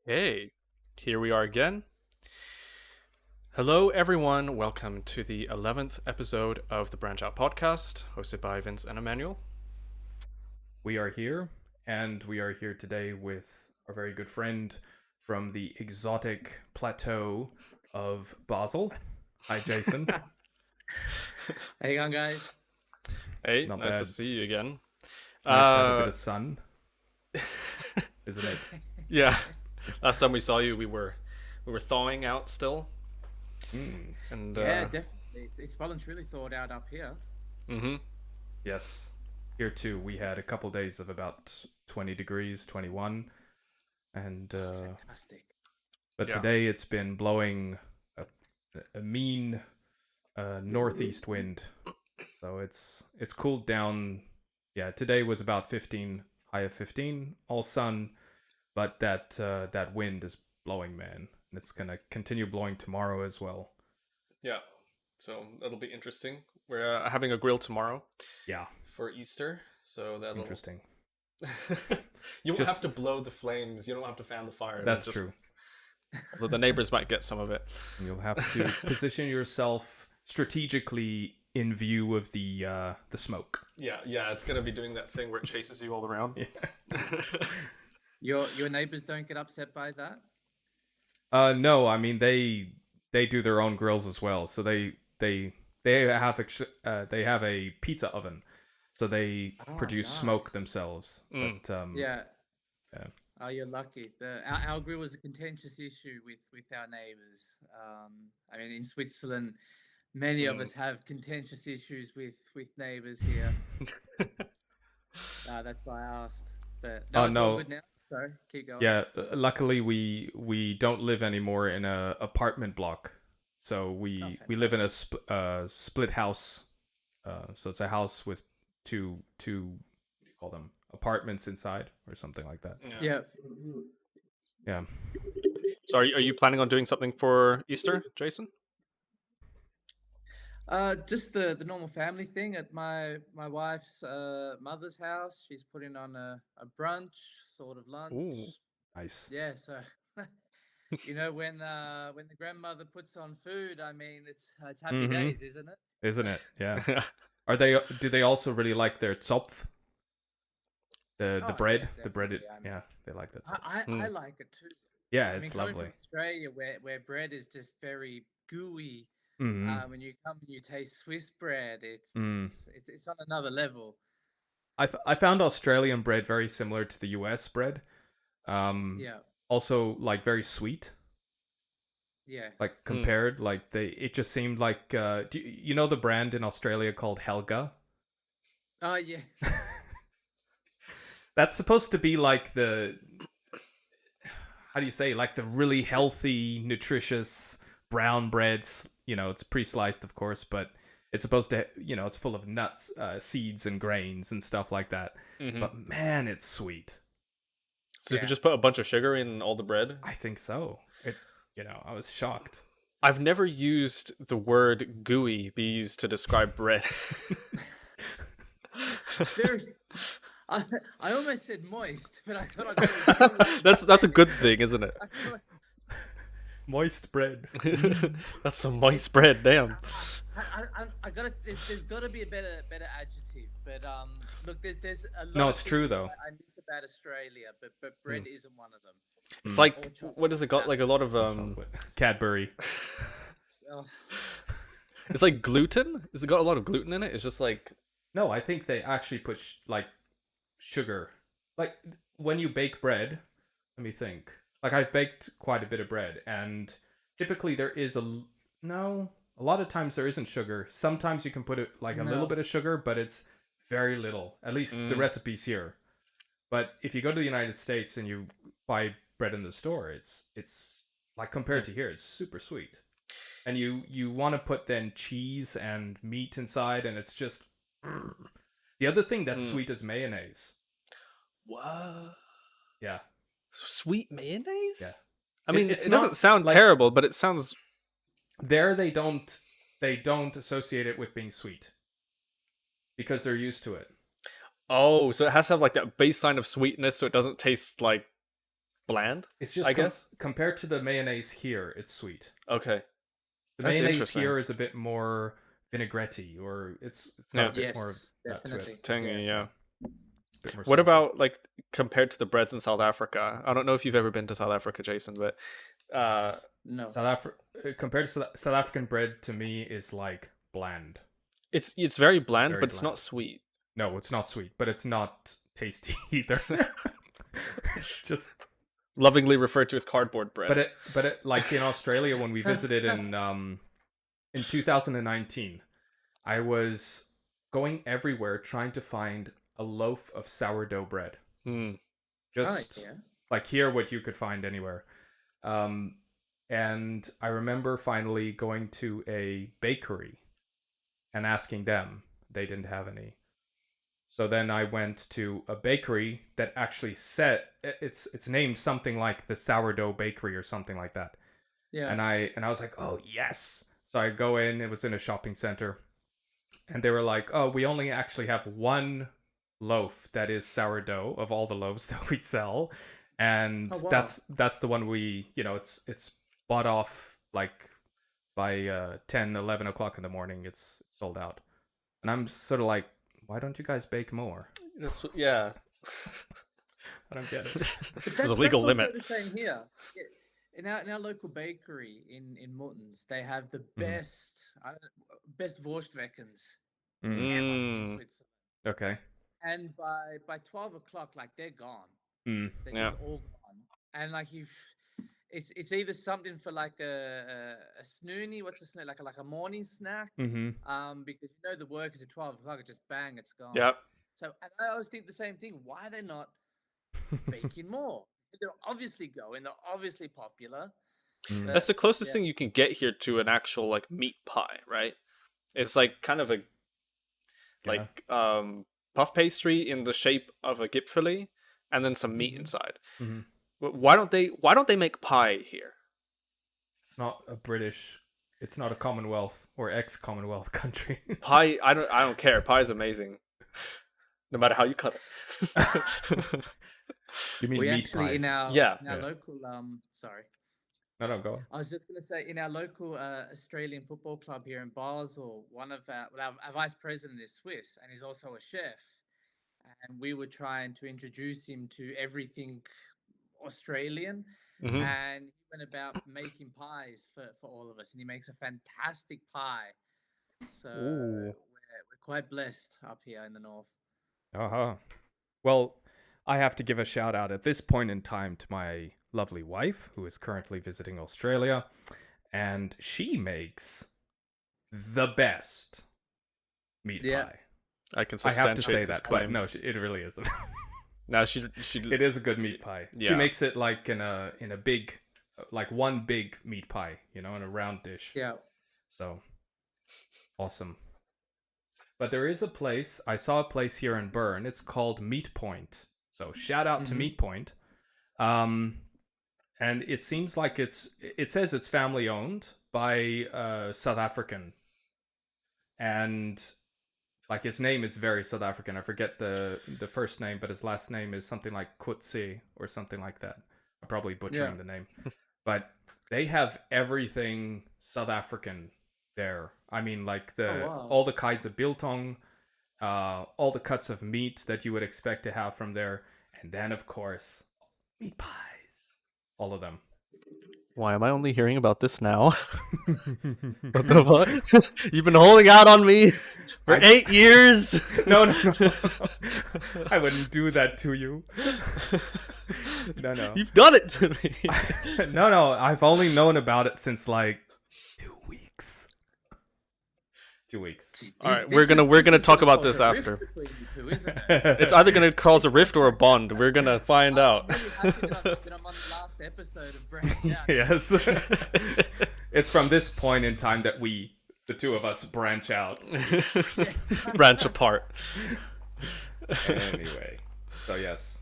Hey, here we are again. Hello, everyone. Welcome to the 11th episode of the Branch Out podcast, hosted by Vince and Emmanuel. We are here, and we are here today with our very good friend from the exotic plateau of Basel. Hi, Jason. How you going, guys? Hey, Not nice to bad. see you again. It's nice to have a bit of sun, isn't it? Yeah, last time we saw you, we were thawing out still, Mm. and Yeah, definitely. It's voluntarily thawed out up here. mm-hmm. Yes. Here too, we had a couple days of about 20 degrees, 21, and Fantastic. but Yeah. today it's been blowing a mean northeast wind, so it's cooled down. Yeah, today was about 15, high of 15, all sun, but that wind is blowing, man, and it's gonna continue blowing tomorrow as well. Yeah. So that'll be interesting. We're having a grill tomorrow Yeah, for Easter, so that'll interesting. you won't Just- have to blow the flames. You don't have to fan the fire. That's just- true. So the neighbors might get some of it. And you'll have to position yourself strategically in view of the smoke. Yeah, it's gonna be doing that thing where it chases you all around. Your neighbors don't get upset by that? No, I mean they do their own grills as well. So they have a pizza oven, so they Oh, produce nice. smoke themselves. Mm. But Yeah. Yeah. Oh, you're lucky. Our grill was a contentious issue with our neighbors. I mean, in Switzerland, many of us have contentious issues with neighbors here. That's why I asked. But Oh, it's all no. good now. Sorry, keep going. yeah, luckily we don't live anymore in a apartment block, so we live in a split house. So it's a house with two what do you call them, apartments inside or something like that. Yeah. Yeah. So are you planning on doing something for Easter, Jason? Just the normal family thing at my wife's mother's house. She's putting on a brunch sort of lunch. Ooh. Nice. Yeah, so when the grandmother puts on food, I mean it's happy Mhm. days, isn't it? Isn't it? Yeah. Do they also really like their zopf? The Oh, bread, yeah, the bread. definitely, I mean, Yeah, they like that. I like it too. Yeah, I mean, it's coming lovely. from Australia, where bread is just very gooey. Hmm. When you come and you taste Swiss bread, Mm. it's on another level. I found Australian bread very similar to the US bread. Yeah, Also like very sweet. yeah. Like compared, like it just seemed like you know the brand in Australia called Helga? Oh yeah. That's supposed to be like the, how do you say, like the really healthy, nutritious brown breads. It's pre-sliced, of course, but it's supposed to, it's full of nuts, seeds, and grains and stuff like that. Mhm. But man, it's sweet. So you Yeah. could just put a bunch of sugar in all the bread? I think so. I was shocked. I've never used the word gooey be used to describe bread. Very. I almost said moist, but I thought I'd say That's a good thing, isn't it? I feel like- Moist bread. That's some moist bread, damn. I gotta. There's gotta be a better adjective, but look, there's a lot. No, of it's true, things though. I miss about Australia, but bread isn't one of them. It's Mm. like, Or chocolate. what has it got? Like a lot of Chocolate. Cadbury. Oh, it's like gluten. Has it got a lot of gluten in it? It's just like, No, I think they actually put like sugar. Like when you bake bread, let me think. Like I've baked quite a bit of bread, and typically there is no. A lot of times there isn't sugar. Sometimes you can put it like a little No. bit of sugar, but it's very little. At least the Mm. recipes here. But if you go to the United States and you buy bread in the store, it's like compared to here, it's super sweet. And you want to put then cheese and meat inside, and it's just. The other thing that's Mm. sweet is mayonnaise. what? Yeah. Sweet mayonnaise? Yeah. I mean, It's it doesn't not sound like- terrible, but it sounds. There they don't associate it with being sweet because they're used to it. Oh, so it has to have like that baseline of sweetness, so it doesn't taste like bland. It's just I guess. compared to the mayonnaise here, it's sweet. Okay. The That's mayonnaise interesting. here is a bit more vinaigrette-y, or it's got Yeah. a bit more of Yes, that to definitely. it. Tangy, yeah. A bit more What salty. about like compared to the breads in South Africa? I don't know if you've ever been to South Africa, Jason, but No. Compared to South African bread, to me is like bland. it's very bland, Very but it's bland. not sweet. No, it's not sweet, but it's not tasty either. It's just Lovingly referred to as cardboard bread. but it like in Australia when we visited in 2019, I was going everywhere trying to find a loaf of sourdough bread. Mm. Just yeah. like here what you could find anywhere. And I remember finally going to a bakery and asking them. They didn't have any. So then I went to a bakery that actually said it's named something like the Sourdough Bakery or something like that. Yeah. And I was like, "Oh, yes." So I go in, it was in a shopping center. And they were like, "Oh, we only actually have one loaf that is sourdough of all the loaves that we sell." And Oh, wow. that's the one we, it's bought off like by 10, 11 o'clock in the morning. It's sold out. And I'm sort of like, why don't you guys bake more? Yeah. I don't get it. But There's a legal also limit. the same here. Yeah. In our local bakery in Muttons, they have the best best Wurstweckens ever in Switzerland. Okay. And by 12 o'clock, like they're gone. Mm. They're Yeah. just all gone. And like it's either something for like a snoonie, what's a snoonie? Like a morning snack. Mm-hmm. Because the work is at 12 o'clock, it just bang, it's gone. Yep. So and I always think the same thing. Why are they not baking more? They're obviously going. They're obviously popular. Mm. That's the closest yeah. thing you can get here to an actual like meat pie, right? It's like kind of a like puff pastry in the shape of a Gipfeli and then some meat inside. Mm-hmm. Why don't they make pie here? It's not a British. It's not a Commonwealth or ex-Commonwealth country. Pie, I don't care. Pie is amazing, no matter how you cut it. You mean We meat actually pies? in our Yeah. local sorry. No, go on. I was just going to say, in our local Australian football club here in Basel, one of our vice president is Swiss, and he's also a chef. And we were trying to introduce him to everything Australian, and he went about making pies for all of us, and he makes a fantastic pie. So we're quite blessed up here in the north. Well, I have to give a shout out at this point in time to my lovely wife, who is currently visiting Australia, and she makes the best meat pie. I can I have to substantiate say this that, claim. but no, it really isn't. No, she. It is a good meat pie. Yeah. She makes it like in a big, like one big meat pie, in a round dish. Yeah. So awesome. But there is I saw a place here in Bern. It's called Meat Point. So shout out to Meat Point. And it seems like it says it's family owned by South African. And like his name is very South African. I forget the first name, but his last name is something like Kutse or something like that. I'm probably butchering the name. But they have everything South African there. I mean, like all the kinds of biltong, all the cuts of meat that you would expect to have from there, and then of course meat pies, all of them. Why am I only hearing about this now? What the fuck? You've been holding out on me for 8 years. No. I wouldn't do that to you. No. You've done it to me. No. I've only known about it since like 2 weeks. 2 weeks. All right, we're gonna talk about this after. It's either gonna cause a rift or a bond. We're gonna find out. I'm really happy that I'm on the last episode of Branch Out. Yes. It's from this point in time that the two of us, branch out. Branch apart. Anyway, so yes.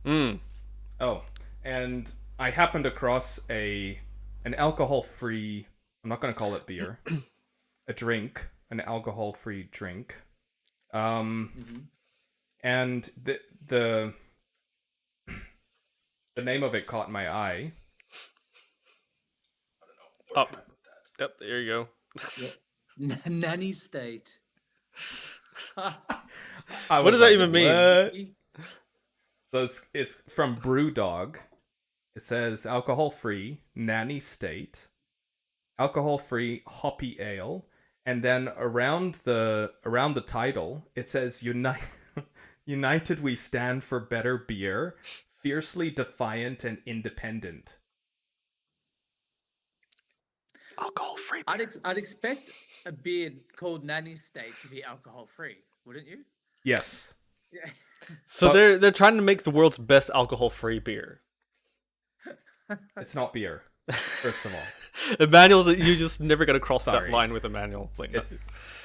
Oh, and I happened across an alcohol-free. I'm not gonna call it beer. A drink, an alcohol-free drink, and the the name of it caught my eye. I don't know. Where Up. can I put that? Yep, there you go. Nanny state. I What was does that like, even mean? "What?" So it's from Brewdog. It says alcohol-free, nanny state, alcohol-free hoppy ale, and then around the title it says United we stand for better beer, fiercely defiant and independent. Alcohol-free. I'd expect a beer called Nanny State to be alcohol free, wouldn't you? Yes. Yeah. So But- they're trying to make the world's best alcohol-free beer. It's not beer, first of all. Emmanuel's, you just never gonna cross Sorry. that line with Emmanuel. It's like, no.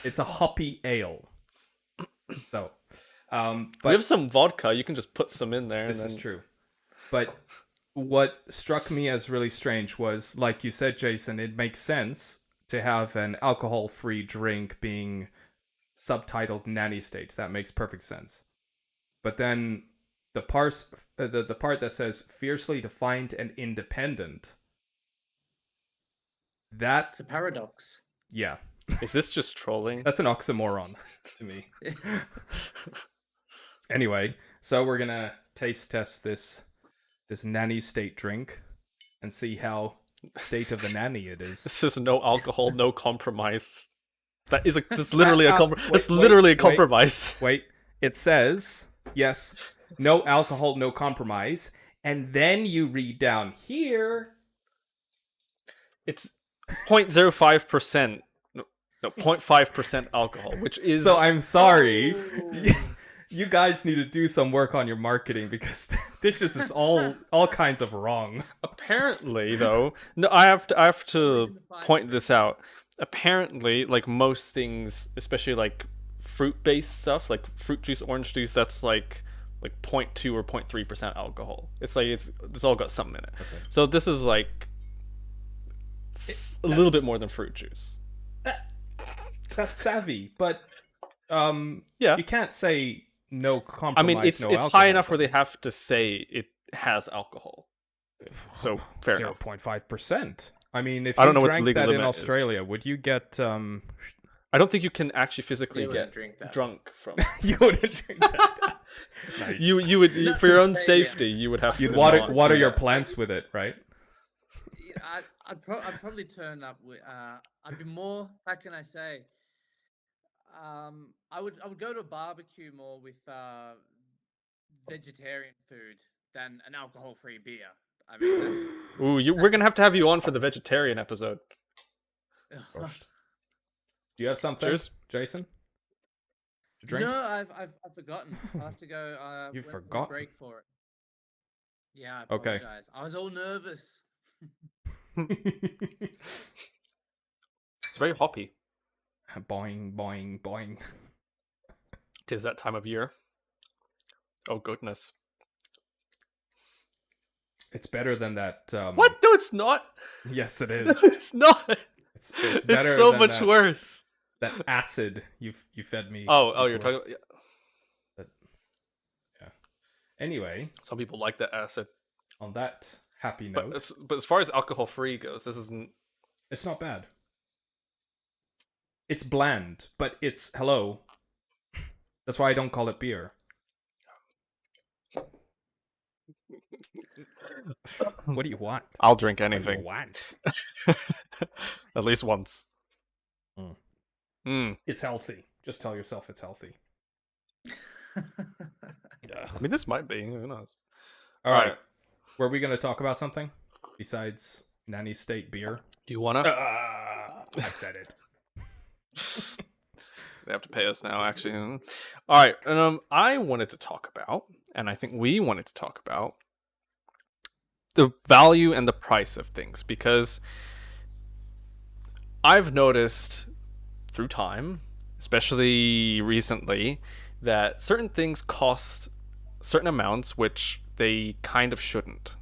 It's a hoppy ale. So, We but have some vodka. You can just put some in there. this and is then... true. But what struck me as really strange was, like you said, Jason, it makes sense to have an alcohol-free drink being subtitled Nanny State. That makes perfect sense. But then the part that says fiercely defiant and independent, It's a paradox. yeah, Is this just trolling? that's an oxymoron to me. Anyway, so we're gonna taste test this Nanny State drink and see how state of the nanny it is. This is no alcohol, no compromise. That's literally a Wait, That's literally a wait. compromise. Wait, it says, yes, no alcohol, no compromise. And then you read down here. It's 0.05%. No, 0.5% alcohol, which is So I'm sorry. Oh. You guys need to do some work on your marketing because this just is all kinds of wrong. apparently though. No, I have to point this out. Apparently, like most things, especially like fruit-based stuff, like fruit juice, orange juice, that's like 0.2 or 0.3% alcohol. It's like it's all got something in it. Okay. So this is like a little bit more than fruit juice. That's savvy, but Yeah. you can't say no compromise. I mean, it's no high alcohol, enough where but they have to say it has alcohol. So fair enough. 0.5%. I mean, if I you don't know what the drank legal that in limit is. Australia, would you get I don't think you can actually physically They wouldn't get drink that. drunk from. you wouldn't drink that? Nice. You would Not for your own Australia. safety, you would have to You'd not water do your that. plants with it, right? Yeah, I'd probably turn up with. I'd be more. How can I say? I would go to a barbecue more with vegetarian food than an alcohol-free beer. I mean, Ooh, we're gonna have to have you on for the vegetarian episode. Gosh. Do you have something, Cheers. Jason? To drink? no, I've forgotten. I have to go. You went on forgot? break for it. Yeah, I Okay. apologize. I was all nervous. It's very hoppy. Boing, boing, boing. Tis that time of year. Oh goodness. It's better than that. What? No, it's not. Yes, it No, is. it's not. It's better It's so than much that, worse. that acid you fed me. Oh, you're before. talking. Yeah. Anyway, Some people like that acid, on that happy but note, but as far as alcohol free goes, this isn't. it's not bad. It's bland, but it's hello. That's why I don't call it beer. What do you want? I'll drink What do you anything. want? At least once. Mm. Mm. It's healthy. Just tell yourself it's healthy. I mean, this might be. Who knows? All Alright. right. Were we going to talk about something besides Nanny State beer? Do you wanna? I said it. They have to pay us now, actually. All right. I wanted to talk about, and I think we wanted to talk about, the value and the price of things, because I've noticed through time, especially recently, that certain things cost certain amounts which they kind of shouldn't.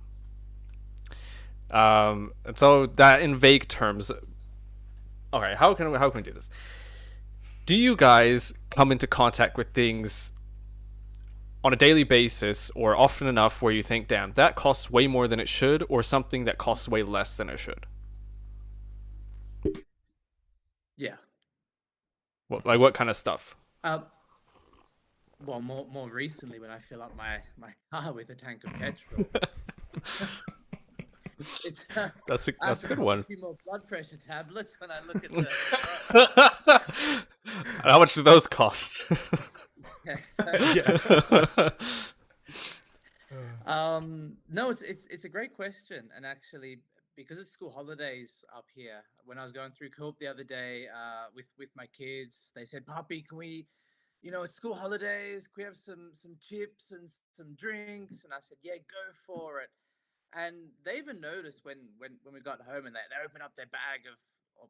And so that, in vague terms, okay, how can we do this? Do you guys come into contact with things on a daily basis or often enough where you think, damn, that costs way more than it should, or something that costs way less than it should? Yeah. What kind of stuff? Well, more recently when I fill up my car with a tank of petrol. It's That's a I've good got one. a few more blood pressure tablets when I look at the. How much do those cost? Yeah. No, it's a great question, and actually, because it's school holidays up here, when I was going through Coop the other day, with my kids, they said, "Puppy, can we, it's school holidays. Can we have some chips and some drinks?" And I said, "Yeah, go for it." And they even noticed when we got home and they opened up their bag of,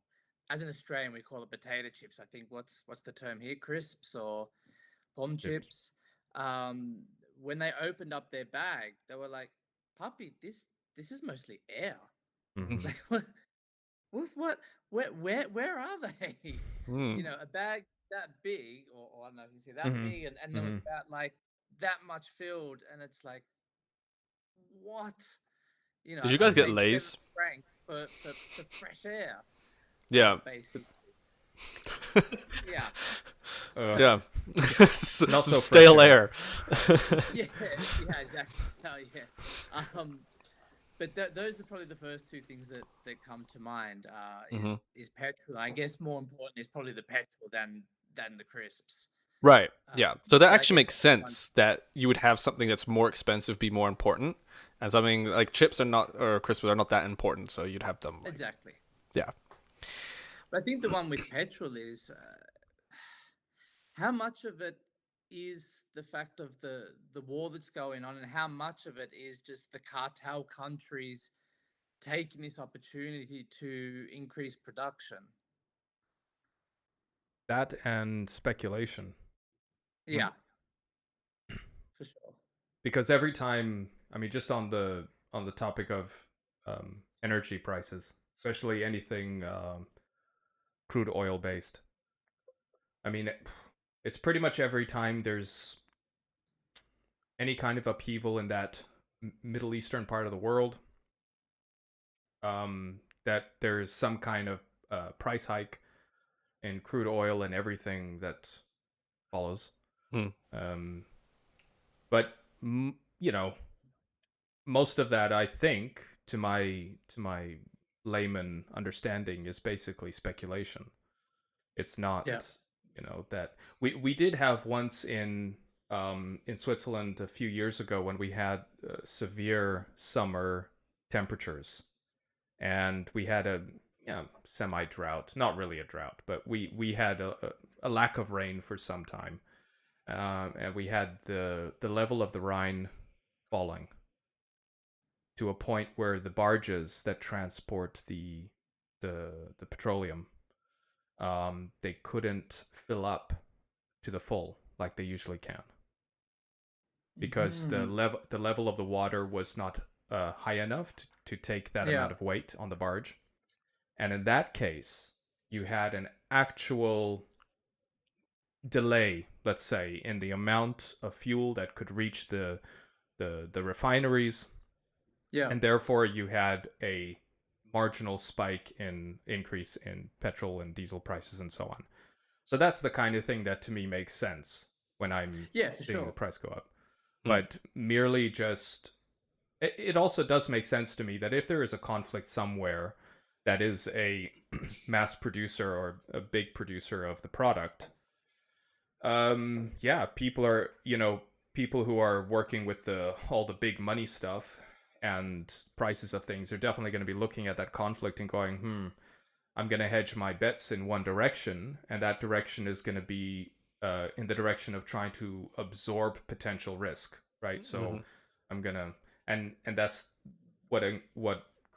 as an Australian we call it potato chips. I think what's the term here, crisps or pom chips. Um, when they opened up their bag, they were like, "Puppy, this is mostly air. Mhm. Like what where are they? A bag that big, or I don't know if you see that Mhm. big, and there was Mhm. about like that much filled, and it's like what? Did you I guys get paid 7 Lay's? francs for fresh air, Yeah. basically. Yeah. Yeah. Not so Stale fresh air. Yeah, yeah, exactly. Oh, yeah. But those are probably the first two things that come to mind. Is petrol. I guess more important is probably the petrol than the crisps. Right. Yeah. So that But I actually guess makes sense that you would have something that's more expensive be more important, and something like chips are not or crisps are not that important, so you'd have them. exactly. Yeah. But I think the one with petrol is how much of it is the fact of the war that's going on, and how much of it is just the cartel countries taking this opportunity to increase production. That and speculation. Yeah, for sure. Because every time, I mean, just on the topic of energy prices, especially anything crude oil based. I mean, it's pretty much every time there's any kind of upheaval in that Middle Eastern part of the world, that there's some kind of price hike in crude oil and everything that follows. Hmm. But most of that, I think, to my layman understanding, is basically speculation. It's not, Yeah. that we did have once in Switzerland a few years ago when we had severe summer temperatures, and we had a semi drought, not really a drought, but we had a lack of rain for some time, and we had the level of the Rhine falling to a point where the barges that transport the petroleum, they couldn't fill up to the full like they usually can, because Mhm. the level of the water was not high enough to take that Yeah. amount of weight on the barge. And in that case, you had an actual delay, let's say, in the amount of fuel that could reach the refineries, Yeah. and therefore you had a marginal spike in increase in petrol and diesel prices and so on. So that's the kind of thing that to me makes sense when I'm Yeah, for seeing the sure. price go up. Hmm. But merely just it also does make sense to me that if there is a conflict somewhere that is a mass producer or a big producer of the product, yeah, people who are working with all the big money stuff and prices of things are definitely going to be looking at that conflict and going, I'm going to hedge my bets in one direction, and that direction is going to be in the direction of trying to absorb potential risk, right? So I'm going to, and that's what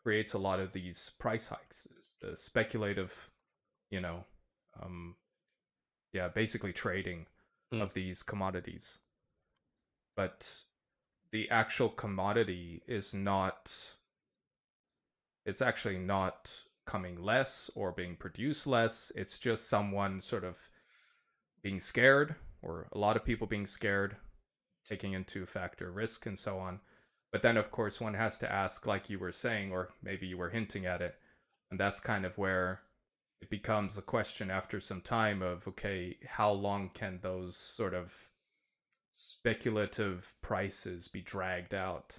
creates a lot of these price hikes, is the speculative, you know, um, yeah, basically trading Hmm. of these commodities. But the actual commodity is not, it's actually not coming less or being produced less. It's just someone sort of being scared, or a lot of people being scared, taking into factor risk and so on. But then, of course, one has to ask, like you were saying, or maybe you were hinting at it, and that's kind of where it becomes a question after some time of, okay, how long can those sort of speculative prices be dragged out?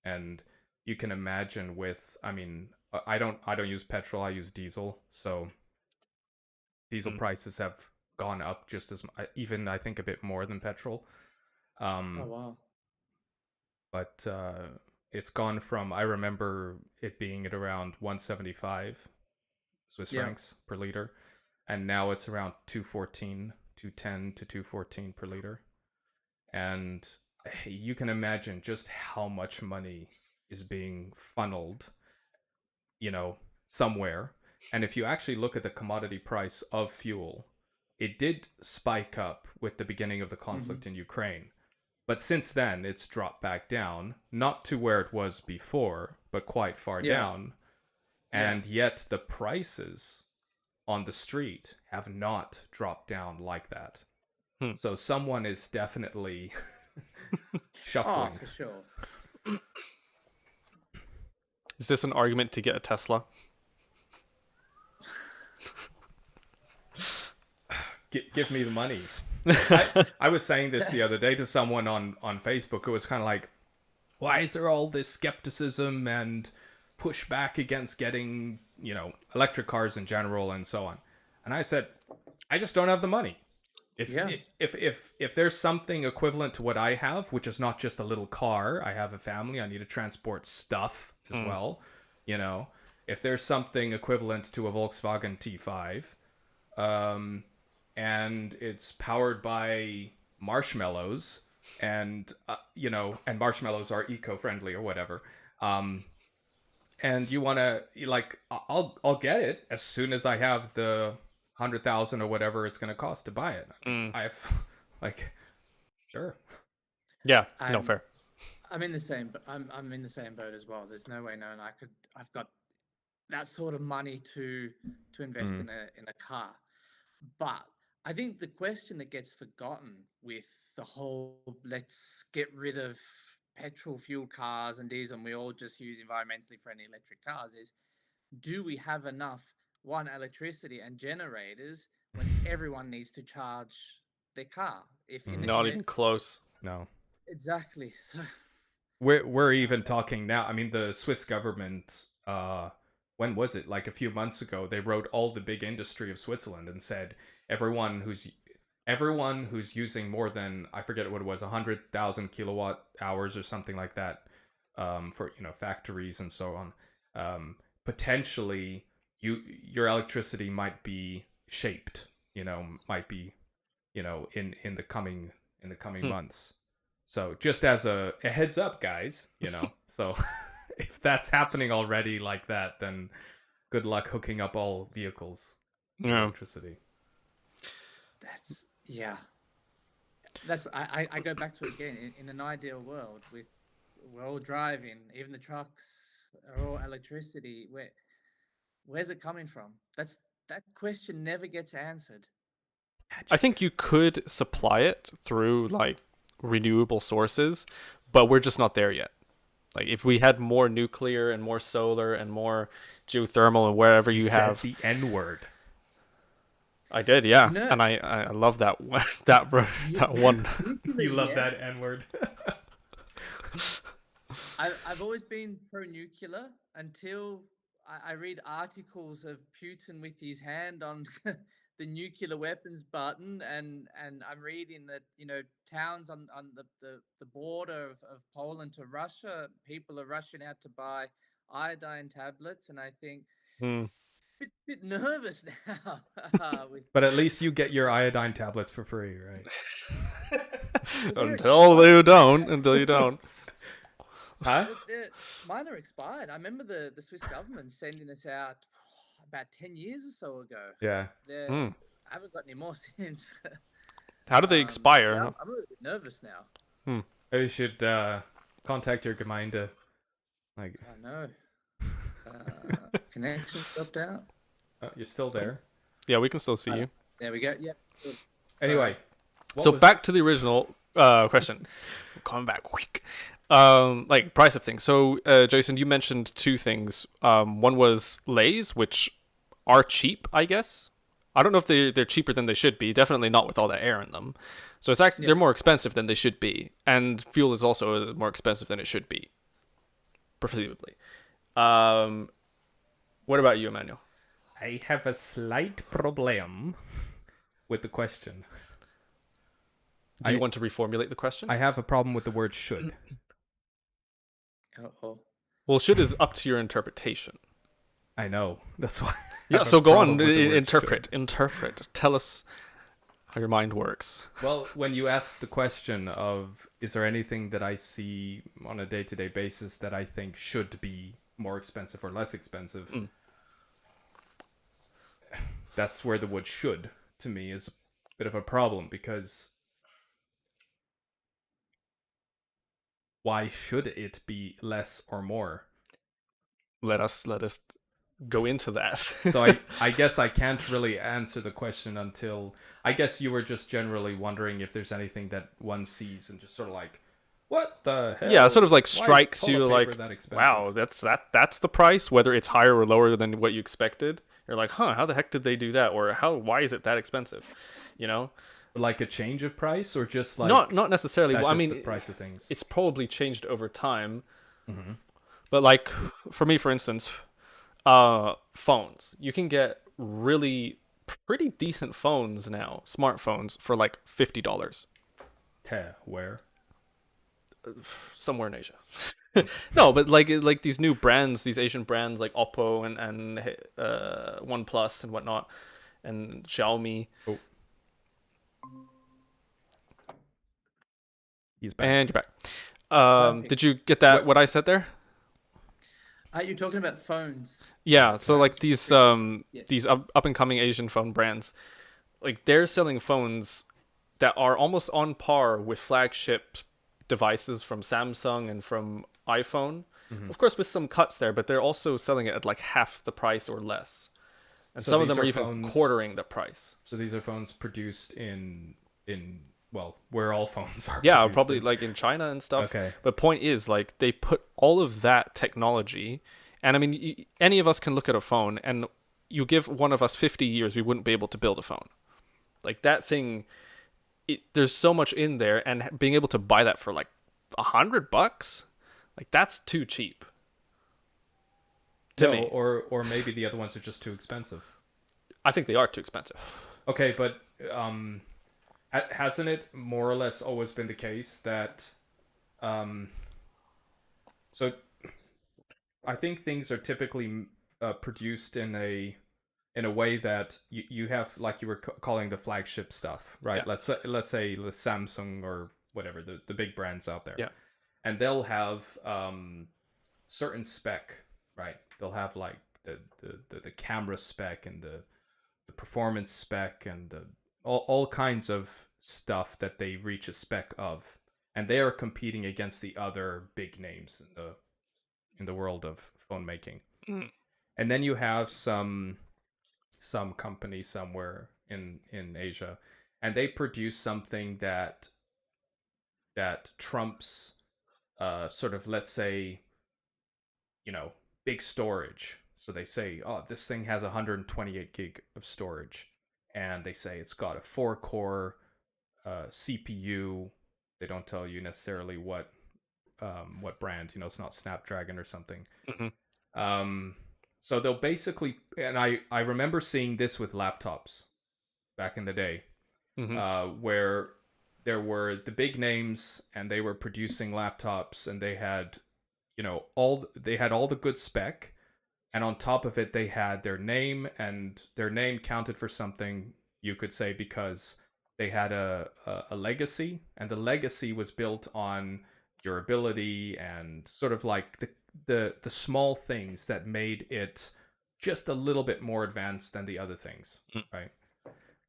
And you can imagine with, I mean, I don't use petrol, I use diesel, so diesel prices have gone up just as even I think a bit more than petrol. Oh wow. But it's gone from, I remember it being at around 175 Swiss francs per liter, and now it's around 214, 210 to 214 per liter. And you can imagine just how much money is being funneled, somewhere. And if you actually look at the commodity price of fuel, it did spike up with the beginning of the conflict in Ukraine. But since then, it's dropped back down, not to where it was before, but quite far down. And yet the prices on the street have not dropped down like that. So someone is definitely shuffling. Oh, for sure. Is this an argument to get a Tesla? Give me the money. I was saying this the other day to someone on Facebook who was kind of like, why is there all this skepticism and pushback against getting, electric cars in general and so on? And I said, I just don't have the money. If there's something equivalent to what I have, which is not just a little car, I have a family, I need to transport stuff as well. If there's something equivalent to a Volkswagen T5, and it's powered by marshmallows, and and marshmallows are eco-friendly or whatever, and you want to, I'll get it as soon as I have the 100,000 or whatever it's going to cost to buy it. I've sure. Yeah, no, fair. I'm in the same, but I'm in the same boat as well. There's no way known I've got that sort of money to invest in a car. But I think the question that gets forgotten with the whole let's get rid of petrol fuel cars and diesel and we all just use environmentally friendly electric cars is, do we have enough electricity and generators when everyone needs to charge their car? Not even close. No. Exactly. So we're even talking now. I mean, the Swiss government, when was it? Like a few months ago, they wrote all the big industry of Switzerland and said everyone who's using more than, I forget what it was, 100,000 kilowatt hours or something like that, for factories and so on, potentially your electricity might be shaped, might be, in the coming months. So just as a heads up, guys, so if that's happening already like that, then good luck hooking up all vehicles with electricity. That's I go back to it again. In an ideal world, we're all driving, even the trucks are all electricity. Where's it coming from? That question never gets answered. I think you could supply it through like renewable sources, but we're just not there yet. Like if we had more nuclear and more solar and more geothermal and wherever you have the N word. I did, yeah. And I love that that one. You love that N word. I've always been pro-nuclear until I read articles of Putin with his hand on the nuclear weapons button, and I'm reading that towns on the border of Poland to Russia, people are rushing out to buy iodine tablets, and I think bit nervous now. But at least you get your iodine tablets for free, right? Until you don't. Huh? Mine are expired. I remember the Swiss government sending us out about 10 years or so ago. Yeah. I haven't got any more since. How do they expire? Yeah, I'm a little bit nervous now. You should contact your Gemeinde. I know. Connection dropped out. Oh, you're still there? Yeah, we can still see you. There we go. Yep. Anyway. So back to the original question. coming back. Like price of things. So, Jason, you mentioned two things. One was Lay's, which are cheap, I guess. I don't know if they're cheaper than they should be. Definitely not with all that air in them. So it's actually they're more expensive than they should be, and fuel is also more expensive than it should be, presumably. What about you, Emmanuel? I have a slight problem with the question. Do you want to reformulate the question? I have a problem with the word should. Uh-oh. Well, should is up to your interpretation. I know. That's why. Yeah, so go on. Interpret. Tell us how your mind works. Well, when you ask the question of, is there anything that I see on a day-to-day basis that I think should be more expensive or less expensive, that's where the word should, to me, is a bit of a problem, because why should it be less or more? Let us go into that. So I guess I can't really answer the question until, I guess you were just generally wondering if there's anything that one sees and just sort of like, what the hell? Yeah, it sort of like Why is strikes toilet you paper like, that expensive? wow, that's the price, whether it's higher or lower than what you expected. You're like, huh, how the heck did they do that? Or why is it that expensive? You know? Like a change of price, or just like Not necessarily. that's Well, I just mean, the price of things. it's probably changed over time. Mm-hmm. But like for me, for instance, phones. You can get really pretty decent phones now, smartphones, for like $50 Where? somewhere in Asia. No, but like these new brands, these Asian brands like Oppo and OnePlus and whatnot, and Xiaomi. Oh. He's back. And you're back. Did you get that? What I said there? You're talking about phones. Yeah. So like these Yes. these up and coming Asian phone brands, like they're selling phones that are almost on par with flagship devices from Samsung and from iPhone. Mm-hmm. Of course, with some cuts there, but they're also selling it at like half the price or less. And So some of these them are are even phones- quartering the price. So these are phones produced in well, where all phones are. Yeah, produced probably in. like in China and stuff. Okay. But point is, like, they put all of that technology, and I mean, any of us can look at a phone, and you give one of us 50 years, we wouldn't be able to build a phone. Like that thing, there's so much in there, and being able to buy that for like $100, like that's too cheap. To me, or maybe the other ones are just too expensive. I think they are too expensive. Okay, but hasn't it more or less always been the case that so I think things are typically produced in a way that you have, like you were calling the flagship stuff, right? Yeah. Let's say the Samsung or whatever, the big brands out there. Yeah. And they'll have certain spec, right? They'll have like the camera spec and the performance spec and all kinds of stuff that they reach a spec of, and they are competing against the other big names in the world of phone making. Mm. And then you have some company somewhere in Asia, and they produce something that trumps sort of, let's say, big storage. So they say, oh, this thing has 128 gig of storage, and they say it's got a 4-core CPU. They don't tell you necessarily what brand. It's not Snapdragon or something. Mm-hmm. So they'll basically, and I remember seeing this with laptops back in the day, Mm-hmm. where there were the big names and they were producing laptops, and they had all the good spec, and on top of it they had their name, and their name counted for something, you could say, because they had a legacy, and the legacy was built on durability and sort of like the small things that made it just a little bit more advanced than the other things, right?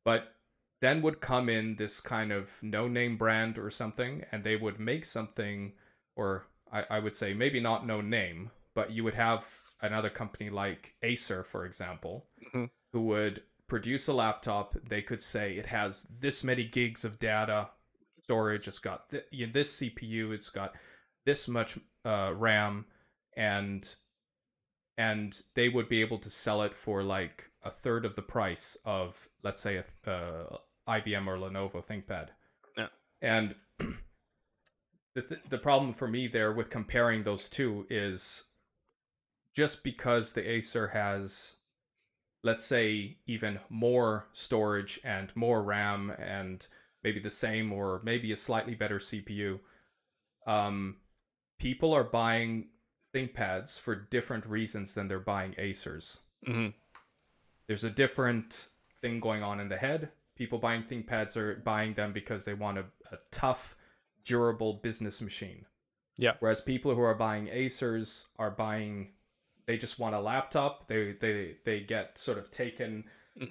But then would come in this kind of no-name brand or something, and they would make something, or I would say maybe not no name, but you would have another company like Acer, for example, Mm-hmm. who would produce a laptop. They could say it has this many gigs of data, storage, it's got this CPU, it's got this much RAM, and they would be able to sell it for like a third of the price of, let's say, a IBM or Lenovo ThinkPad. Yeah. And the problem for me there with comparing those two is just because the Acer has, let's say, even more storage and more RAM and maybe the same or maybe a slightly better CPU, people are buying ThinkPads for different reasons than they're buying Acers. Mm-hmm. There's a different thing going on in the head. People buying ThinkPads are buying them because they want a tough, durable business machine. Yeah. Whereas people who are buying Acers are buying, they just want a laptop. They get sort of taken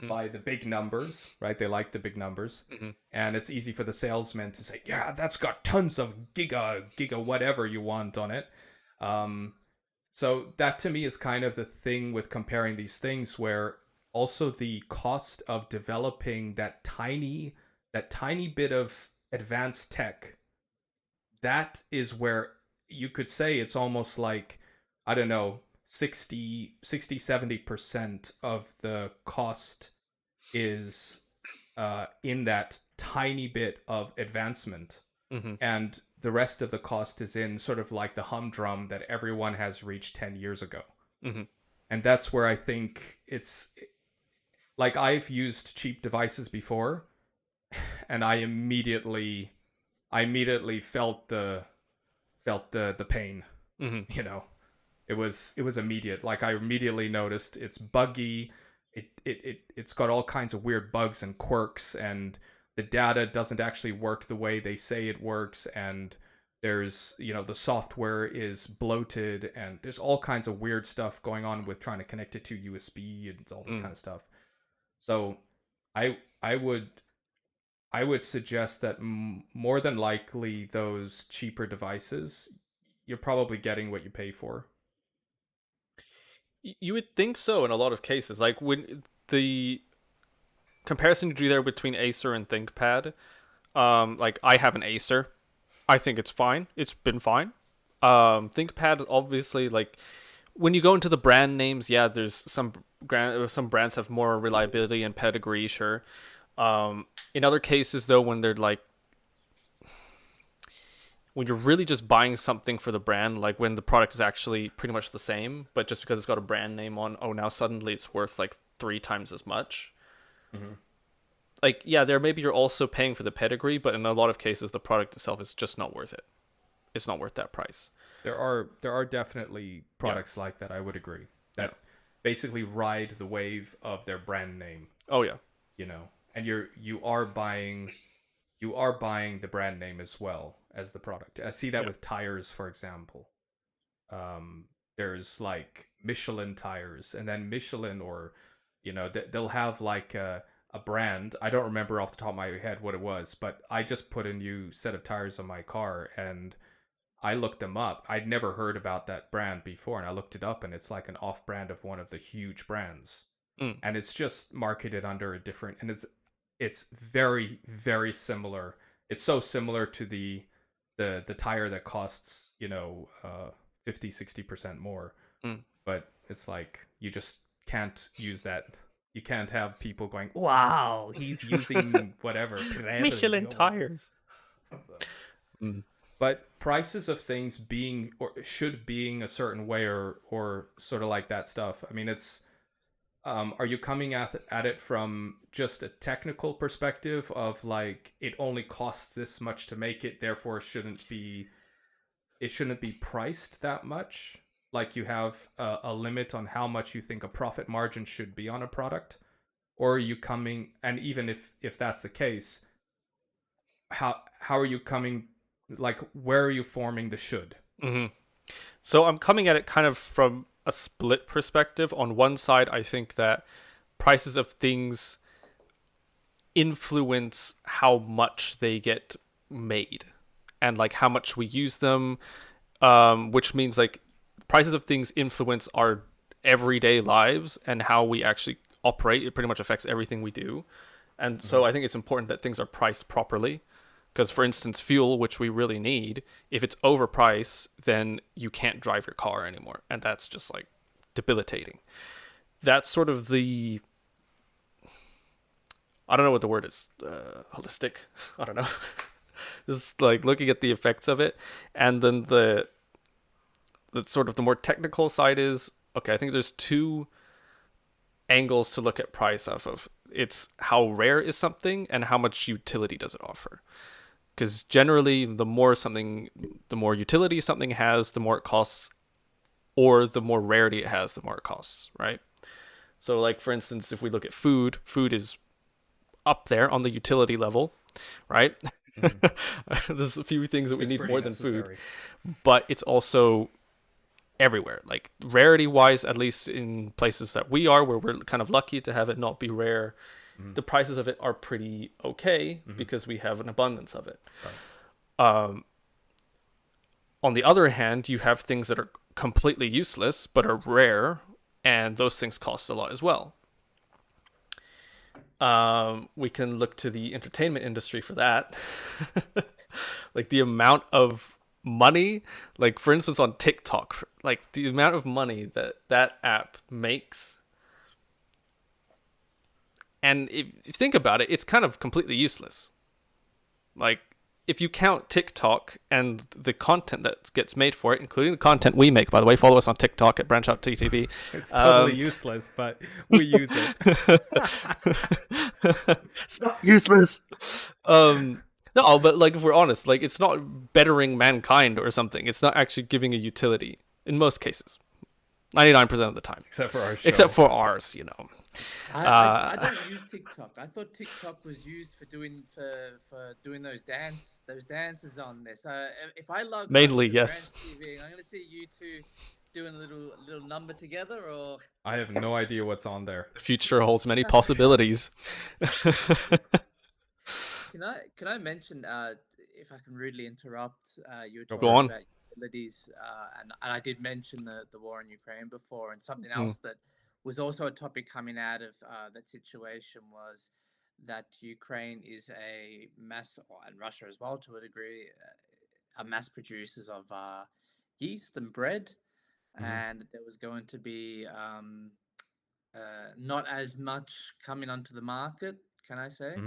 by the big numbers, right? They like the big numbers. And it's easy for the salesman to say, yeah, that's got tons of giga whatever you want on it. So that to me is kind of the thing with comparing these things, where also the cost of developing that tiny bit of advanced tech, that is where you could say it's almost like, I don't know, 60-70% of the cost is in that tiny bit of advancement. And the rest of the cost is in sort of like the humdrum that everyone has reached 10 years ago. And that's where I think it's like, I've used cheap devices before, and I immediately felt the pain. You know, it was immediate. Like, I immediately noticed it's buggy. It's got all kinds of weird bugs and quirks, and the data doesn't actually work the way they say it works, and there's, you know, the software is bloated, and there's all kinds of weird stuff going on with trying to connect it to USB and all this kind of stuff. So I would suggest that more than likely those cheaper devices, you're probably getting what you pay for. You would think so in a lot of cases. Like, when the comparison you do there between Acer and ThinkPad, like, I have an Acer. I think it's fine. It's been fine. ThinkPad, obviously, like, when you go into the brand names, yeah, there's some brands have more reliability and pedigree, sure. In other cases, though, when they're like, when you're really just buying something for the brand, like when the product is actually pretty much the same, but just because it's got a brand name on, oh, now suddenly it's worth like 3 times as much. Like, yeah, there maybe you're also paying for the pedigree, but in a lot of cases, the product itself is just not worth it. It's not worth that price. There are definitely products like that, I would agree, that basically ride the wave of their brand name. Oh yeah. You know, and you are buying the brand name as well as the product. I see that with tires, for example. There's like Michelin tires, and then Michelin, or, you know, they'll have like a brand. I don't remember off the top of my head what it was, but I just put a new set of tires on my car, and I looked them up. I'd never heard about that brand before, and I looked it up, and it's like an off-brand of one of the huge brands. And it's just marketed under a different, and it's very, very similar. It's so similar to the tire that costs, you know, 50-60% more. But it's like, you just can't use that. You can't have people going, wow, he's using whatever Michelin tires. But prices of things being, or should being, a certain way, or sort of like that stuff. I mean, it's, are you coming at it from just a technical perspective of like, it only costs this much to make it, therefore it shouldn't be priced that much? Like, you have a limit on how much you think a profit margin should be on a product? Or are you coming, and even if that's the case, how are you coming, like, where are you forming the should? So I'm coming at it kind of from a split perspective. On one side, I think that prices of things influence how much they get made and like how much we use them, which means like prices of things influence our everyday lives and how we actually operate. It pretty much affects everything we do. And so I think it's important that things are priced properly, Because, for instance, fuel, which we really need, if it's overpriced, then you can't drive your car anymore. And that's just like debilitating. That's sort of the, I don't know what the word is, holistic. I don't know. This is like looking at the effects of it. And then the sort of the more technical side is, okay, I think there's two angles to look at price off of. It's how rare is something and how much utility does it offer. Because generally, the more utility something has, the more it costs, or the more rarity it has, the more it costs, right? So, like, for instance, if we look at food is up there on the utility level, right? Mm-hmm. There's a few things that we need more necessary than food, but it's also everywhere. Like, rarity-wise, at least in places that we are, where we're kind of lucky to have it not be rare, the prices of it are pretty okay because we have an abundance of it. Right. On the other hand, you have things that are completely useless but are rare, and those things cost a lot as well. We can look to the entertainment industry for that. Like the amount of money, like for instance on TikTok, like the amount of money that app makes. And if you think about it, it's kind of completely useless. Like, if you count TikTok and the content that gets made for it, including the content we make, by the way, follow us on TikTok at BranchOutTTV. It's totally useless, but we use it. It's not useless. No, but like if we're honest, like it's not bettering mankind or something. It's not actually giving a utility in most cases. 99% of the time. Except for our show. Except for ours, you know. I don't use TikTok. I thought TikTok was used for doing those dances on there. So if I log mainly yes, TV, I'm gonna see you two doing a little number together, or I have no idea what's on there. The future holds many possibilities. Can I mention, if I can rudely interrupt, you were talking Go on. about utilities, and I did mention the war in Ukraine before, and something else that was also a topic coming out of that situation was that Ukraine is a mass, and Russia as well to a degree, are mass producers of yeast and bread, and there was going to be not as much coming onto the market, can I say?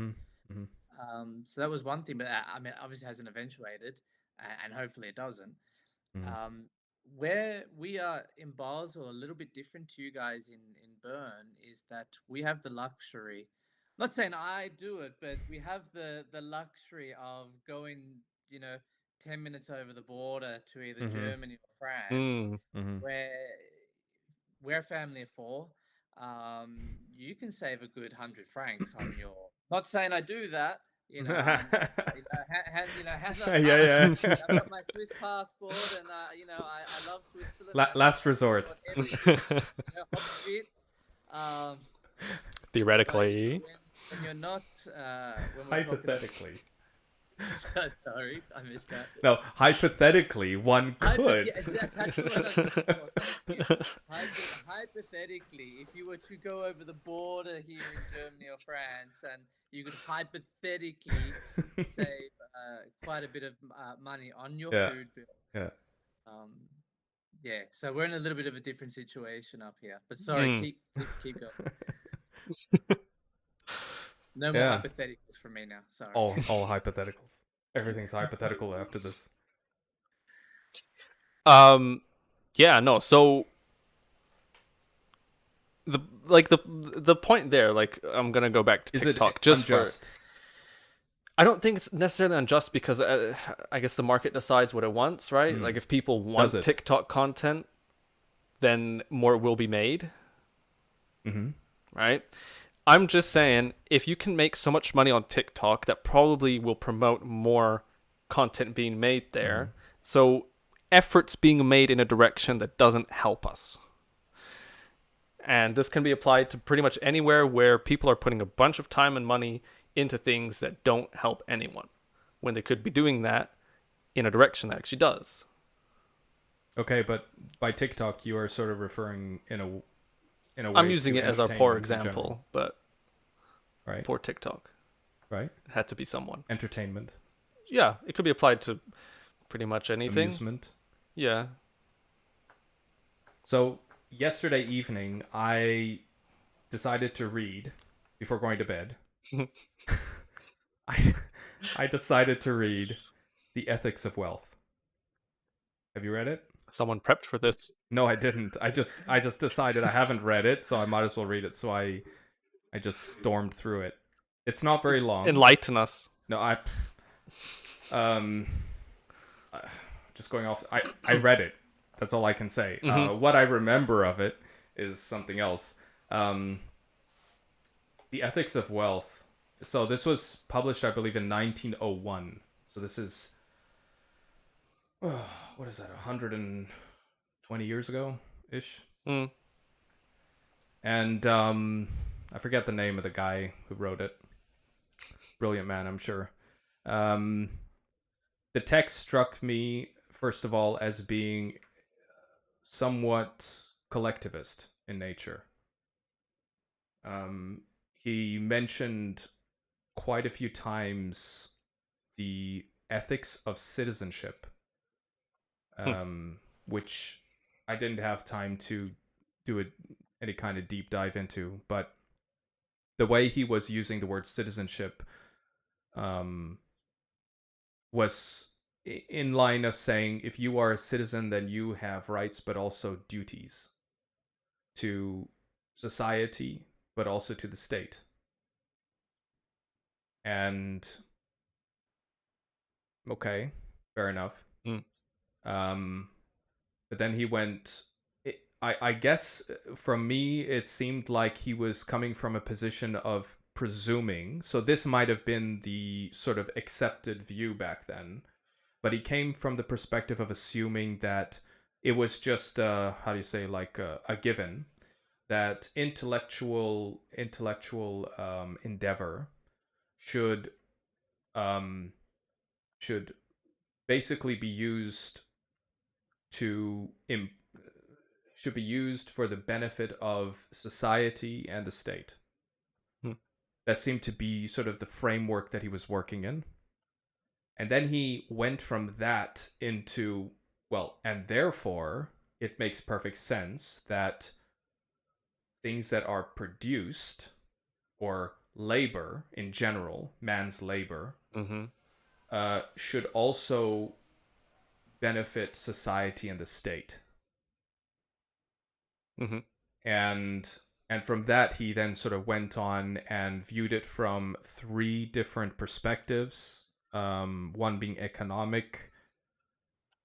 So that was one thing, but I mean, obviously hasn't eventuated, and hopefully it doesn't. Where we are in Basel, a little bit different to you guys in Bern, is that we have the luxury, not saying I do it, but we have the luxury of going, 10 minutes over the border to either Germany or France, where we're a family of four. You can save a good 100 francs on your. Not saying I do that. Hands up. Yeah. I've got my Swiss passport, and I love Switzerland. Last resort. Theoretically. When you're not. Hypothetically. So sorry, I missed that. No, hypothetically, one could. That's what I'm hypothetically, if you were to go over the border here in Germany or France, and you could hypothetically save quite a bit of money on your food bill. Yeah. So we're in a little bit of a different situation up here. But sorry, keep going. No more hypotheticals for me now. Sorry. All hypotheticals. Everything's hypothetical after this. Yeah, no. So the point there, like I'm gonna go back to TikTok just unjust? I don't think it's necessarily unjust because I guess the market decides what it wants, right? Like if people want TikTok content, then more will be made. Right? I'm just saying, if you can make so much money on TikTok, that probably will promote more content being made there. So efforts being made in a direction that doesn't help us. And this can be applied to pretty much anywhere where people are putting a bunch of time and money into things that don't help anyone, when they could be doing that in a direction that actually does. Okay, but by TikTok, you are sort of referring in a way. I'm using it as a poor example, but right, poor TikTok. Right, it had to be someone. Entertainment. yeah, it could be applied to pretty much anything. Amusement. Yeah. So yesterday evening, I decided to read before going to bed. I I decided to read The Ethics of Wealth. Have you read it? Someone prepped for this. No, I didn't. I just decided I haven't read it, so I might as well read it. So I just stormed through it. It's not very long. Enlighten us. No, um just going off. I read it. That's all I can say. What I remember of it is something else. The Ethics of Wealth. So this was published, I believe, in 1901. So this is what is that? 120 years ago ish. Mm. And I forget the name of the guy who wrote it. Brilliant man, I'm sure. The text struck me, first of all, as being somewhat collectivist in nature. He mentioned quite a few times the ethics of citizenship, which I didn't have time to do any kind of deep dive into, but the way he was using the word citizenship was in line of saying, if you are a citizen, then you have rights, but also duties to society, but also to the state. And okay, fair enough. But then he went. I guess from me, it seemed like he was coming from a position of presuming. So this might have been the sort of accepted view back then, but he came from the perspective of assuming that it was just how do you say, like a given that intellectual endeavor should basically be used should be used for the benefit of society and the state. That seemed to be sort of the framework that he was working in. And then he went from that into, well, and therefore it makes perfect sense that things that are produced, or labor in general, man's labor, should also benefit society and the state. And from that, he then sort of went on and viewed it from three different perspectives. One being economic.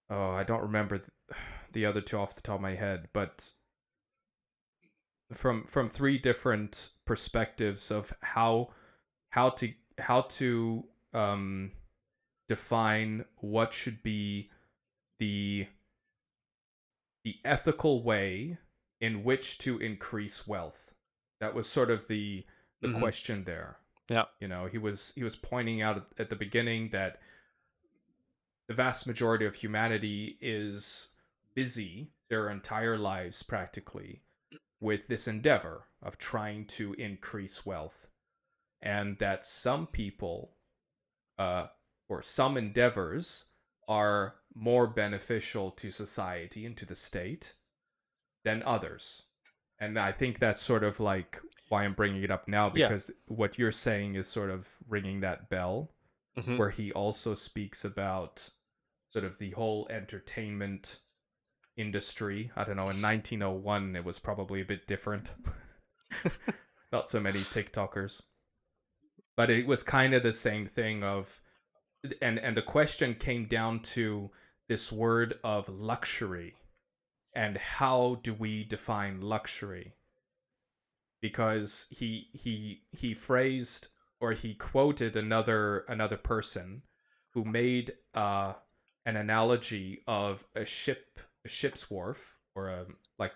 Oh, I don't remember the other two off the top of my head, but from three different perspectives of how to define what should be the ethical way in which to increase wealth. That was sort of the question there. Yeah. You know, he was pointing out at the beginning that the vast majority of humanity is busy their entire lives practically with this endeavor of trying to increase wealth, and that some people or some endeavors are more beneficial to society and to the state than others. And I think that's sort of like why I'm bringing it up now, because what you're saying is sort of ringing that bell, where he also speaks about sort of the whole entertainment industry. I don't know, in 1901 it was probably a bit different. Not so many TikTokers. But it was kind of the same thing of, and the question came down to this word of luxury. And how do we define luxury? Because he phrased, or he quoted another person who made an analogy of a ship's wharf, or a what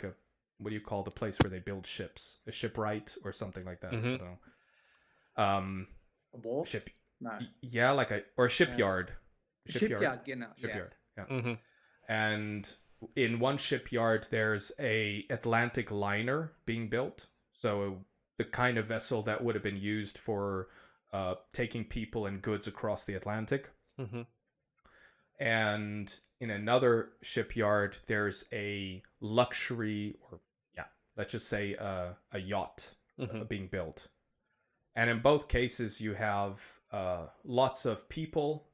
do you call the place where they build ships? A shipwright or something like that. I don't know. A wharf? Ship. No. Yeah, or a shipyard. Shipyard, you know. Shipyard. Yeah. And in one shipyard, there's a Atlantic liner being built. So the kind of vessel that would have been used for taking people and goods across the Atlantic. Mhm. And in another shipyard, there's a luxury, or yeah, let's just say a yacht Mhm. being built. And in both cases, you have lots of people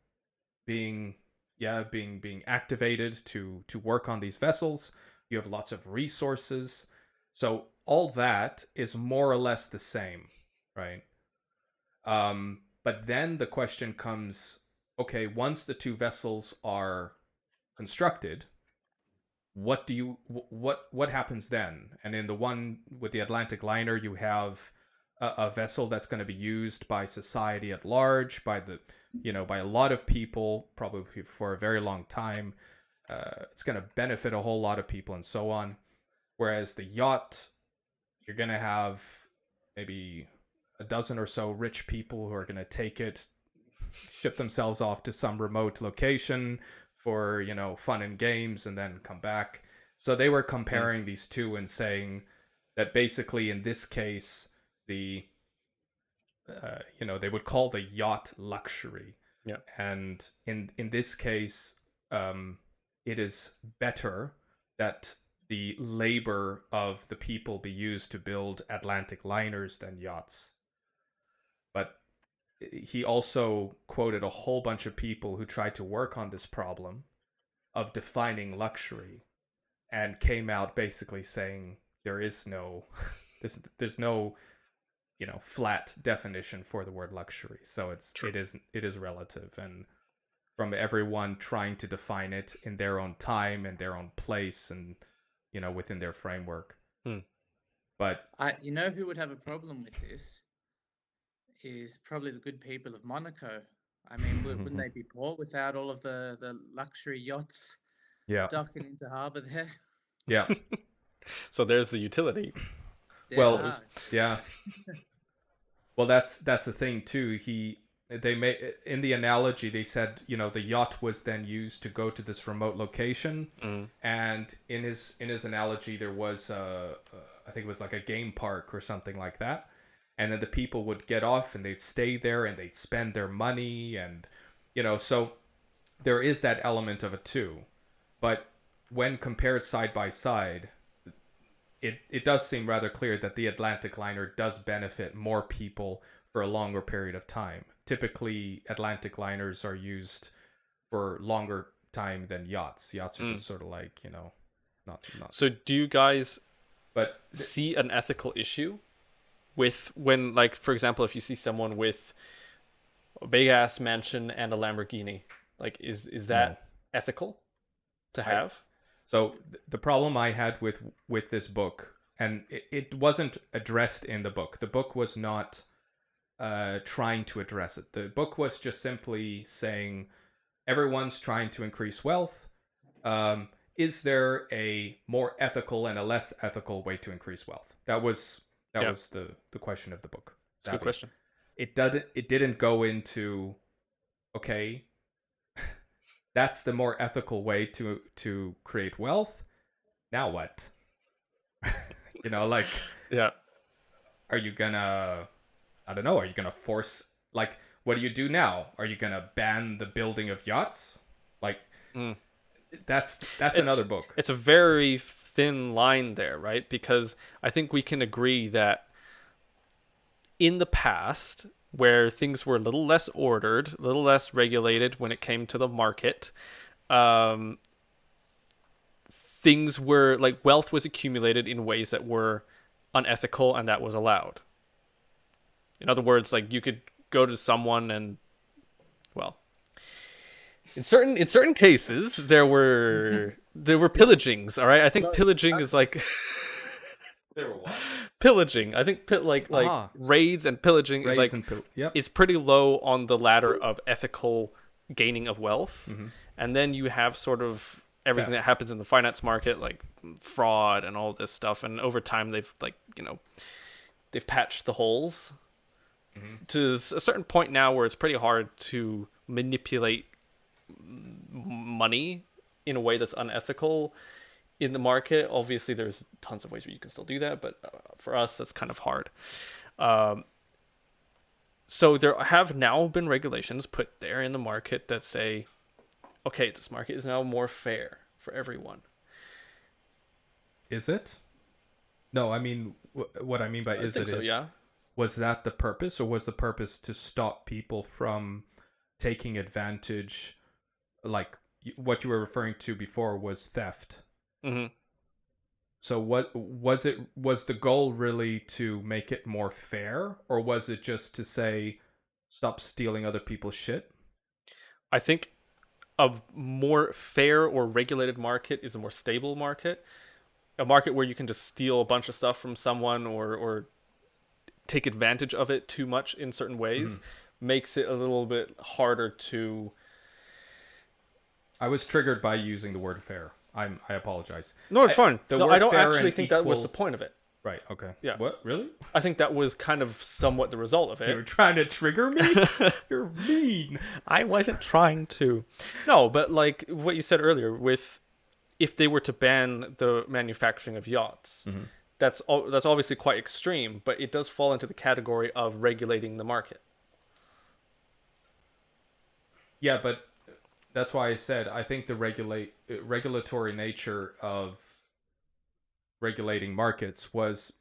being being activated to work on these vessels. You have lots of resources. So all that is more or less the same, right? But then the question comes, okay, once the two vessels are constructed, what happens then? And in the one with the Atlantic liner, you have a vessel that's going to be used by society at large, by the by a lot of people, probably for a very long time. It's going to benefit a whole lot of people, and so on. Whereas the yacht, you're going to have maybe a dozen or so rich people who are going to take it, ship themselves off to some remote location for fun and games, and then come back. So they were comparing these two and saying that basically in this case the they would call the yacht luxury, Yeah. and in this case it is better that the labor of the people be used to build Atlantic liners than yachts. But he also quoted a whole bunch of people who tried to work on this problem of defining luxury, and came out basically saying there is no there's no flat definition for the word luxury. So True. it is relative, and from everyone trying to define it in their own time and their own place, and within their framework. Hmm. But You know who would have a problem with this is probably the good people of Monaco. I mean, wouldn't they be poor without all of the luxury yachts yeah, docking into harbour there? yeah. So there's the utility. Well, Yeah. yeah. Well, that's the thing too. They made in the analogy, they said the yacht was then used to go to this remote location, and in his analogy there was I think it was like a game park or something like that, and then the people would get off and they'd stay there and they'd spend their money, and so there is that element of it too. But when compared side by side, it does seem rather clear that the Atlantic liner does benefit more people for a longer period of time. Typically, Atlantic liners are used for longer time than yachts. Yachts are just sort of like, not. So do you guys But see an ethical issue with when, like, for example, if you see someone with a big ass mansion and a Lamborghini, like, is that ethical to have? So the problem I had with this book, and it wasn't addressed in the book. The book was not trying to address it. The book was just simply saying everyone's trying to increase wealth. Is there a more ethical and a less ethical way to increase wealth? That was the question of the book. It's a good question. It didn't go into, okay, that's the more ethical way to create wealth. Now what? Like, Yeah. are you gonna, I don't know, are you gonna force, like, what do you do now? Are you gonna ban the building of yachts? Like, that's another book. It's a very thin line there, right? Because I think we can agree that in the past, where things were a little less ordered, a little less regulated when it came to the market, things were like wealth was accumulated in ways that were unethical, and that was allowed. In other words, like, you could go to someone and, well, in certain cases there were pillagings. All right, I think pillaging is like There were what? pillaging. I think raids and pillaging is like is pretty low on the ladder of ethical gaining of wealth. And then you have sort of everything that happens in the finance market, like fraud and all this stuff. And over time, they've they've patched the holes to a certain point now where it's pretty hard to manipulate money in a way that's unethical in the market. Obviously, there's tons of ways where you can still do that, but for us, that's kind of hard. So there have now been regulations put there in the market that say, okay, this market is now more fair for everyone. Is it? No, I mean, what I mean by I is think it so, is, yeah. was that the purpose, or was the purpose to stop people from taking advantage, like what you were referring to before was theft? Hmm. So what was it? Was the goal really to make it more fair, or was it just to say, stop stealing other people's shit? I think a more fair or regulated market is a more stable market. A market where you can just steal a bunch of stuff from someone or take advantage of it too much in certain Mm-hmm. ways makes it a little bit harder to. I was triggered by using the word fair. I apologize. No, it's fine. The No, I word don't fair actually and think that was the equal. point of it. Right. Okay. Yeah. What? Really? I think that was kind of somewhat the result of You were it. trying to trigger me? You're mean. I wasn't trying to. No, but like what you said earlier, with if they were to ban the manufacturing of yachts, Mm-hmm. that's obviously quite extreme, but it does fall into the category of regulating the market. Yeah, but that's why I said I think the regulatory nature of regulating markets was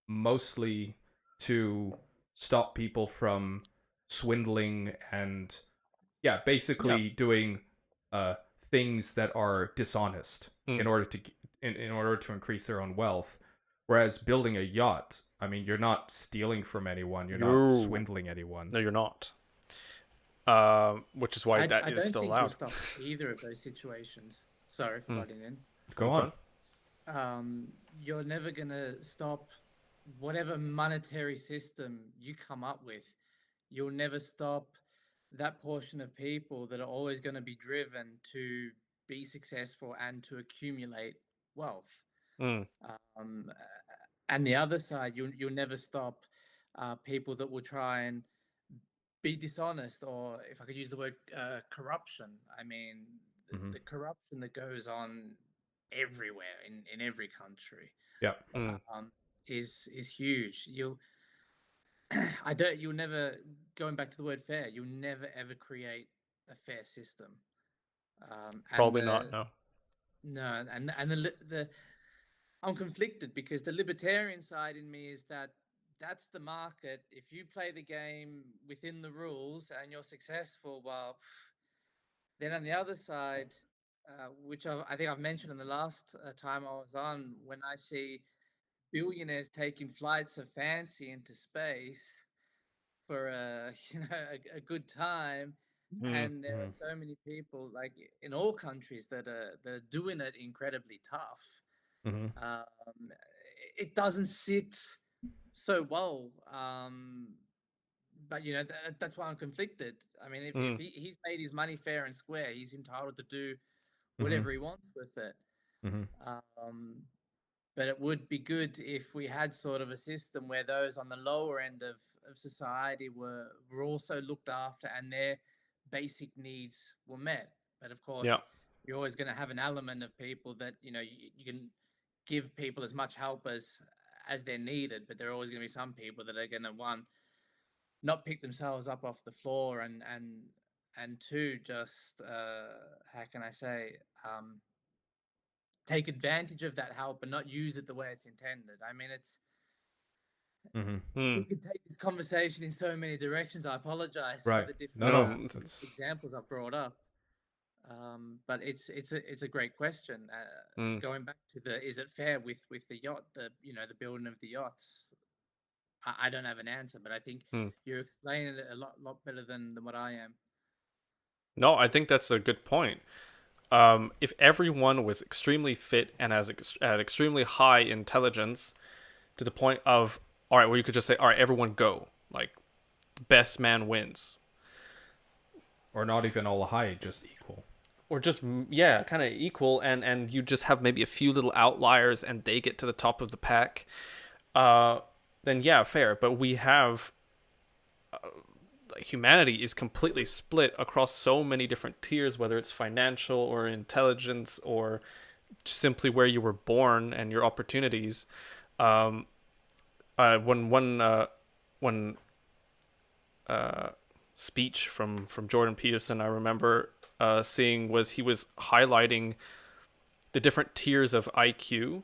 mostly to stop people from swindling and yeah, Yeah. basically doing uh, things that are dishonest Mm. in order to in order to increase their own wealth. Whereas building a yacht, I mean, you're not stealing from anyone, you're not No, swindling anyone. no, you're not. Which is why that I is don't still think you'll allowed. stop either of those situations. Sorry for Mm. butting in. Go Okay. on. You're never gonna stop whatever monetary system you come up with. You'll never stop that portion of people that are always going to be driven to be successful and to accumulate wealth. Mm. Um, and the other side, you'll never stop people that will try and be dishonest, or if I could use the word corruption. I mean, Hmm. the corruption that goes on everywhere in every country Yeah. Mm. um, is huge. I don't. You'll never, going back to the word fair. You'll never ever create a fair system. And Probably not. the No. no, and the I'm conflicted because the libertarian side in me is that that's the market. If you play the game within the rules and you're successful, well, then on the other side, which I think I've mentioned in the last time I was on, when I see billionaires taking flights of fancy into space for a a good time, Mm. and there are Hmm. so many people like in all countries that are doing it incredibly tough. Hmm. um, it doesn't sit so well. But that's why I'm conflicted. I mean, if Mm. he's made his money fair and square, he's entitled to do Hmm. whatever he wants with it. Hmm. um, but it would be good if we had sort of a system where those on the lower end of society were also looked after and their basic needs were met. But of Yeah. course, you're always going to have an element of people that you can give people as much help as they're needed, but there are always going to be some people that are going to one not pick themselves up off the floor, and two, just how can I say, take advantage of that help and not use it the way it's intended. I mean, Hmm. we Mm. could take this conversation in so many directions. I apologize for Right. the No, different no, No. that's. examples I've brought up, but it's a great question. Mm. Going back to the is it fair with the yacht, the building of the yachts. I don't have an answer, but I think Mm. you're explaining it a lot better than what I am. No, I think that's a good point. If everyone was extremely fit and had extremely high intelligence to the point of, all right, well, you could just say, all right, everyone go. Like, best man wins. Or not even all high, just equal. Or just, yeah, kind of equal. And you just have maybe a few little outliers and they get to the top of the pack. Then, yeah, fair. But we have humanity is completely split across so many different tiers, whether it's financial or intelligence or simply where you were born and your opportunities. Um, when speech from Jordan Peterson I remember seeing was he was highlighting the different tiers of IQ,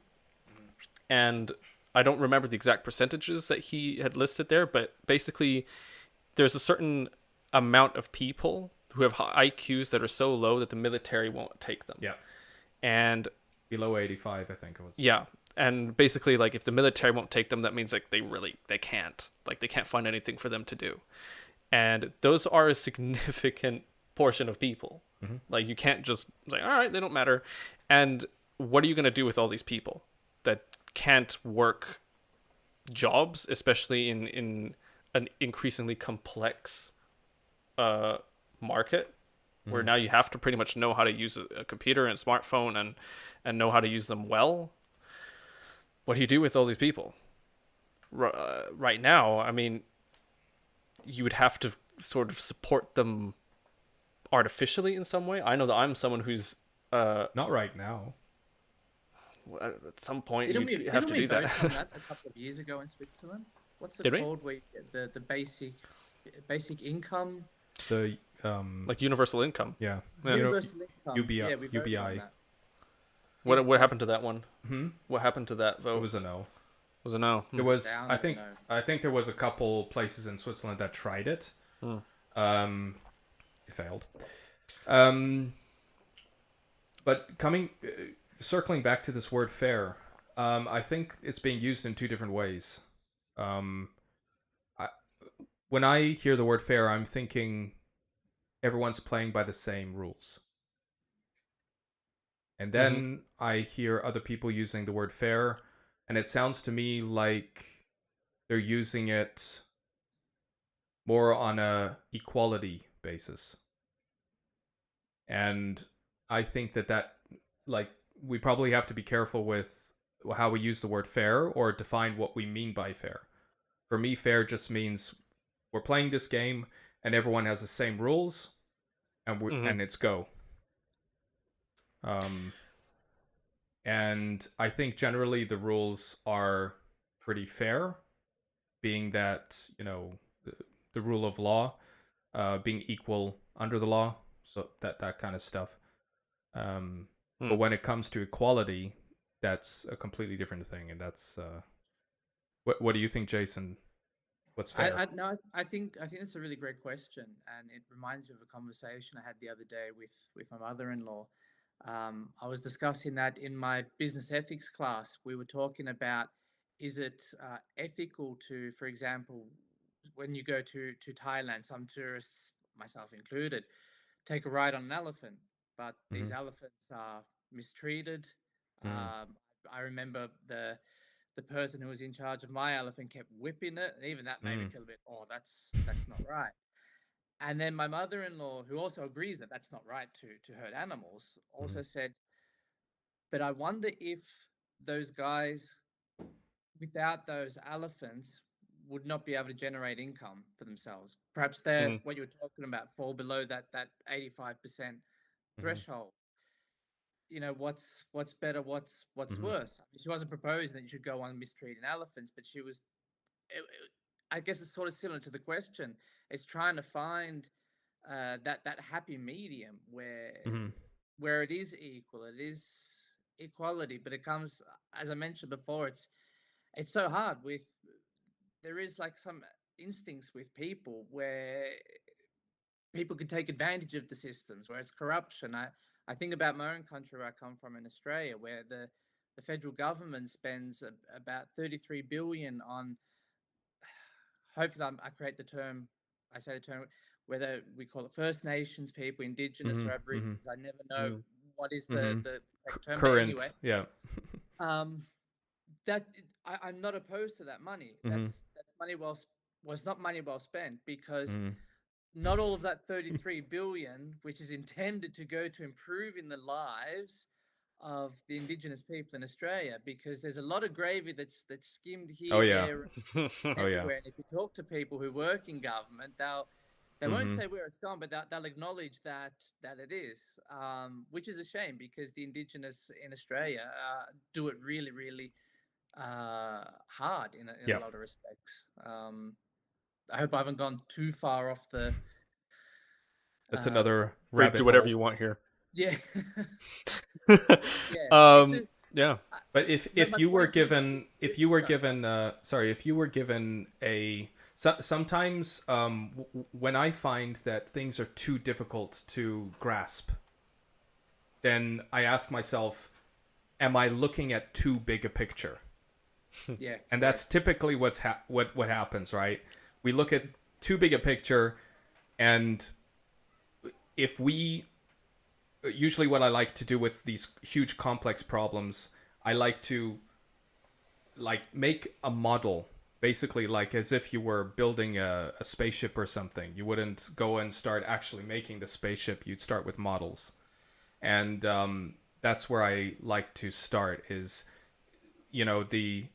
and I don't remember the exact percentages that he had listed there, but basically there's a certain amount of people who have IQs that are so low that the military won't take them. Yeah. And below 85, I think it was. Yeah. And basically, like, if the military won't take them, that means like they can't find anything for them to do. And those are a significant portion of people. Mm-hmm. Like, you can't just say, all right, they don't matter. And what are you going to do with all these people that can't work jobs, especially in an increasingly complex market, where now you have to pretty much know how to use a computer and a smartphone and know how to use them well? What do you do with all these people? Right now, I mean, you would have to sort of support them artificially in some way. I know that I'm someone who's not right now. At some point Didn't you we have to do vote that. on that a couple of years ago in Switzerland? What's it Did we? called? Where you get the basic income. The Like universal income. yeah. Universal income. UBI. Yeah, we voted on UBI. that. What happened to that one? Hmm? What happened to that vote? It was a no. Was a no. There was Down, I think there was a couple places in Switzerland that tried it. It failed. But circling back to this word fair, I think it's being used in two different ways. When I hear the word fair, I'm thinking everyone's playing by the same rules. And then I hear other people using the word fair, and it sounds to me like they're using it more on a equality basis. And I think that like, we probably have to be careful with how we use the word fair or define what we mean by fair. For me, fair just means we're playing this game and everyone has the same rules, and and it's go. And I think generally the rules are pretty fair, being that, the rule of law, being equal under the law, so that kind of stuff. But when it comes to equality, that's a completely different thing, and that's what do you think, Jason? What's fair? I think it's a really great question, and it reminds me of a conversation I had the other day with my mother-in-law. I was discussing that in my business ethics class. We were talking about, is it ethical to, for example, when you go to Thailand, some tourists, myself included, take a ride on an elephant, but these elephants are mistreated. I remember the person who was in charge of my elephant kept whipping it, and even that made me feel a bit, oh, that's not right. And then my mother-in-law, who also agrees that that's not right to hurt animals, also said, but I wonder if those guys, without those elephants, would not be able to generate income for themselves. Perhaps they're, what you were talking about, fall below that 85% threshold. What's better, what's worse? I mean, she wasn't proposing that you should go on mistreating elephants, but she was, I guess it's sort of similar to the question. It's trying to find that happy medium where it is equal, it is equality, but it comes, as I mentioned before, it's so hard there is like some instincts with people where people can take advantage of the systems, where it's corruption. I think about my own country, where I come from in Australia, where the federal government spends about 33 billion on, hopefully I create the term, I say the term, whether we call it First Nations people, Indigenous or Aborigines, I never know what is the correct term. Current, but anyway, yeah. that I'm not opposed to that money. That's money it's not money well spent, because not all of that 33 billion, which is intended to go to improving the lives of the Indigenous people in Australia, because there's a lot of gravy that's skimmed here, there, everywhere. And if you talk to people who work in government, they won't say where it's gone, but they'll acknowledge that it is, which is a shame, because the Indigenous in Australia do it really, really hard in a lot of respects. I hope I haven't gone too far off the. That's Uh, another Free to rabbit do whatever hole. you want here. yeah, yeah. It's a, Yeah. But if my you were point is, given if you were given a sometimes when I find that things are too difficult to grasp, then I ask myself, am I looking at too big a picture? yeah, And that's typically what happens, right? We look at too big a picture, and if we usually what I like to do with these huge complex problems, I like to make a model, basically like as if you were building a spaceship or something. You wouldn't go and start actually making the spaceship. You'd start with models, and that's where I like to start. Is the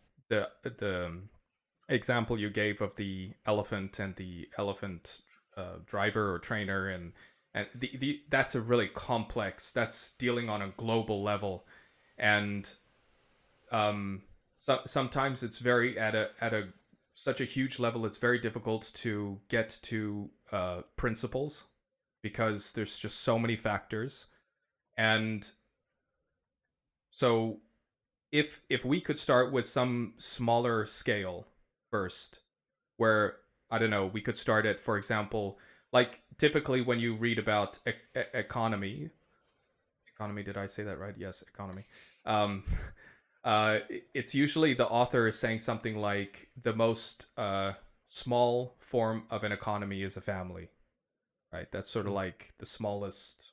example you gave of the elephant and the elephant driver or trainer, and the that's a really complex. That's dealing on a global level, and sometimes it's very at a such a huge level. It's very difficult to get to principles because there's just so many factors, and so if we could start with some smaller scale first, where I don't know, we could start at, for example, like typically when you read about economy, did I say that right? Yes, economy. Um, it's usually the author is saying something like the most small form of an economy is a family, right? That's sort of like the smallest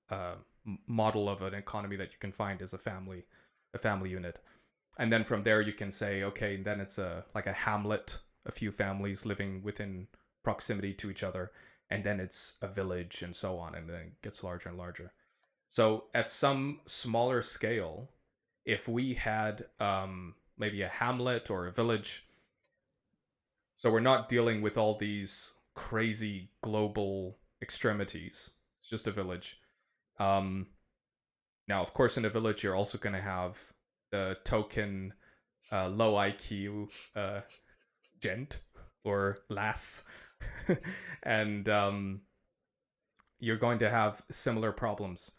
uh, model of an economy that you can find is a family unit. And then from there you can say, okay, then it's like a hamlet, a few families living within proximity to each other, and then it's a village and so on, and then it gets larger and larger. So at some smaller scale, if we had maybe a hamlet or a village, so we're not dealing with all these crazy global extremities. It's just a village. Um, Now, of course, in a village, you're also going to have the token low IQ gent or lass, and you're going to have similar problems.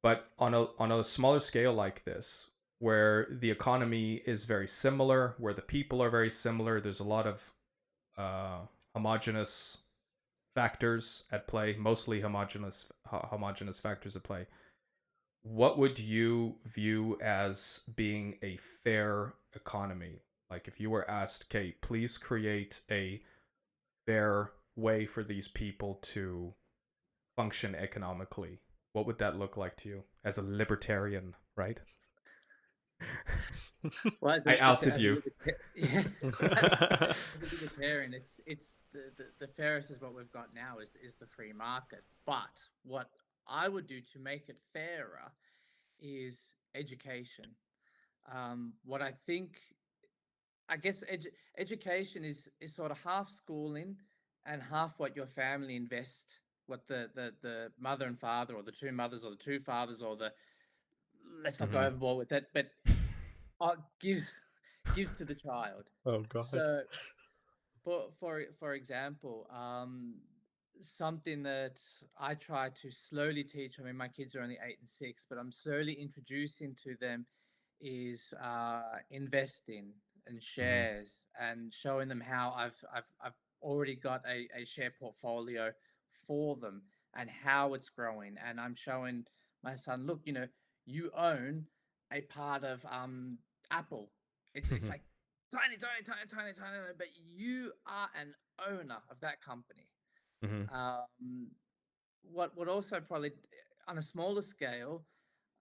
But on a smaller scale like this, where the economy is very similar, where the people are very similar, there's a lot of homogeneous factors at play, mostly homogeneous factors at play. What would you view as being a fair economy? Like if you were asked, okay, please create a fair way for these people to function economically, what would that look like to you as a libertarian, right? Well, I outed as you. yeah, as a libertarian, it's the fairest is what we've got now is the free market. But what I would do to make it fairer is education. What I think, I guess, education is sort of half schooling and half what your family invest, what the mother and father, or the two mothers, or the two fathers, or the, let's not go Mm-hmm. overboard with it, but gives to the child. Oh god. So, for example, something that I try to slowly teach. I mean, my kids are only 8 and 6, but I'm slowly introducing to them is investing and Mm-hmm. shares, and showing them how I've already got a share portfolio for them and how it's growing. And I'm showing my son, look, you own a part of Apple. It's like tiny, tiny, tiny, tiny, tiny, but you are an owner of that company. Mm-hmm. Um, what would also probably, on a smaller scale,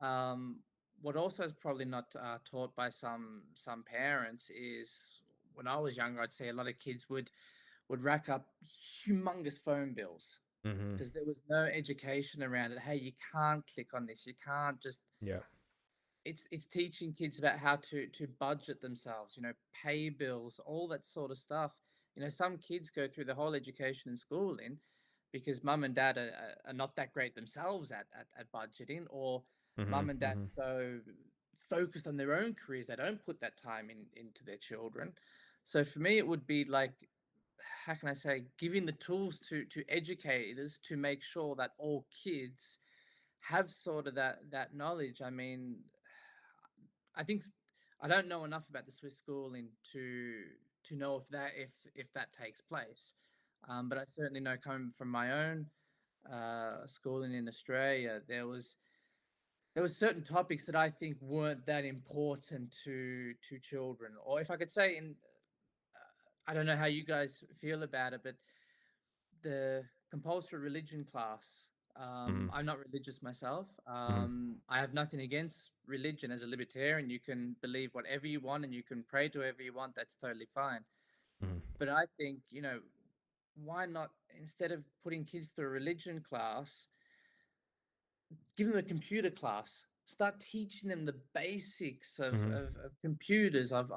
um, what also is probably not taught by some parents is, when I was younger, I'd say a lot of kids would rack up humongous phone bills Mm-hmm. because there was no education around it. Hey, you can't click on this. You can't just, Yeah. it's teaching kids about how to budget themselves, pay bills, all that sort of stuff. Some kids go through the whole education and schooling because mum and dad are not that great themselves at budgeting, or Mm-hmm. mum and dad Mm-hmm. so focused on their own careers they don't put that time into their children. So for me, it would be like, how can I say, giving the tools to educators to make sure that all kids have sort of that knowledge. I mean, I think I don't know enough about the Swiss schooling to know if that takes place. But I certainly know, coming from my own schooling in Australia, there were certain topics that I think weren't that important to children. Or if I could say, I don't know how you guys feel about it, but the compulsory religion class. Mm-hmm. I'm not religious myself. Mm-hmm. I have nothing against religion. As a libertarian, you can believe whatever you want and you can pray to whoever you want. That's totally fine. Mm-hmm. But I think, why not, instead of putting kids through a religion class, give them a computer class. Start teaching them the basics of, Mm-hmm. of computers, of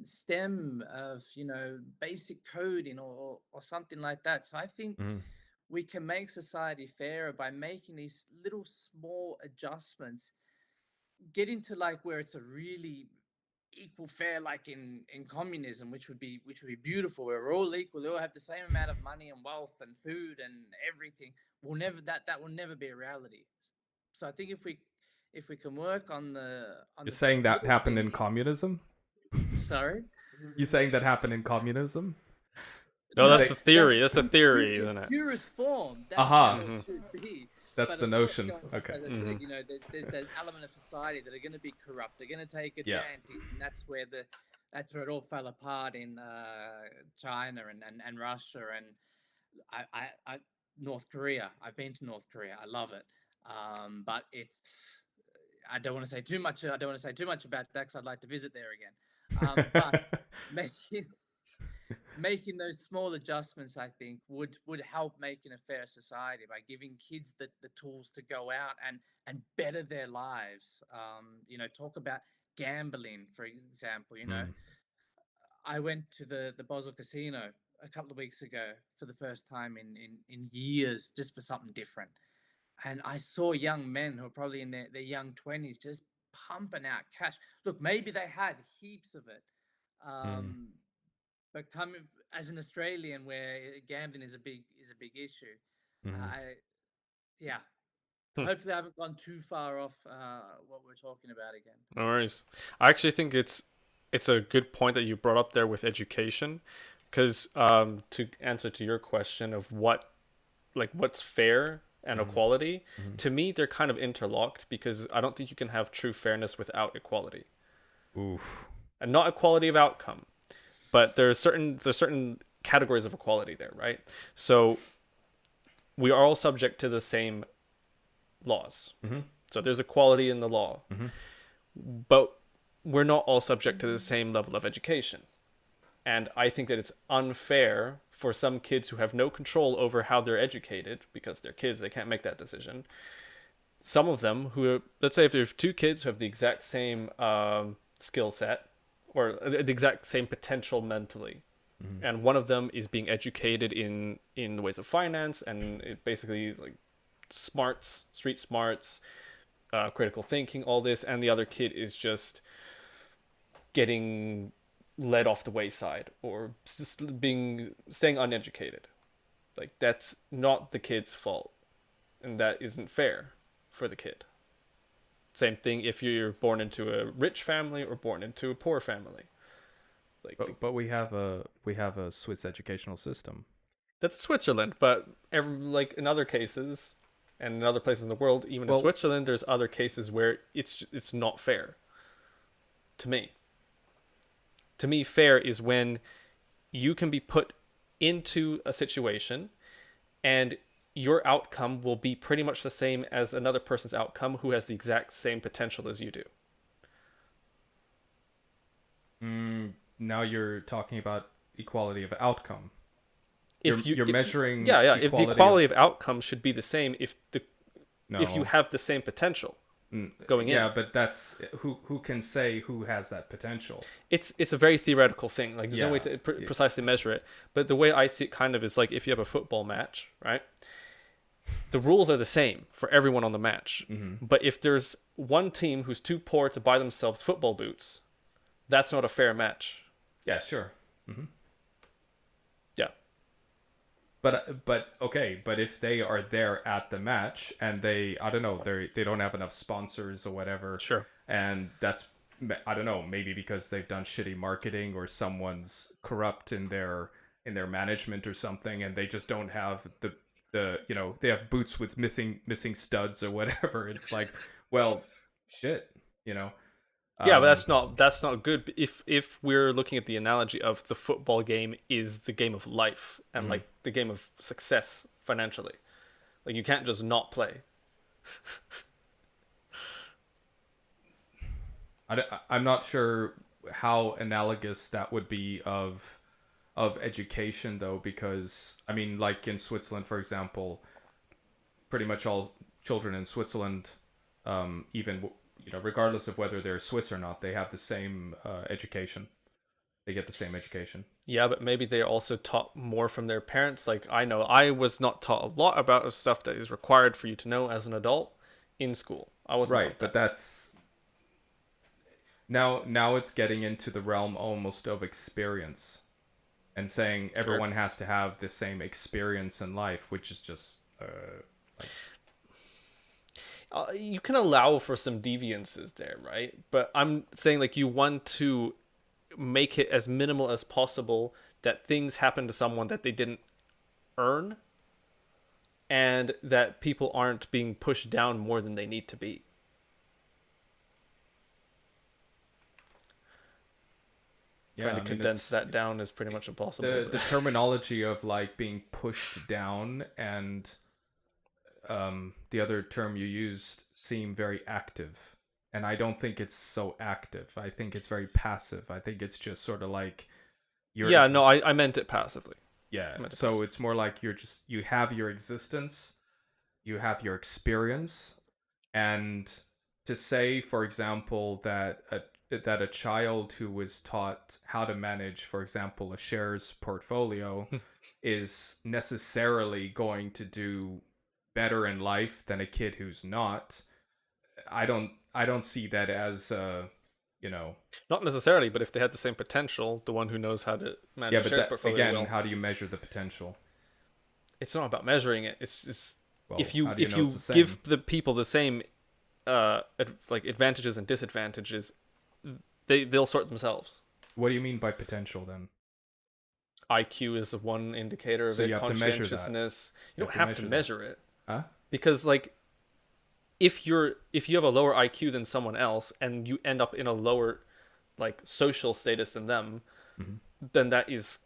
STEM, of basic coding, or something like that. So I think Mm-hmm. we can make society fairer by making these little small adjustments, get into like where it's a really equal fair, like in communism, which would be beautiful, where we're all equal, we all have the same amount of money and wealth and food and everything. That will never be a reality. So I think if we can work on You're the saying that little happened in things. communism? Sorry. You saying that happened in communism? No, that's They- the theory. That's a theory, isn't it? Purest form. That's Aha. how it should be. That's But the of course, notion. going back, Okay. as I said, there's that element of society that are going to be corrupt. They're going to take Yeah. advantage, and that's where it all fell apart in China and Russia and I North Korea. I've been to North Korea. I love it. But I don't want to say too much. I don't want to say too much about that because I'd like to visit there again. But making those small adjustments, I think, would help making a fair society by giving kids the tools to go out and better their lives. Talk about gambling, for example. I went to the Basel Casino a couple of weeks ago for the first time in years, just for something different. And I saw young men who are probably in their young 20s just pumping out cash. Look, maybe they had heaps of it. But coming as an Australian, where gambling is a big issue, I yeah. Hopefully, I haven't gone too far off what we're talking about again. No worries. I actually think it's a good point that you brought up there with education, because to answer to your question of what's fair and equality, to me they're kind of interlocked, because I don't think you can have true fairness without equality. Oof. And not equality of outcome, but there's certain categories of equality there, right? So we are all subject to the same laws. So there's equality in the law, but we're not all subject to the same level of education. And I think that it's unfair for some kids who have no control over how they're educated, because they're kids, they can't make that decision. Some of them who, let's say if there's two kids who have the exact same skill set, or the exact same potential mentally, and one of them is being educated in the ways of finance and it basically like smarts, street smarts, critical thinking, all this, and the other kid is just getting led off the wayside or just staying uneducated. Like, that's not the kid's fault, and that isn't fair for the kid. Same thing if you're born into a rich family or born into a poor family. Like, But we have a Swiss educational system. that's Switzerland, but like in other cases and in other places in the world, even in Switzerland, there's other cases where it's not fair. To me, fair is when you can be put into a situation and your outcome will be pretty much the same as another person's outcome who has the exact same potential as you do. Now you're talking about equality of outcome. If You're measuring if the equality of outcome should be the same if you have the same potential going in. Yeah, but that's who can say who has that potential? It's a very theoretical thing. Like, there's no way to precisely measure it. But the way I see it kind of is like if you have a football match, right? The rules are the same for everyone on the match. But if there's one team who's too poor to buy themselves football boots, that's not a fair match. Yeah, sure. But okay, but if they are there at the match and I don't know, they don't have enough sponsors or whatever, Sure. and that's, I don't know, maybe because they've done shitty marketing or someone's corrupt in their management or something, and they just don't have the they have boots with missing studs or whatever. It's like, well, shit, you know. Yeah, but Um, that's not good. If we're looking at the analogy of the football game is the game of life and Mhm. like the game of success financially, like you can't just not play. I'm not sure how analogous that would be of education though, because I mean, like in Switzerland, for example, pretty much all children in Switzerland, even regardless of whether they're Swiss or not, they have the same education. They get the same education. Yeah, but maybe they're also taught more from their parents. Like I know I was not taught a lot about stuff that is required for you to know as an adult in school. I wasn't Right, taught but that. that's now it's getting into the realm almost of experience and saying Sure. everyone has to have the same experience in life, which is just like, You can allow for some deviances there, right? But I'm saying like you want to make it as minimal as possible that things happen to someone that they didn't earn and that people aren't being pushed down more than they need to be. yeah, Trying to I mean condense it's that down is pretty much impossible. the terminology of like being pushed down and the other term you used seem very active, and I don't think it's so active. I think it's very passive. I think it's just sort of like you're Yeah, no, I meant it passively. yeah. I meant it So passively. it's more like you have your existence, you have your experience, and to say, for example, that a child who was taught how to manage, for example, a shares portfolio is necessarily going to do better in life than a kid who's not. I don't see that as you know Not necessarily, but if they had the same potential, the one who knows how to manage yeah, a but shares that portfolio again, will. how do you measure the potential? It's not about measuring it. It's Well, how do you if know it's the you same? give the people the same like advantages and disadvantages, they'll sort themselves. What do you mean by potential then? IQ is one indicator of So you it. have to measure that. Conscientiousness. You You have don't to have to measure that. measure it Huh? because like if you have a lower IQ than someone else and you end up in a lower like social status than them, Hmm. then that is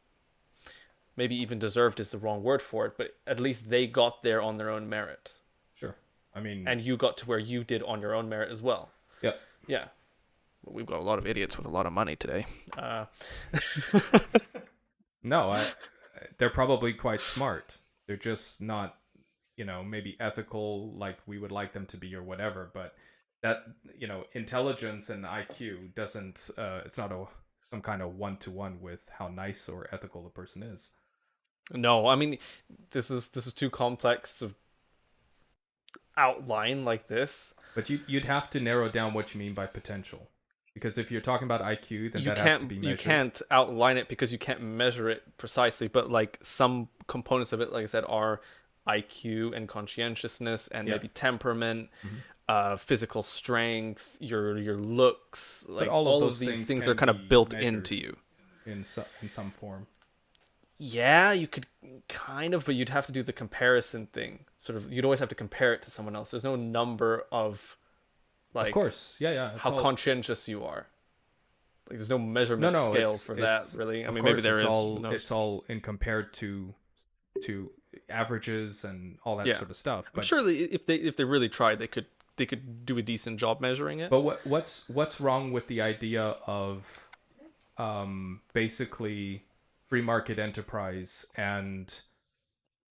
maybe even deserved is the wrong word for it, but at least they got there on their own merit. Sure. I mean, And you got to where you did on your own merit as well. yeah. Yeah. Well, we've got a lot of idiots with a lot of money today. No, they're probably quite smart. They're just not, maybe ethical like we would like them to be or whatever. But that, intelligence and IQ doesn't. It's not some kind of one-to-one with how nice or ethical a person is. No, I mean this is too complex to outline like this. But you'd have to narrow down what you mean by potential, because if you're talking about IQ, then You that has to can't be you measured. can't outline it because you can't measure it precisely, but like some components of it, like I said, are IQ and conscientiousness and Yeah. maybe temperament, Mhm. physical strength, your looks, But like all of all of those these things things are can kind of be built measured into you. in some form. Yeah, you could kind of, but you'd have to do the comparison thing. Sort of, you'd always have to compare it to someone else. There's no number of Of like course, yeah. It's how all conscientious you are. Like, there's no measurement no. scale for that, It's really. I of mean, maybe course there it's is. all Who knows? it's all in compared to averages and all that Yeah, sort of stuff. I'm But sure if they really tried, they could do a decent job measuring it. but what's wrong with the idea of basically free market enterprise and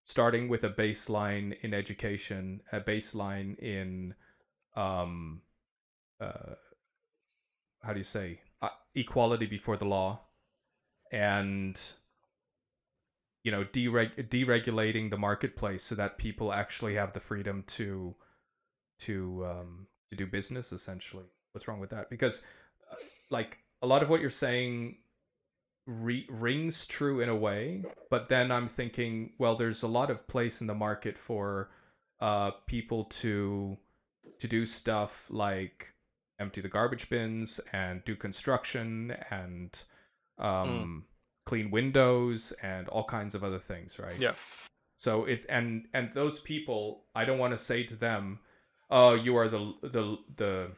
starting with a baseline in education, a baseline in um, uh, how do you say equality before the law, and deregulating the marketplace so that people actually have the freedom to do business essentially. What's wrong with that? Because like a lot of what you're saying rings true in a way, but then I'm thinking, well, there's a lot of place in the market for people to do stuff like empty the garbage bins and do construction and Mm. clean windows and all kinds of other things, right? Yeah. So it's and those people, I don't want to say to them, "Oh, you are the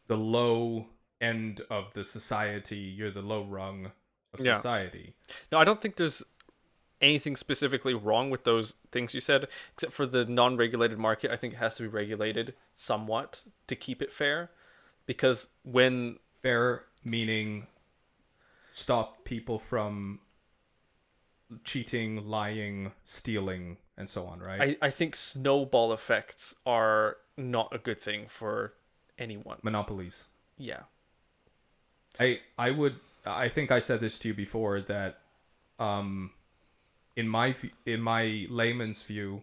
low end of the society. You're the low rung of Yeah. society." No, I don't think there's anything specifically wrong with those things you said, except for the non-regulated market. I think it has to be regulated somewhat to keep it fair, because when Fair meaning stop people from cheating, lying, stealing, and so on, right? I think snowball effects are not a good thing for anyone. Monopolies. Yeah. I think I said this to you before that in my layman's view,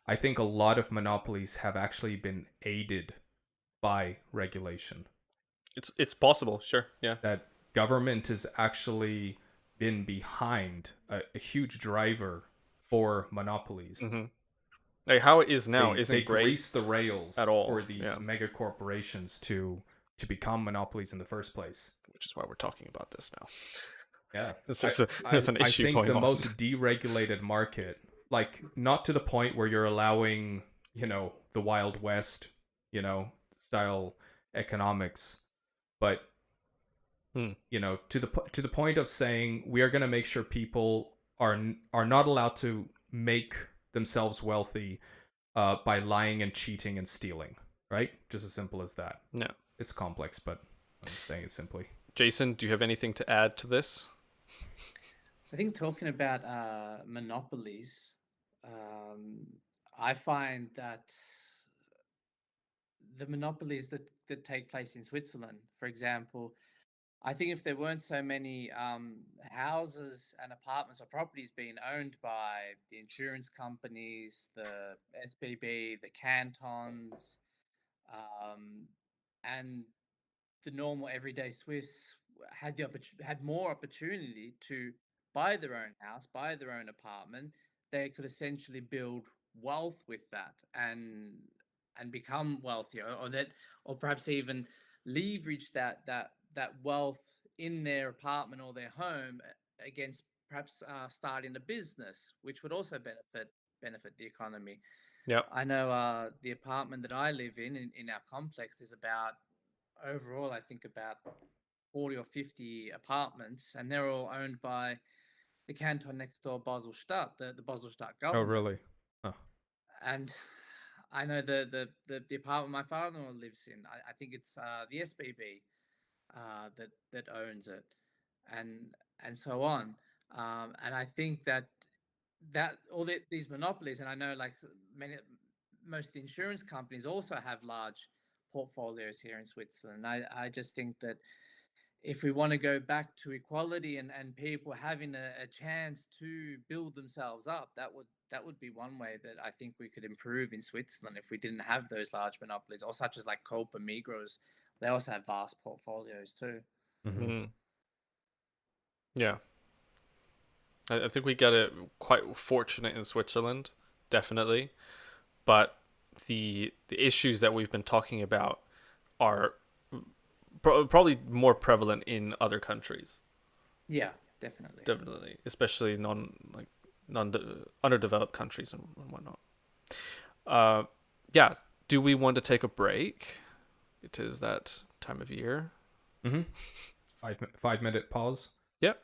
I think a lot of monopolies have actually been aided by regulation. It's possible, sure. Yeah. That government has actually been behind a huge driver for monopolies. Mm-hmm. Like how it is now isn't they great grease the rails at all. for these Yeah. mega corporations to become monopolies in the first place. Which is why we're talking about this now. Yeah, There's an issue I think going the on. most deregulated market, like not to the point where you're allowing, the Wild West, style economics, but to the point of saying we are going to make sure people are not allowed to make themselves wealthy by lying and cheating and stealing, right? Just as simple as that. No. It's complex, but I'm saying it simply. Jason, do you have anything to add to this? I think talking about monopolies, I find that the monopolies that take place in Switzerland, for example, I think if there weren't so many houses and apartments or properties being owned by the insurance companies, the SBB, the cantons, um, and the normal everyday Swiss had more opportunity to buy their own house, buy their own apartment, they could essentially build wealth with that and become wealthier, or perhaps even leverage that wealth in their apartment or their home against perhaps starting a business, which would also benefit the economy. Yeah. I know the apartment that I live in our complex is about overall, I think about 40 or 50 apartments, and they're all owned by the canton next door, Basel-Stadt, the Basel-Stadt Oh, government. really? Oh. And I know the apartment my father-in-law lives in. I think it's the SBB that owns it, and so on. And I think that these monopolies, and I know like most of the insurance companies also have large portfolios here in Switzerland. I just think that if we want to go back to equality and people having a chance to build themselves up, that would be one way that I think we could improve in Switzerland if we didn't have those large monopolies, or such as like Coop and Migros. They also have vast portfolios too. Mm-hmm. Yeah. I think we got it quite fortunate in Switzerland, definitely. But the issues that we've been talking about are probably more prevalent in other countries. Yeah, definitely. Definitely, especially underdeveloped countries and whatnot. Yeah. Do we want to take a break? It is that time of year. Mm-hmm. 5 minute pause. Yep.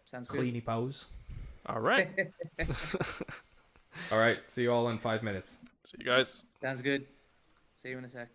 Sounds good. Cleany pause. All right. All right. See you all in 5 minutes. See you guys. Sounds good. See you in a sec.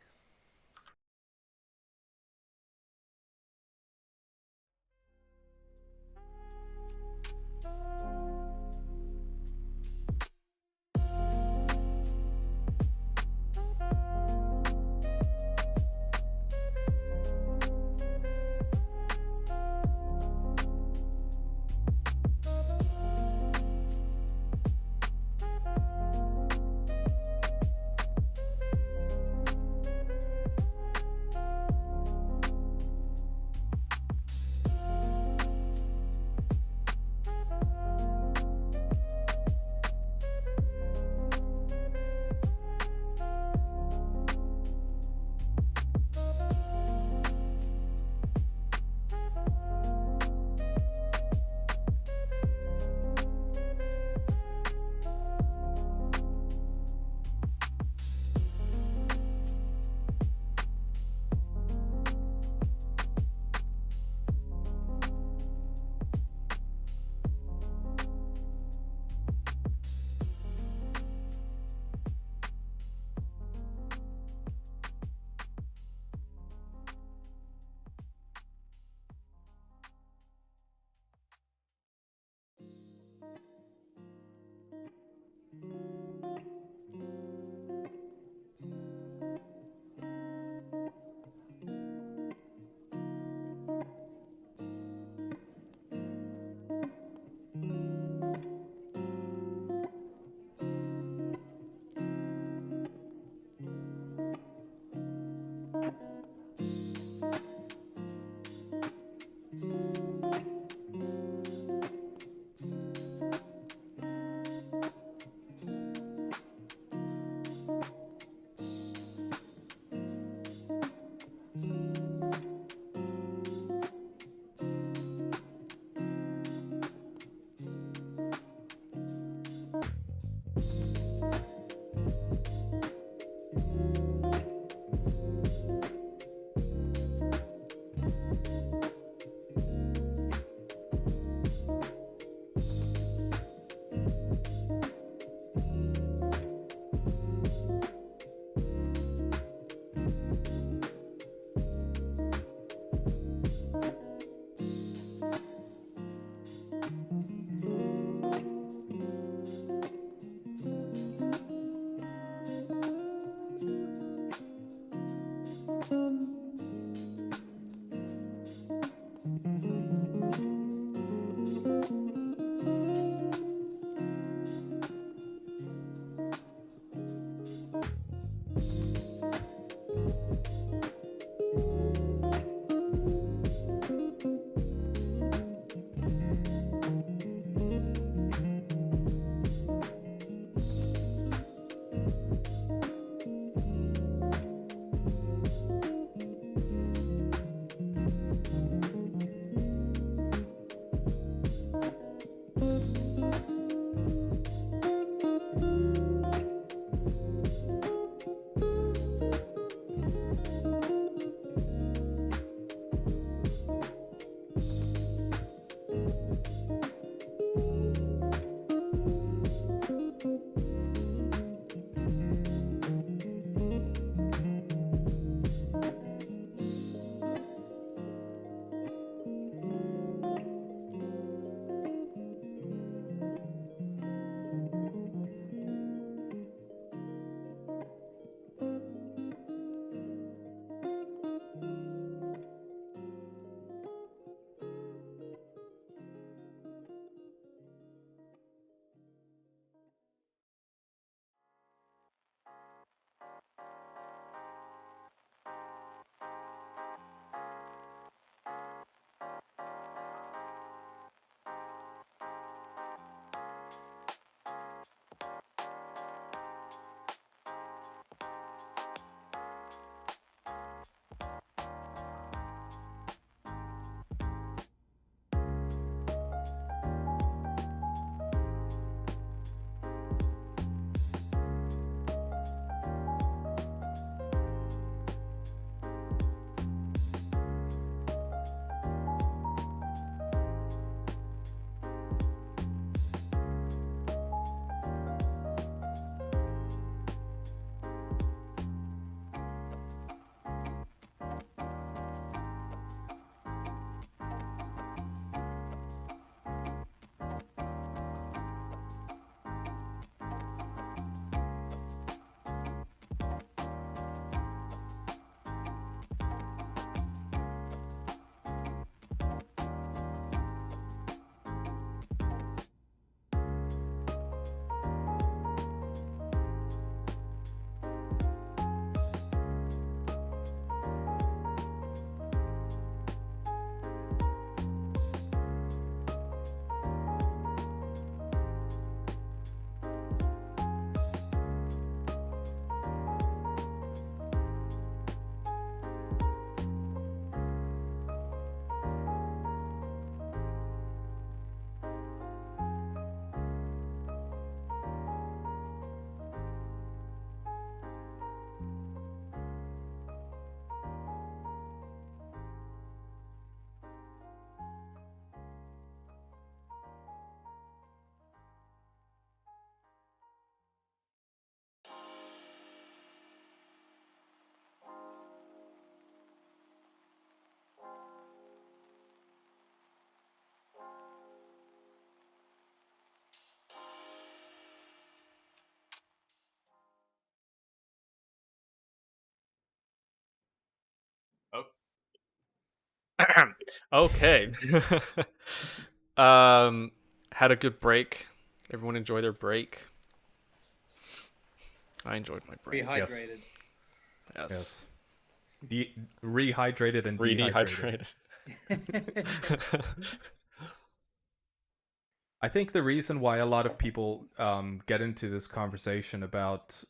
Okay. Had a good break. Everyone enjoy their break. I enjoyed my break. Rehydrated. Yes. Yes. Rehydrated and dehydrated. Redehydrated. I think the reason why a lot of people get into this conversation about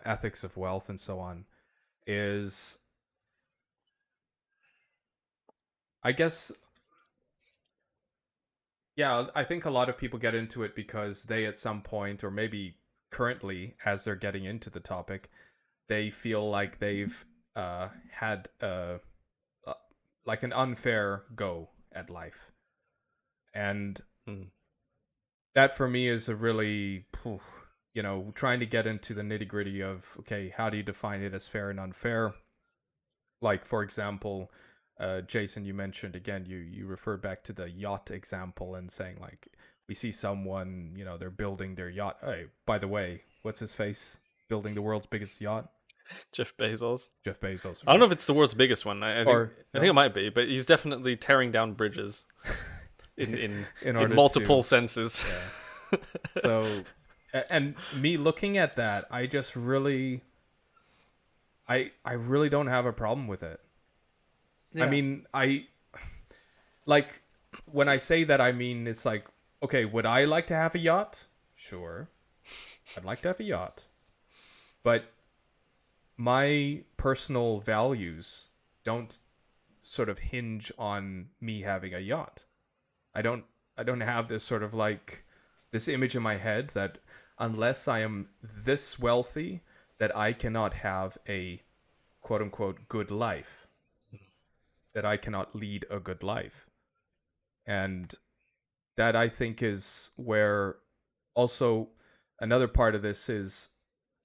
ethics of wealth and so on is, I guess, yeah, I think a lot of people get into it because they at some point, or maybe currently as they're getting into the topic, they feel like they've had uh, like an unfair go at life. And Mm. that for me is a really, trying to get into the nitty gritty of, okay, how do you define it as fair and unfair? Like, for example, Jason, you mentioned again, you referred back to the yacht example and saying, like, we see someone, they're building their yacht. Hey, by the way, what's his face building the world's biggest yacht? Jeff Bezos. Jeff Bezos. I don't know if it's the world's biggest one. I think I think it might be, but he's definitely tearing down bridges in multiple senses. Yeah. So, and me looking at that, I just really, I really don't have a problem with it. Yeah. I mean, like, when I say that, I mean, it's like, okay, would I like to have a yacht? Sure. I'd like to have a yacht. But my personal values don't sort of hinge on me having a yacht. I don't have this sort of like this image in my head that unless I am this wealthy that I cannot have a quote unquote good life. That I cannot lead a good life. And that I think is where also another part of this is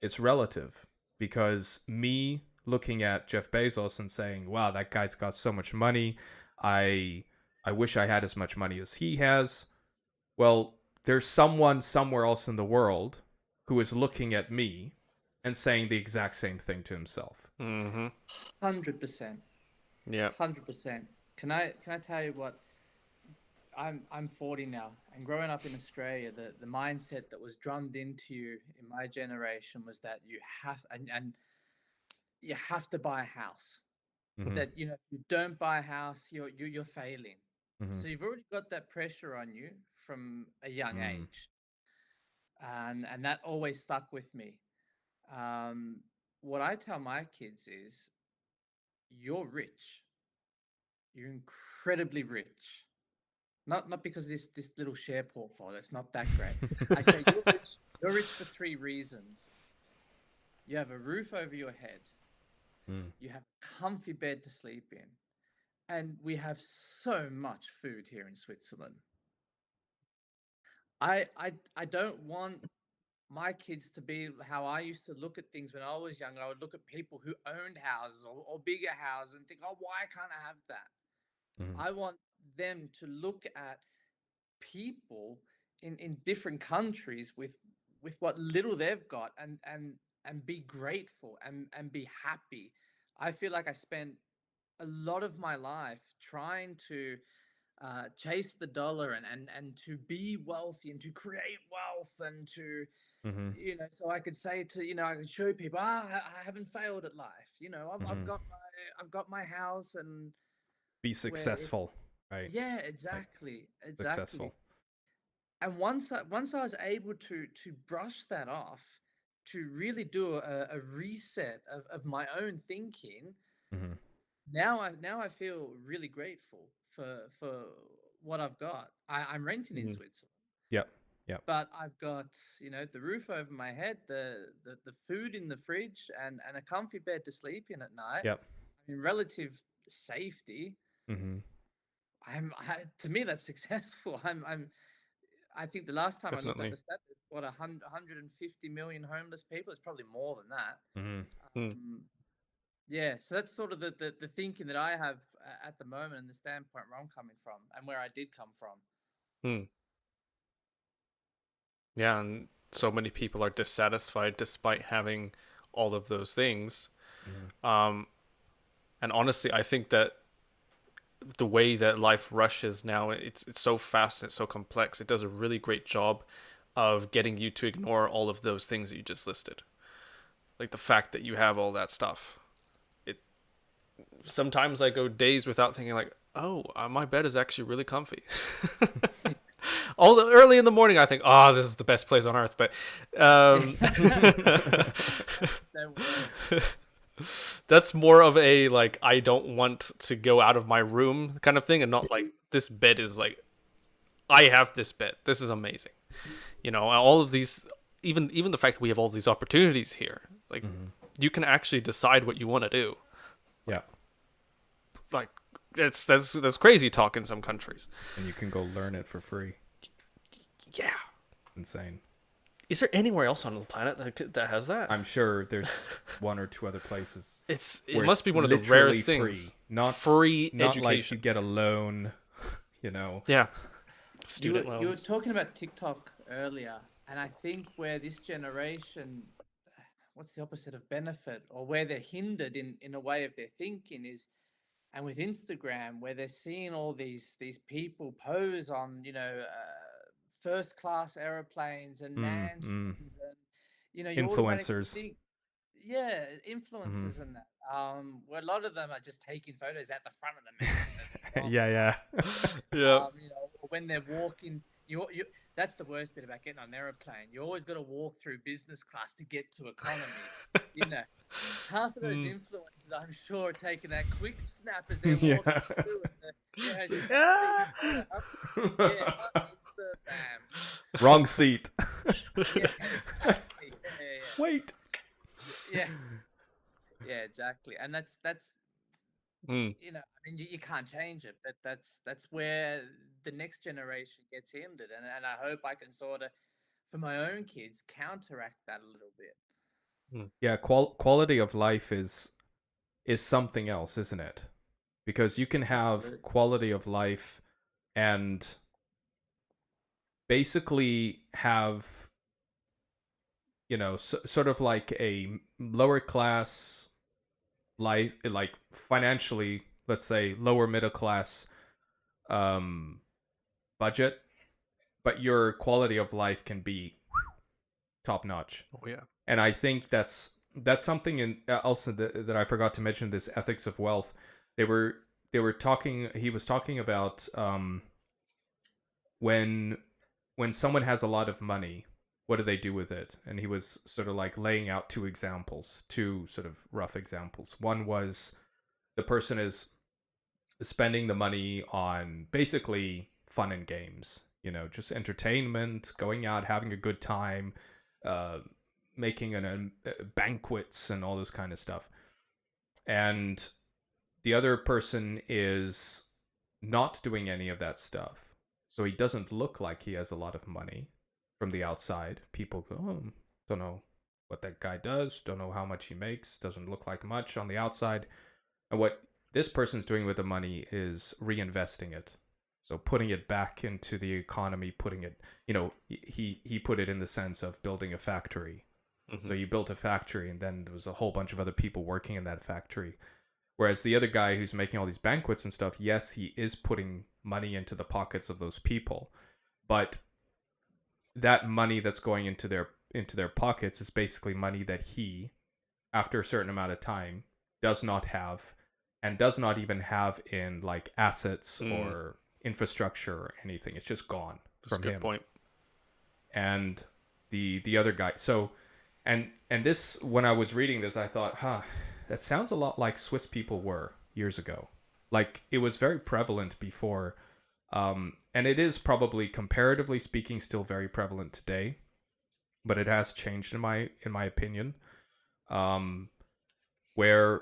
it's relative, because me looking at Jeff Bezos and saying, wow, that guy's got so much money. I wish I had as much money as he has. Well, there's someone somewhere else in the world who is looking at me and saying the exact same thing to himself. 100%. Yeah. 100%. Can I tell you what? I'm 40 now, and growing up in Australia, the mindset that was drummed into you in my generation was that you have and you have to buy a house. Mm-hmm. That if you don't buy a house, you're failing. Mm-hmm. So you've already got that pressure on you from a young age, and that always stuck with me. What I tell my kids is, you're rich. You're incredibly rich. Not because this little share portfolio. It's not that great. I say you're rich. You're rich for three reasons. You have a roof over your head. You have a comfy bed to sleep in, and we have so much food here in Switzerland. I don't want my kids to be how I used to look at things when I was younger. I would look at people who owned houses or bigger houses and think, oh, why can't I have that? I want them to look at people in different countries with what little they've got and be grateful and be happy. I feel like I spent a lot of my life trying to chase the dollar and to be wealthy and to create wealth and to so I could say to I could show people, I haven't failed at life. I've got my house and be successful, right? Yeah, exactly. Successful. And once I was able to brush that off, to really do a reset of my own thinking, now I feel really grateful for what I've got. I'm renting in Switzerland. Yep. Yep. But I've got, the roof over my head, the food in the fridge, and a comfy bed to sleep in at night. Yep. In relative safety. To me, that's successful. I think the last time I looked at the stat, there's what 150 million homeless people. It's probably more than that. Yeah, so that's sort of the thinking that I have at the moment, and the standpoint where I'm coming from, and where I did come from. Yeah, and so many people are dissatisfied despite having all of those things. And honestly, I think that the way that life rushes now, it's so fast and it's so complex. It does a really great job of getting you to ignore all of those things that you just listed. Like the fact that you have all that stuff. It sometimes I go days without thinking like, oh, my bed is actually really comfy. All early in the morning, I think, oh, this is the best place on earth. But that's more of a like, I don't want to go out of my room kind of thing, and not like this bed is like, I have this bed. This is amazing. You know, all of these, even the fact that we have all these opportunities here, like you can actually decide what you want to do. Yeah. Like that's crazy talk in some countries. And you can go learn it for free. Yeah. Insane. Is there anywhere else on the planet that has that? I'm sure there's one or two other places. It must be one of the rarest things. Free. Not free not education. Like you get a loan, you know. Yeah. You were loans. talking about TikTok earlier, and I think where this generation, what's the opposite of benefit, or where they're hindered in a way of their thinking is, and with Instagram, where they're seeing all these people pose on, first class aeroplanes and mansions and, you Influencers. think, yeah, influencers and that. Where a lot of them are just taking photos at the front of the mansion. Yeah. Yeah. When they're walking, you that's the worst bit about getting on an aeroplane. You always got to walk through business class to get to economy. Half of those influencers, I'm sure, are taking that quick snap as they're walking through. Bam. Wrong seat. Yeah, exactly. Yeah. Wait. Yeah, exactly. And that's you can't change it, but that's where the next generation gets hindered, and I hope I can sort of, for my own kids, counteract that a little bit. Yeah, quality of life is something else, isn't it? Because you can have quality of life and basically have, sort of like a lower class life, like financially, let's say lower middle class budget, but your quality of life can be top notch. Oh yeah. And I think that's something in also that I forgot to mention, this ethics of wealth. They were talking. He was talking about when someone has a lot of money, what do they do with it? And he was sort of like laying out two sort of rough examples. One was the person is spending the money on basically fun and games, just entertainment, going out, having a good time, making banquets and all this kind of stuff. And the other person is not doing any of that stuff. So he doesn't look like he has a lot of money from the outside. People go, oh, don't know what that guy does, don't know how much he makes, doesn't look like much on the outside. And what this person's doing with the money is reinvesting it. So putting it back into the economy, putting it, he put it in the sense of building a factory. So you built a factory, and then there was a whole bunch of other people working in that factory. Whereas the other guy who's making all these banquets and stuff, yes, he is putting money into the pockets of those people, but that money that's going into their pockets is basically money that he, after a certain amount of time, does not have, and does not even have in like assets or infrastructure or anything. It's just gone from him. That's a good point. And the other guy, so and this, when I was reading this, I thought, that sounds a lot like Swiss people were years ago. Like, it was very prevalent before, and it is probably, comparatively speaking, still very prevalent today, but it has changed in my opinion, where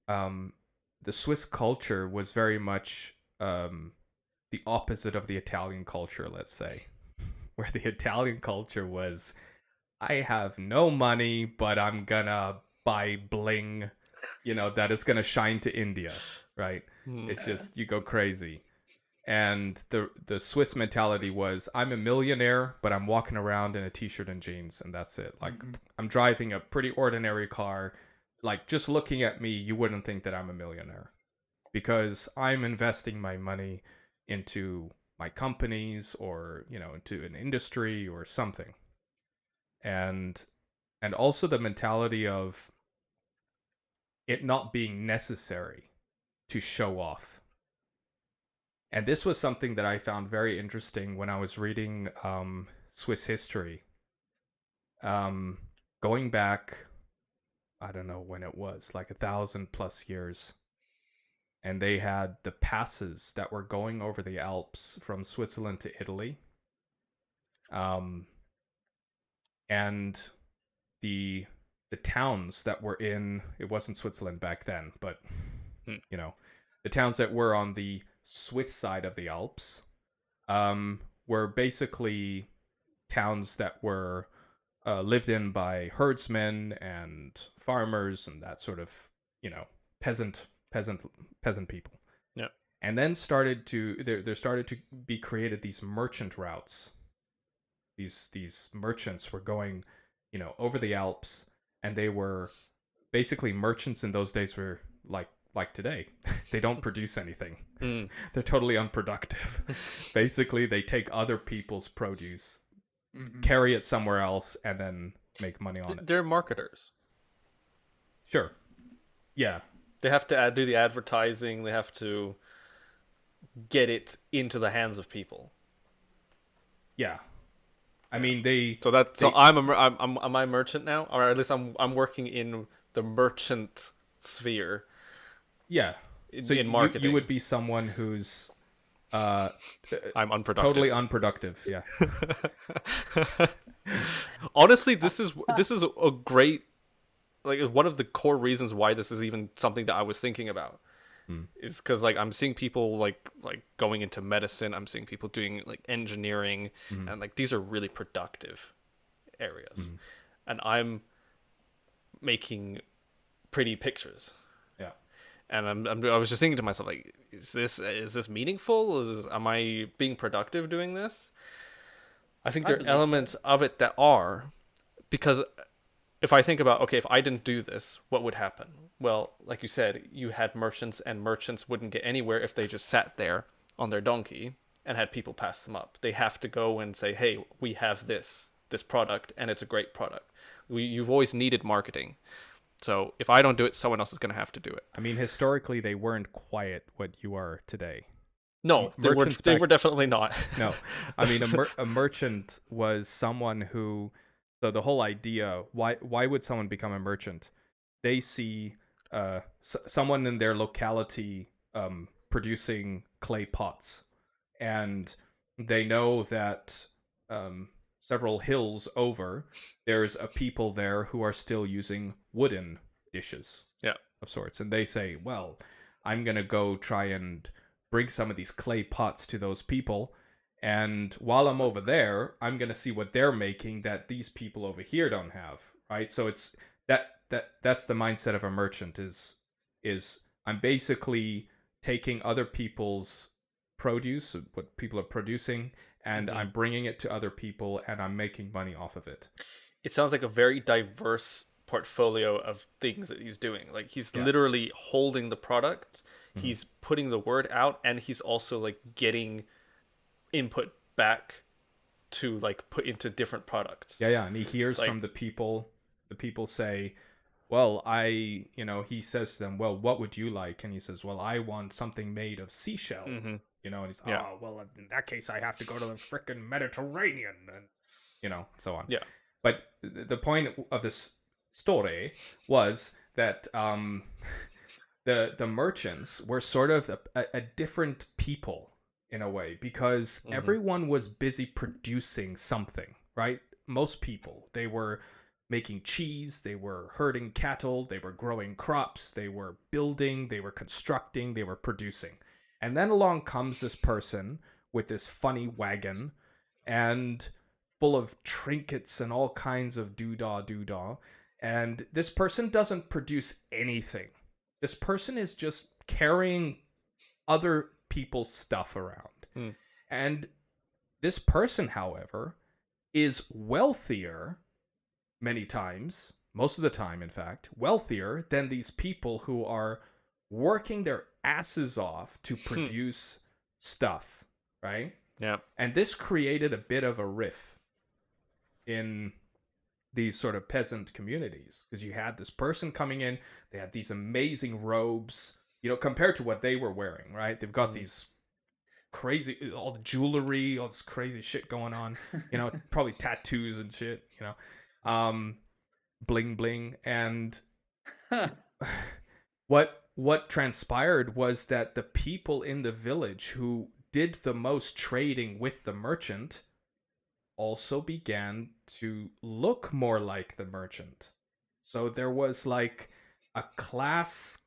the Swiss culture was very much the opposite of the Italian culture, let's say, where the Italian culture was, I have no money, but I'm gonna buy bling, that is gonna shine to India, right? It's just, you go crazy. And the Swiss mentality was, I'm a millionaire, but I'm walking around in a t-shirt and jeans, and that's it. Like, I'm driving a pretty ordinary car. Like, just looking at me, you wouldn't think that I'm a millionaire. because I'm investing my money into my companies or, into an industry or something. And also the mentality of it not being necessary to show off. And this was something that I found very interesting when I was reading Swiss history. Going back, I don't know when it was, like 1,000+ years. And they had the passes that were going over the Alps from Switzerland to Italy. And the towns that were in, it wasn't Switzerland back then, but the towns that were on the Swiss side of the Alps were basically towns that were lived in by herdsmen and farmers and that sort of, peasant people. Yeah. And then there started to be created these merchant routes. These merchants were going, over the Alps, and they were basically, merchants in those days were like today. They don't produce anything. They're totally unproductive. Basically, they take other people's produce, carry it somewhere else, and then make money on it. They're marketers. Sure. Yeah. They have to do the advertising. They have to get it into the hands of people. Yeah. I mean, they. So that's so I'm a merchant now, or at least I'm working in the merchant sphere. Yeah. So in marketing, you would be someone who's I'm unproductive. Totally unproductive. Yeah. Honestly, this is a great, like, one of the core reasons why this is even something that I was thinking about. Is because, like, I'm seeing people like going into medicine. I'm seeing people doing like engineering, and like these are really productive areas, and I'm making pretty pictures. Yeah, and I was just thinking to myself, like, is this meaningful? Am I being productive doing this? I think there are elements of it that are, because if I think about, okay, if I didn't do this, what would happen? Well, like you said, you had merchants, and merchants wouldn't get anywhere if they just sat there on their donkey and had people pass them up. They have to go and say, hey, we have this product, and it's a great product. You've always needed marketing. So if I don't do it, someone else is going to have to do it. I mean, historically, they weren't quite what you are today. No, they were definitely not. No. I mean, a merchant was someone who... So the whole idea, why would someone become a merchant? They see someone in their locality producing clay pots, and they know that several hills over, there's a people there who are still using wooden dishes, of sorts, and they say, well, I'm gonna go try and bring some of these clay pots to those people. And while I'm over there, I'm gonna see what they're making that these people over here don't have, right? So it's that's the mindset of a merchant is I'm basically taking other people's produce, what people are producing, and I'm bringing it to other people, and I'm making money off of it. It sounds like a very diverse portfolio of things that he's doing. Like, he's literally holding the product, he's putting the word out, and he's also like getting input back to like put into different products. Yeah, and he hears from the people. The people say, well, he says to them, well, what would you like? And he says, well, I want something made of seashells. And he's, oh, well, in that case, I have to go to the frickin' Mediterranean, and so on. Yeah. But the point of this story was that the merchants were sort of a different people in a way, because everyone was busy producing something, right? Most people, they were making cheese, they were herding cattle, they were growing crops, they were building, they were constructing, they were producing. And then along comes this person with this funny wagon and full of trinkets and all kinds of doodah. And this person doesn't produce anything. This person is just carrying other people's stuff around. And this person, however, is wealthier many times, most of the time, in fact, wealthier than these people who are working their asses off to produce stuff, right? Yeah. And this created a bit of a rift in these sort of peasant communities, because you had this person coming in, they had these amazing robes, compared to what they were wearing, right? They've got these crazy, all the jewelry, all this crazy shit going on, probably tattoos and shit, bling bling. And what transpired was that the people in the village who did the most trading with the merchant also began to look more like the merchant. So there was like a clash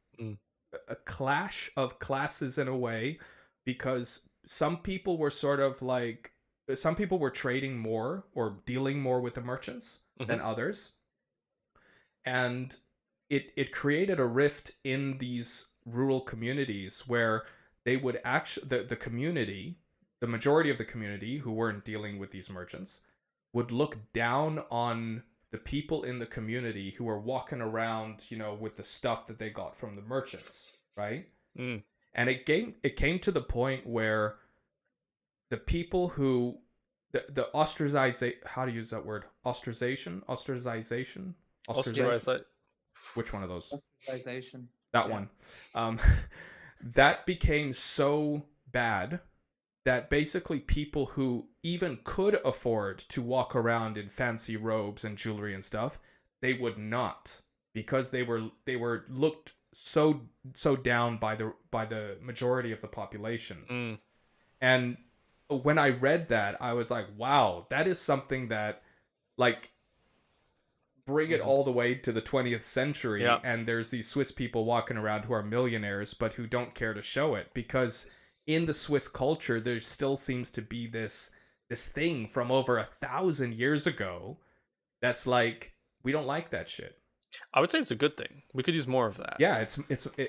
of classes in a way, because some people were trading more or dealing more with the merchants than others. And it created a rift in these rural communities where they would actually, the majority of the community who weren't dealing with these merchants would look down on the people in the community who were walking around, with the stuff that they got from the merchants, right? And it came to the point where the people who the ostracization, how to use that word, ostracization. Which one of those? Ostracization. That one. That became so bad that basically people who even could afford to walk around in fancy robes and jewelry and stuff, they would not, because they were looked so down by the majority of the population. And when I read that, I was like, wow, that is something that, like, bring it all the way to the 20th century, and there's these Swiss people walking around who are millionaires but who don't care to show it, because in the Swiss culture there still seems to be this thing from over 1,000 years ago that's like, we don't like that shit. I would say it's a good thing. We could use more of that. Yeah,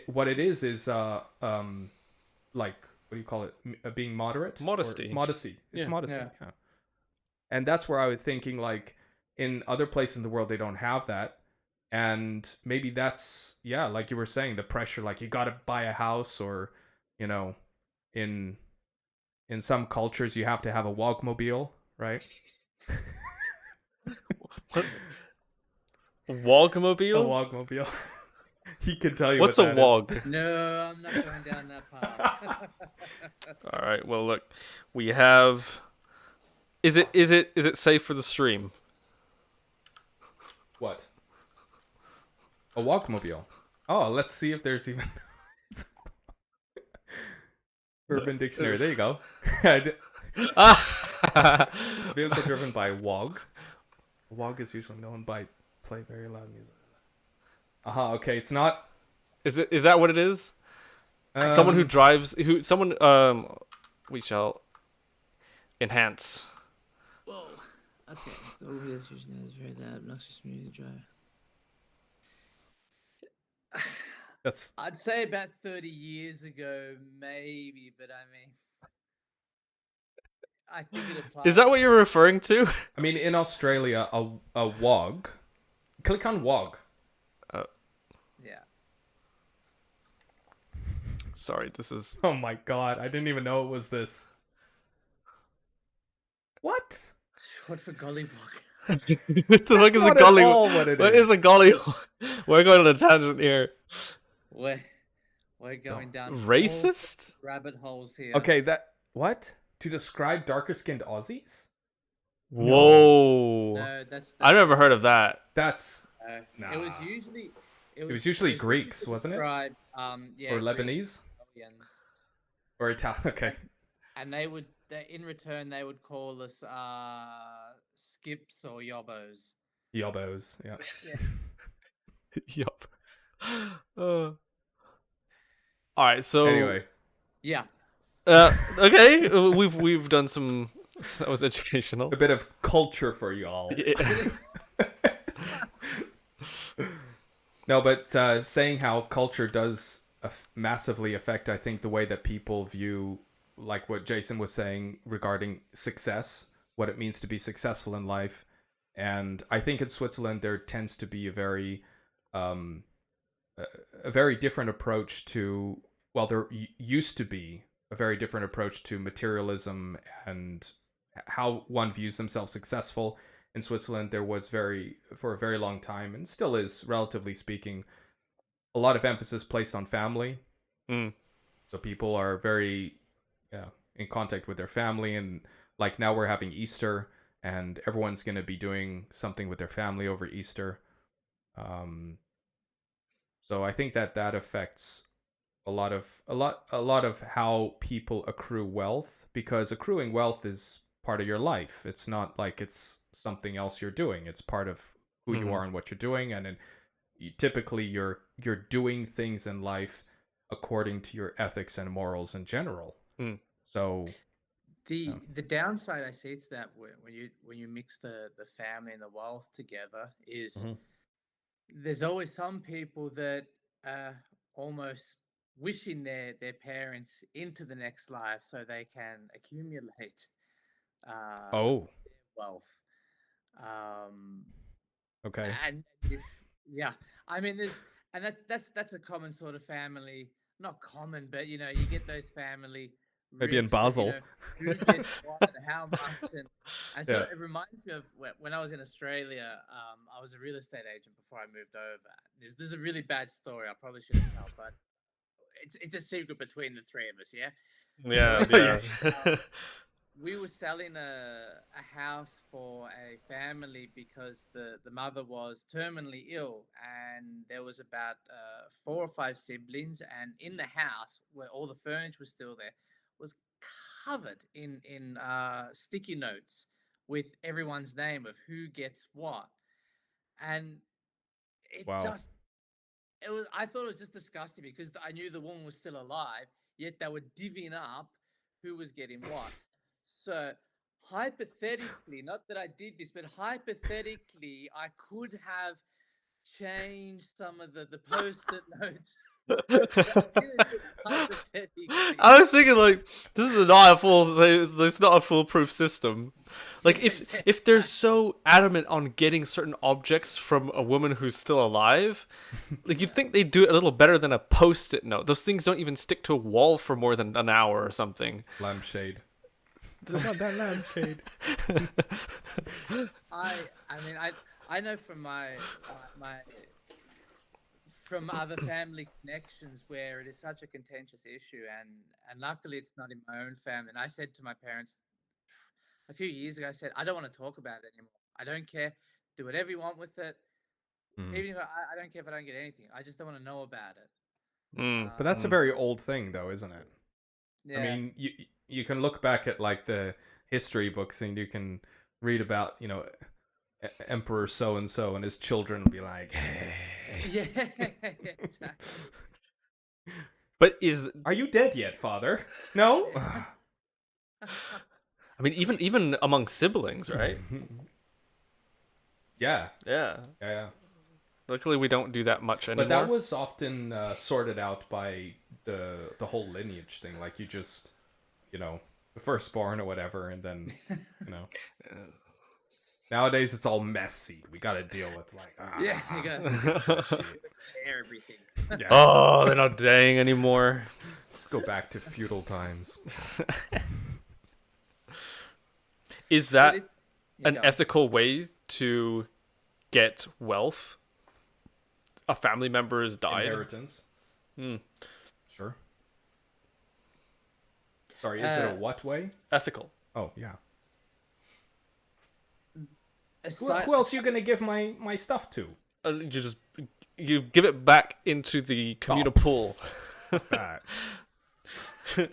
what it is like, what do you call it? Being moderate? Modesty. Modesty. It's modesty. Yeah. And that's where I was thinking, like, in other places in the world they don't have that, and maybe that's, like you were saying, the pressure, like you got to buy a house, or in some cultures you have to have a Wogmobile, right? What? Wogmobile? A Wogmobile. He can tell you what's what a that wog is. No, I'm not going down that path. All right, well, look, we have, is it safe for the stream? What? A Wogmobile. Oh, let's see if there's even Urban Dictionary. There you go. Vehicle driven by Wog. A Wog is usually known by play very loud music. Okay, it's not. Is that what it is? Someone who drives, we shall enhance. Whoa. Okay. The audio solution is very loud, obnoxious music drive. That's. I'd say about 30 years ago, maybe, but I mean, I think it applies. Is that what you're referring to? I mean, in Australia, a Wog. Click on Wog. Yeah. Sorry, this is. Oh my god, I didn't even know it was this. What? Short for gollywog. What the fuck is a not golly? at all what it What is. is a golly? We're going on a tangent here. We're going down Racist? all rabbit holes here. Okay, what? To describe darker skinned Aussies? Whoa! No, that's I've never heard of that. That's. It was usually. It was usually used Greeks, to wasn't it? describe, yeah, Or Greeks, Lebanese? Italians. Or Italian? Okay. And in return, they would call us skips or yobbos. Yobbos, yeah. Yup. All right, so Anyway. Yeah. okay, we've done some. That was educational. A bit of culture for y'all. Yeah. No, but saying how culture does massively affect, I think, the way that people view, like what Jason was saying regarding success, what it means to be successful in life. And I think in Switzerland there tends to be a very a very different approach to, well, there used to be a very different approach to materialism and how one views themselves successful. In Switzerland, there was for a very long time, and still is, relatively speaking, a lot of emphasis placed on family. Mm. So people are very in contact with their family, and like now we're having Easter, and everyone's going to be doing something with their family over Easter. So I think that affects a lot of how people accrue wealth, because accruing wealth is part of your life. It's not like it's something else you're doing. It's part of who you are and what you're doing, and typically you're doing things in life according to your ethics and morals in general. So the downside I see to that when you mix the family and the wealth together is there's always some people that almost wishing their parents into the next life so they can accumulate wealth. Okay. And if, yeah, I mean, that's a common sort of family, not common, but you get those family Maybe in rifts, Basel. who gets what and how much, and so Yeah. it reminds me of when I was in Australia. I was a real estate agent before I moved over. This is a really bad story. I probably shouldn't tell, but it's a secret between the three of us. Yeah. Yeah. We were selling a house for a family because the mother was terminally ill, and there was about 4 or 5 siblings, and in the house where all the furniture was still there was covered in sticky notes with everyone's name of who gets what, and it Wow. just it was I thought it was just disgusting because I knew the woman was still alive, yet they were divvying up who was getting what. So hypothetically, not that I did this, but hypothetically, I could have changed some of the post-it notes. Hypothetically. I was thinking like this is not a full. It's not a foolproof system. Like if they're so adamant on getting certain objects from a woman who's still alive, like you'd think they'd do it a little better than a post-it note. Those things don't even stick to a wall for more than an hour or something. Lampshade. About that lampshade. I know from my from other family connections where it is such a contentious issue, and luckily it's not in my own family. And I said to my parents a few years ago, I said, I don't want to talk about it anymore. I don't care. Do whatever you want with it. Even if I don't care if I don't get anything. I just don't want to know about it. But that's a very old thing, though, isn't it? Yeah. I mean, you can look back at like the history books, and you can read about Emperor so and so and his children will be like, hey. Yeah, exactly. But are you dead yet, father? No. I mean, even among siblings, right? Yeah. Luckily, we don't do that much anymore. But that was often sorted out by the whole lineage thing. Like you just, the firstborn or whatever, and then, Nowadays it's all messy. We got to deal with you got everything. Yeah. Oh, they're not dying anymore. Let's go back to feudal times. Is that an ethical way to get wealth? A family member has died. Inheritance. Sure. Sorry, is it a what way? Ethical. Oh, yeah. Who else are you going to give my stuff to? You give it back into the communal pool.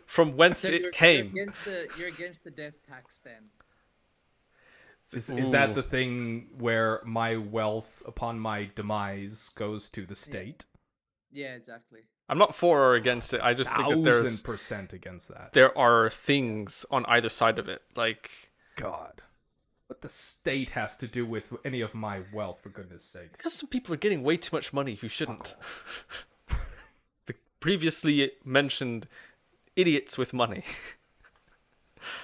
From whence So it came. You're against the death tax then? Is that the thing where my wealth upon my demise goes to the state? Yeah, exactly. I'm not for or against it. I just think that there's 1,000% against that. There are things on either side of it. Like, God, what the state has to do with any of my wealth, for goodness sakes? Because some people are getting way too much money who shouldn't. The previously mentioned idiots with money.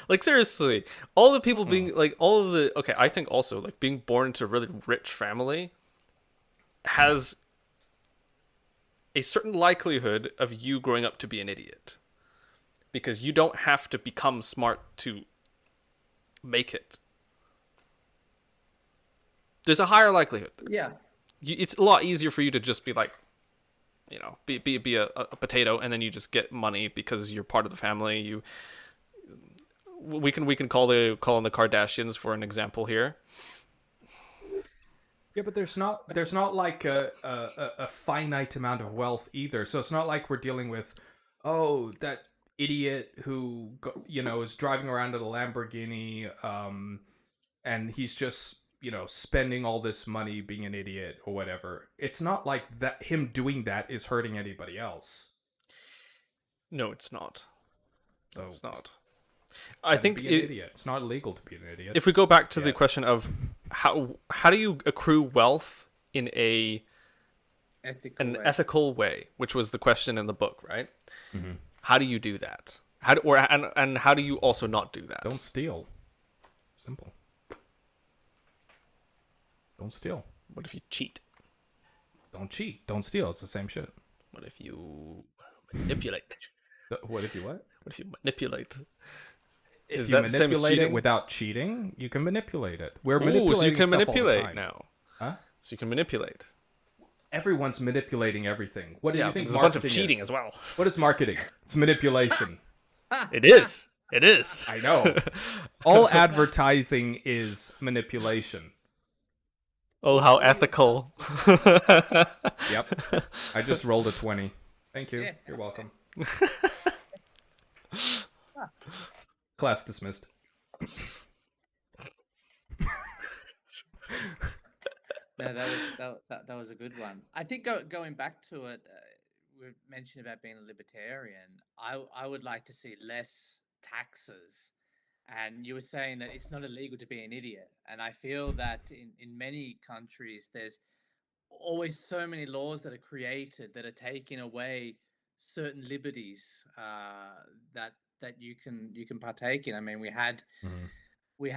Like, seriously, all the people being like okay, I think also like being born into a really rich family has a certain likelihood of you growing up to be an idiot. Because you don't have to become smart to make it. There's a higher likelihood. Yeah. It's a lot easier for you to just be like, be a potato, and then you just get money because you're part of the family. We can call in the Kardashians for an example here. Yeah, but there's not like a finite amount of wealth either. So it's not like we're dealing with, oh, that idiot who is driving around in a Lamborghini, and he's just spending all this money being an idiot or whatever. It's not like that. Him doing that is hurting anybody else. No, it's not. So It's not. I think be an idiot. It's not illegal to be an idiot. if we go back to the question of how do you accrue wealth in an ethical way, which was the question in the book, right? Mm-hmm. How do you do that? And how do you also not do that? Don't steal. Simple. Don't steal. What if you cheat? Don't cheat. Don't steal. It's the same shit. What if you manipulate? What if you what? What if you manipulate? If Is you that the same as manipulate it cheating? without cheating, you can manipulate it. We're Ooh, manipulating so you can stuff all the manipulate time. now. Huh? So you can manipulate. Everyone's manipulating everything. What do Yeah, you think there's a bunch of marketing cheating is? as well. What is marketing? It's manipulation. It is. It is. I know. All advertising is manipulation. Oh, how ethical. Yep. I just rolled a 20. Thank you. Yeah. You're welcome. Class dismissed. No, that was a good one. I think going back to it, we mentioned about being a libertarian. I would like to see less taxes, and you were saying that it's not illegal to be an idiot, and I feel that in many countries there's always so many laws that are created that are taking away certain liberties that you can partake in. I mean, we had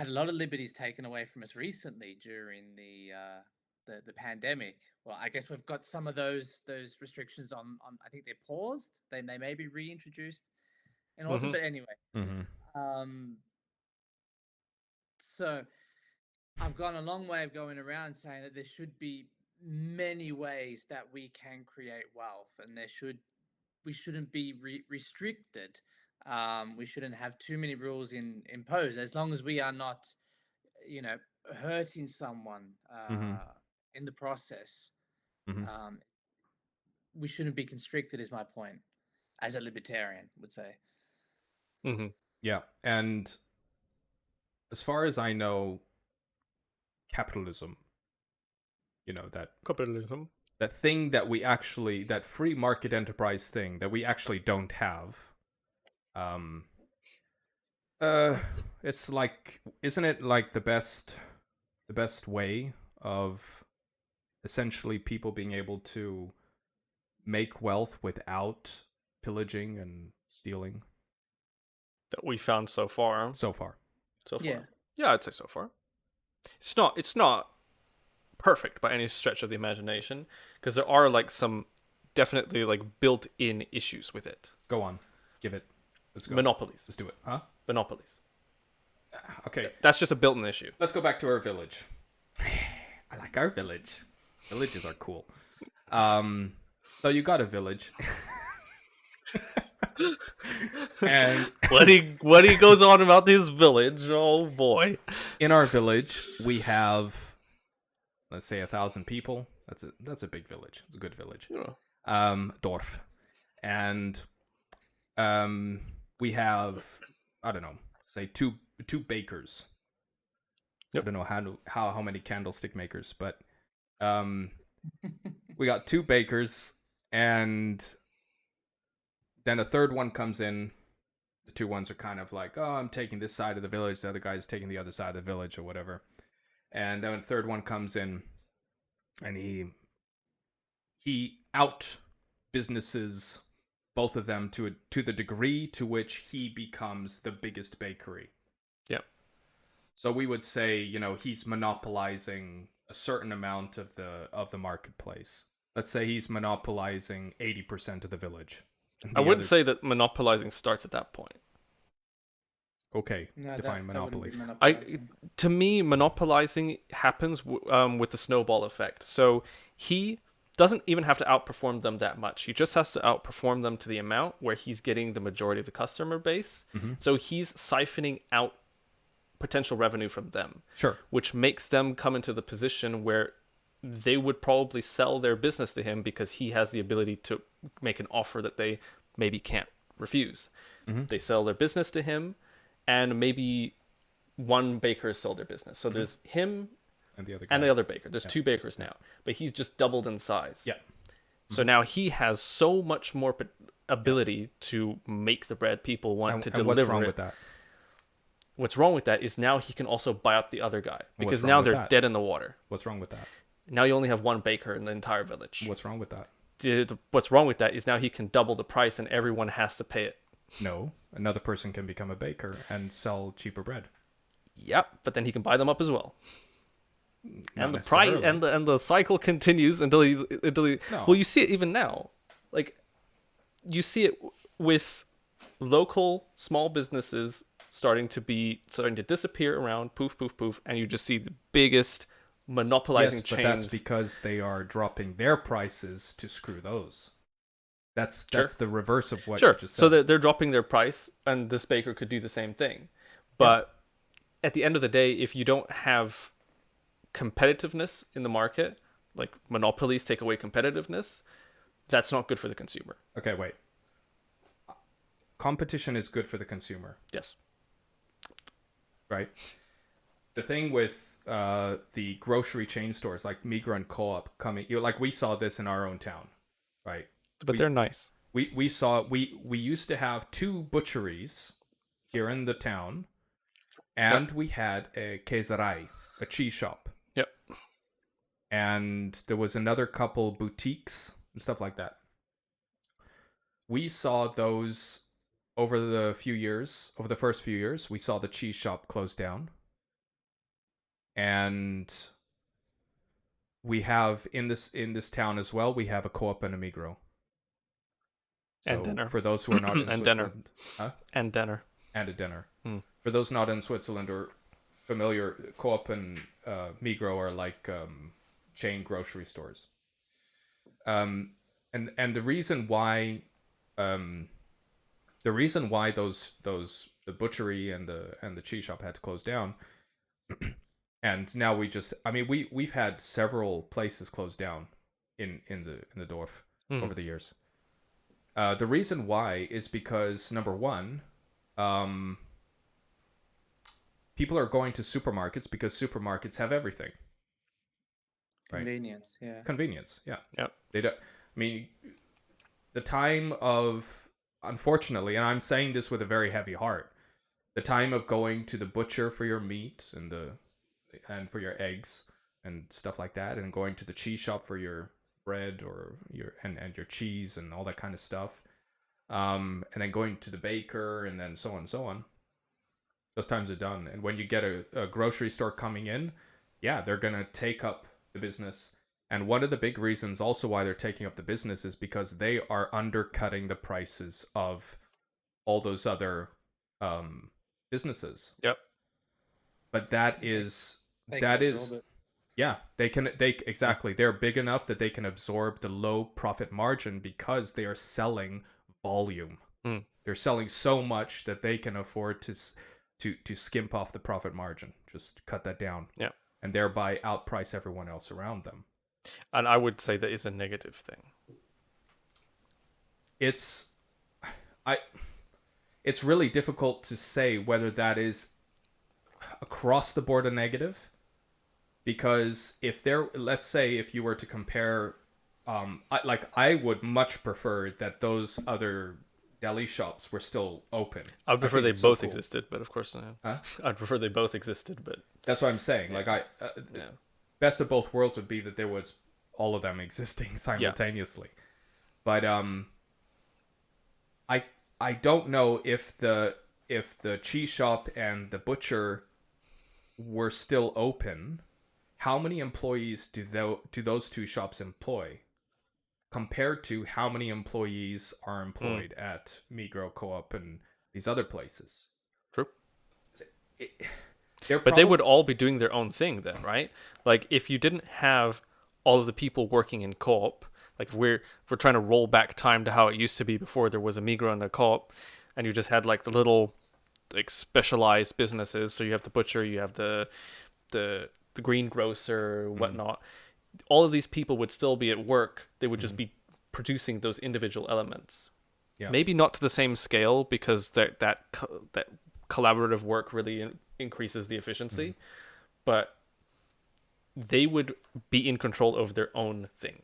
a lot of liberties taken away from us recently during the pandemic. Well, I guess we've got some of those restrictions on. I think they're paused. They may be reintroduced in autumn. But anyway, so I've gone a long way of going around saying that there should be many ways that we can create wealth, and we shouldn't be restricted. We shouldn't have too many rules imposed, as long as we are not, hurting someone in the process. We shouldn't be constricted, is my point, as a libertarian would say. Mm-hmm. Yeah, and as far as I know, capitalism, Capitalism. that thing that we actually, that free market enterprise thing that we actually don't have, it's like, isn't it like the best way of essentially people being able to make wealth without pillaging and stealing? That we found so far. So far. Yeah, I'd say so far. It's not perfect by any stretch of the imagination, because there are like some definitely like built-in issues with it. Go on. Give it. Let's go. Monopolies. Let's do it. Huh? Monopolies. Okay. That's just a built-in issue. Let's go back to our village. I like our village. Villages are cool. So you got a village. And what he goes on about this village, oh boy. In our village, we have, let's say, 1,000 people. That's a big village. It's a good village. Yeah. Dorf. And we have, I don't know, say two bakers. Yep. I don't know how many candlestick makers, but we got 2 bakers, and then a third one comes in. The 2 ones are kind of like, oh, I'm taking this side of the village, the other guy's taking the other side of the village or whatever. And then a third one comes in, and he out businesses both of them to the degree to which he becomes the biggest bakery. Yep. So we would say, he's monopolizing a certain amount of the marketplace. let's say he's monopolizing 80% of the village. And I the wouldn't others- say that monopolizing starts at that point. Okay, No, define that wouldn't monopoly. be monopolizing. To me, monopolizing happens with the snowball effect. So he doesn't even have to outperform them that much. He just has to outperform them to the amount where he's getting the majority of the customer base. Mhm. So he's siphoning out potential revenue from them, Sure. which makes them come into the position where they would probably sell their business to him because he has the ability to make an offer that they maybe can't refuse. Mhm. They sell their business to him, and maybe one baker has sold their business. So there's him And the other guy. and the other baker. There's two bakers now, but he's just doubled in size. Yeah. So now he has so much more ability to make the bread people want to and deliver what's wrong it. with that? What's wrong with that is now he can also buy up the other guy because wrong now with they're that? dead in the water. What's wrong with that? Now you only have one baker in the entire village. What's wrong with that? What's wrong with that is now he can double the price and everyone has to pay it. No, another person can become a baker and sell cheaper bread. Yep, but then he can buy them up as well. Not And the price necessarily. and the cycle continues until he No. Well, you see it even now. Like you see it with local small businesses starting to disappear around, poof poof poof, and you just see the biggest monopolizing Yes, but chains. that's because they are dropping their prices to screw those. That's Sure. the reverse of what Sure. you just said. So they're dropping their price, and this baker could do the same thing. But at the end of the day, if you don't have competitiveness in the market, like monopolies take away competitiveness, that's not good for the consumer. Okay, wait. Competition is good for the consumer, Yes. right? The thing with the grocery chain stores like Migros and Co-op coming, like we saw this in our own town, right? But they're nice. We used to have two butcheries here in the town, and we had a queserai, a cheese shop. Yep. And there was another couple boutiques and stuff like that. We saw those over the first few years, we saw the cheese shop close down. And we have in this town as well, we have a Co-op and a Migros. And So dinner. For those who are not in And dinner. Switzerland, huh? And dinner. And a dinner. Hmm. For those not in Switzerland or familiar, Co-op and Migros are like chain grocery stores. And the reason why the butchery and the cheese shop had to close down, and now we've had several places closed down in the Dorf over the years. The reason why is because number one, people are going to supermarkets because supermarkets have everything. Right. Convenience, yeah. Convenience, yeah. Yep. They don't. I mean, the time of, unfortunately, and I'm saying this with a very heavy heart, the time of going to the butcher for your meat and for your eggs and stuff like that, and going to the cheese shop for your bread or your cheese and all that kind of stuff, and then going to the baker and then so on and so on. Those times are done. And when you get a grocery store coming in, yeah, they're gonna take up the business. And one of the big reasons also why they're taking up the business is because they are undercutting the prices of all those other businesses. Yep. But that is They can absorb it. yeah, exactly. They're big enough that they can absorb the low profit margin because they are selling volume. Mm. They're selling so much that they can afford to skimp off the profit margin, just cut that down. Yeah. And thereby outprice everyone else around them. And I would say that is a negative thing. It's really difficult to say whether that is across the board a negative, because let's say if you were to compare, I would much prefer that those other deli shops were still open. I would prefer think they it's so both cool. existed, but of course, Huh? I'd prefer they both existed, but That's what I'm saying. Yeah. Like yeah. best of both worlds would be that there was all of them existing simultaneously. But I don't know if the cheese shop and the butcher were still open. How many employees do those two shops employ? compared to how many employees are employed at Migros, Co-op, and these other places. True. It, But they would all be doing their own thing then, right? Like if you didn't have all of the people working in co-op, like if we're trying to roll back time to how it used to be before there was a Migros and a co-op, and you just had like the little like specialized businesses. So you have the butcher, you have the greengrocer, whatnot. All of these people would still be at work. They would just be producing those individual elements. Yeah. Maybe not to the same scale because that collaborative work really increases the efficiency, but they would be in control over their own thing.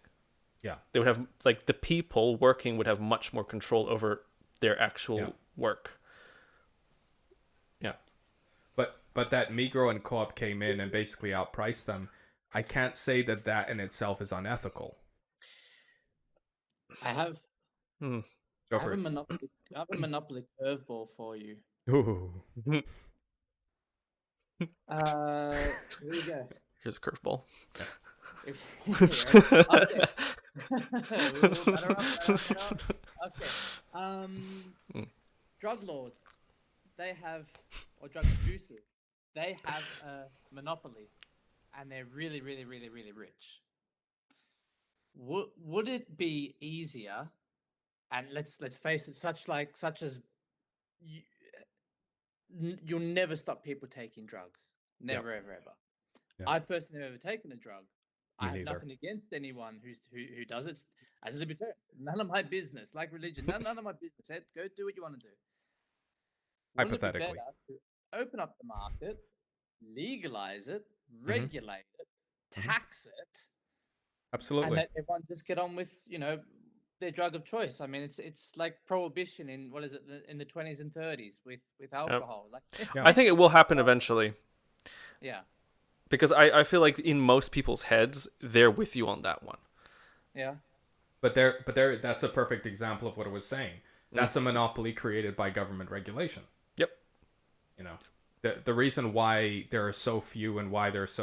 Yeah. They would have, like, the people working would have much more control over their actual work. Yeah. But that Migros and Co-op came in and basically outpriced them. I can't say that in itself is unethical. I have Go I for have it. I have a monopoly curveball for you. Ooh. Here we go. Here's a curveball. Okay. Ooh, batter up. Okay. Drug lords, they have, or drug producers, they have a monopoly, and they're really, really, really, really rich. Would it be easier? And let's face it, such as you, you'll never stop people taking drugs. Never, ever, ever. Yeah. I've personally never taken a drug. Me I have neither. nothing against anyone who does it. As a libertarian, none of my business. Like religion, none of my business. Go do what you want to do. Wouldn't it be Hypothetically. better to open up the market, legalize it, regulate it, tax it, Absolutely. and let everyone just get on with their drug of choice? I mean, it's like prohibition in in the 20s and 30s with alcohol. Like, I think it will happen eventually. Yeah. Because I feel like in most people's heads, they're with you on that one. Yeah. But that's a perfect example of what I was saying. That's a monopoly created by government regulation. Yep. You know, the reason why there are so few and why there's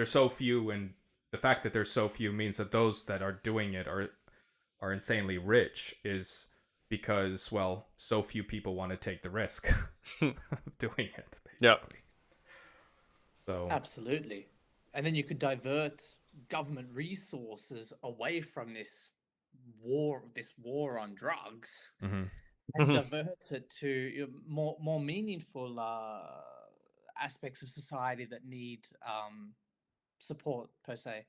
so few, and the fact that there's so few means that those that are doing it are insanely rich, is because, well, so few people want to take the risk of doing it. Basically. Yeah. So Absolutely. And then you could divert government resources away from this war on drugs, and divert it to more meaningful aspects of society that need support per se.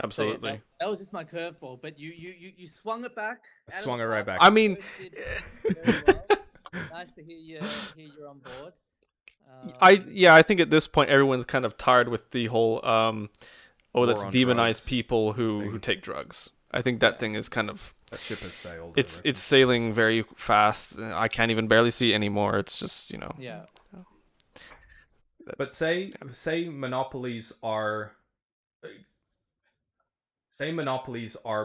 Absolutely. So, yeah, that was just my curveball, but you swung it back. I swung it right back. I mean, You did very well. Nice to hear you're on board. I think at this point everyone's kind of tired with the whole let's on demonize drugs people who take drugs. I think that thing is kind of that ship has sailed. it's sailing very fast. I can't even barely see it anymore. It's just, Yeah. But say monopolies are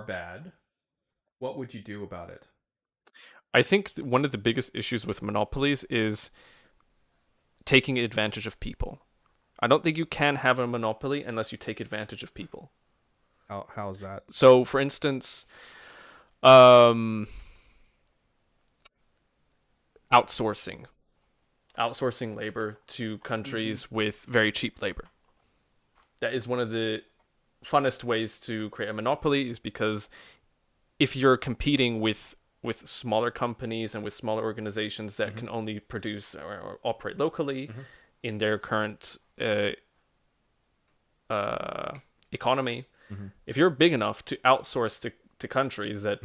bad. What would you do about it? I think one of the biggest issues with monopolies is taking advantage of people. I don't think you can have a monopoly unless you take advantage of people. How's that? So, for instance, outsourcing labor to countries with very cheap labor. That is one of the funnest ways to create a monopoly, is because if you're competing with smaller companies and with smaller organizations that can only produce or operate locally in their current economy, if you're big enough to outsource to countries that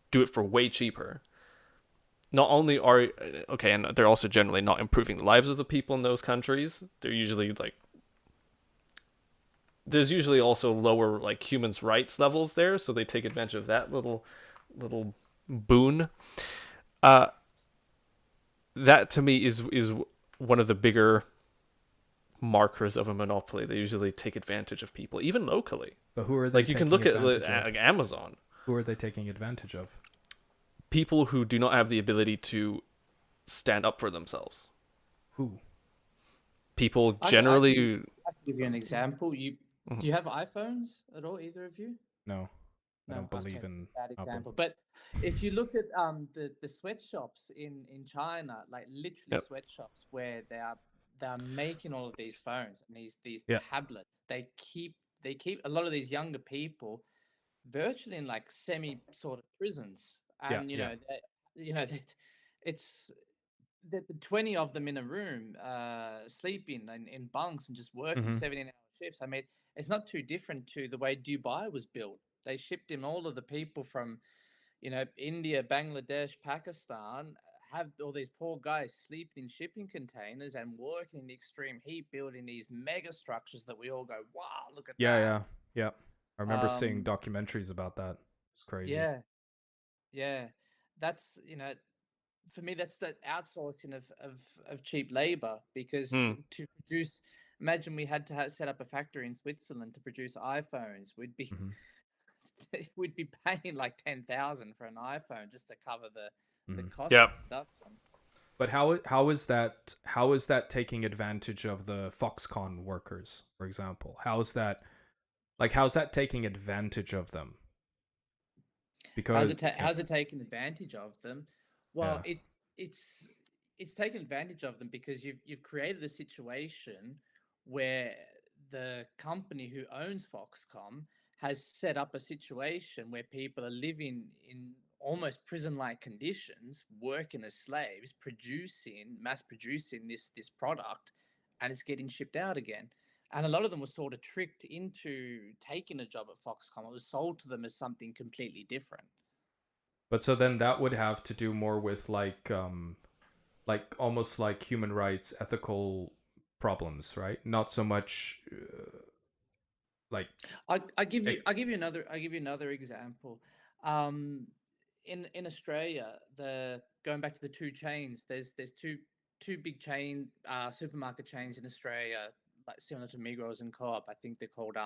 do it for way cheaper, not only are and they're also generally not improving the lives of the people in those countries. They're usually there's usually also lower human rights levels there, so they take advantage of that little boon. That to me is one of the bigger markers of a monopoly. They usually take advantage of people, even locally. But who are they? You can look at Amazon. Who are they taking advantage of? People who do not have the ability to stand up for themselves. Who? People generally. I can give you an example. Do you have iPhones at all, either of you? No, I No, don't believe okay, in it's a bad Apple. example. But if you look at the sweatshops in China, like literally Yep. sweatshops where they're making all of these phones and these Yeah. tablets, they keep a lot of these younger people virtually in like semi sort of prisons, Yeah, and yeah. that it's the 20 of them in a room, sleeping in bunks and just working Mhm. 17-hour shifts. I mean, it's not too different to the way Dubai was built. They shipped in all of the people from, India, Bangladesh, Pakistan, have all these poor guys sleeping in shipping containers and working in the extreme heat, building these mega structures that we all go, wow, look at Yeah, that. yeah, yeah. I remember seeing Um, documentaries about that. It's crazy. yeah, yeah. That's, for me, that's the outsourcing of cheap labor, because to produce, imagine we had to set up a factory in Switzerland to produce iPhones. We'd be Mhm. we'd be paying like 10,000 for an iPhone just to cover the Mhm. cost Yep. of production. But how is that taking advantage of the Foxconn workers, for example? How's that taking advantage of them? Because How's it taking advantage of them? Well, yeah. it's it's taken advantage of them because you've created a situation where the company who owns Foxconn has set up a situation where people are living in almost prison-like conditions, working as slaves, mass producing this product, and it's getting shipped out again. And a lot of them were sort of tricked into taking a job at Foxconn. It was sold to them as something completely different. But so then that would have to do more with like almost like human rights, ethical problems, right? Not so much like I give you it, I give you another example. Um, in Australia, the going back to the two chains, there's two big supermarket chains in Australia, like similar to Migros and Co-op. I think they're called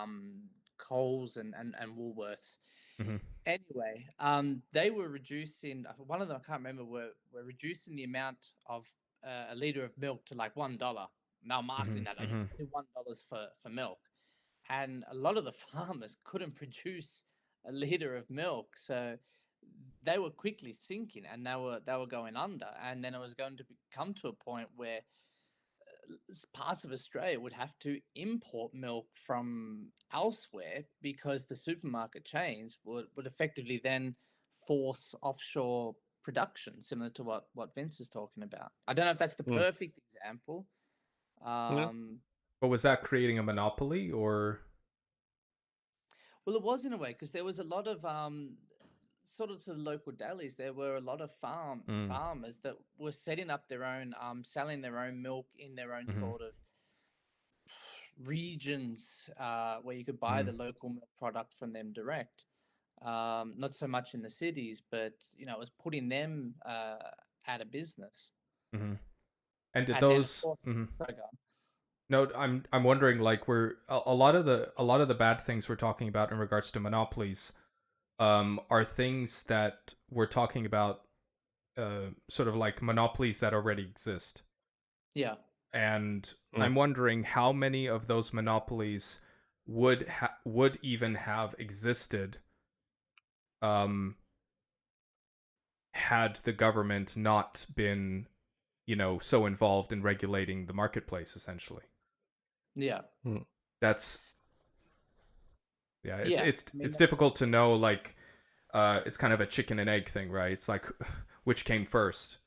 Coles and Woolworths. Mhm. Anyway, they were reducing, one of them I can't remember, were reducing the amount of a liter of milk to like $1. Now marketing Mhm. that, like, Mhm. $1 for milk, and a lot of the farmers couldn't produce a liter of milk, so they were quickly sinking, and they were going under. And then it was going to come to a point where parts of Australia would have to import milk from elsewhere, because the supermarket chains would effectively then force offshore production, similar to what Vince is talking about. I don't know if that's the Mm. perfect example. Yeah. But was that creating a monopoly or Well, it was in a way, because there was a lot of sort of to the local delis. There were a lot of mm, farmers that were setting up their own, selling their own milk in their own mhm. sort of regions, where you could buy the Mhm. local milk product from them direct. Not so much in the cities, but it was putting them out of business. Mhm. And did And then, of those course, mhm. sorry, go on. No, I'm wondering like we're a lot of the bad things we're talking about in regards to monopolies are things that we're talking about sort of like monopolies that already exist. Yeah, And Mm. I'm wondering how many of those monopolies would even have existed um had the government not been, so involved in regulating the marketplace essentially. yeah, Mm. That's yeah, it's yeah. it's I mean, it's difficult to know like it's kind of a chicken and egg thing, right? It's like which came first?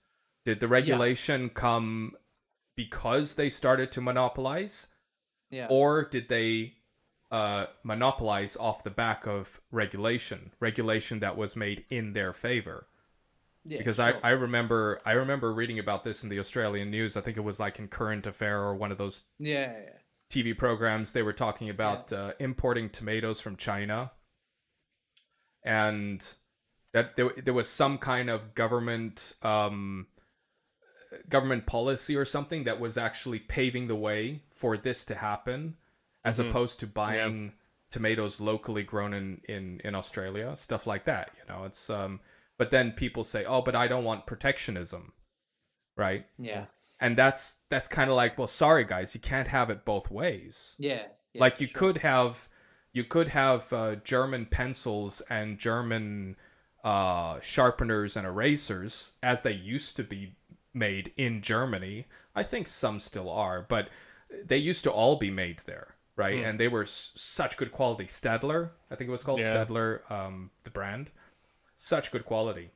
Did the yeah, regulation come because they started to monopolize, yeah, or did they monopolize off the back of regulation that was made in their favor? yeah. Because I, Sure. I remember I remember reading about this in the Australian news. I think it was like in Current Affair or one of those Yeah, yeah, TV programs. They were talking yeah, about importing tomatoes from China, and that there was some kind of government policy or something that was actually paving the way for this to happen, as Mhm. opposed to Yeah. buying tomatoes locally grown in Australia, stuff like that. It's but then people say, oh, but I don't want protectionism, right? yeah, And that's kind of like, well, sorry guys, you can't have it both ways. yeah. Yeah, Like for you sure. could have German pencils and German sharpeners and erasers as they used to be made in Germany. I think some still are, but they used to all be made there, right? And they were such good quality. Stadler, I think it was called Yeah. Stadler, the brand. Such good quality.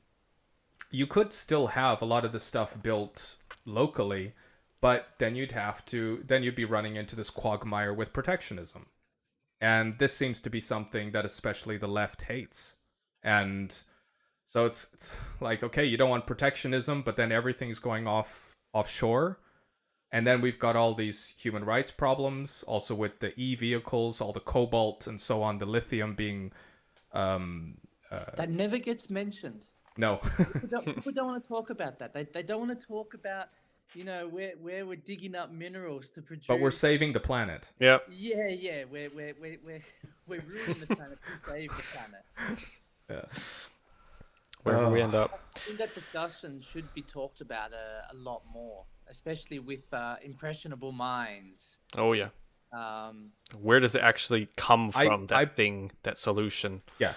You could still have a lot of the stuff built locally, but then you'd be running into this quagmire with protectionism. And this seems to be something that especially the left hates. And so it's like, okay, you don't want protectionism, but then everything's going offshore. And then we've got all these human rights problems, also with the e-vehicles, all the cobalt and so on, the lithium being That never gets mentioned. no. People don't want to talk about that. They don't want to talk about, where we're digging up minerals to produce. But we're saving the planet. Yep. Yeah. We're ruining the planet to save the planet. Yeah. Wherever we end up. I think that discussion should be talked about a lot more, especially with impressionable minds. Oh yeah. Where does it actually come from? That solution. Yeah.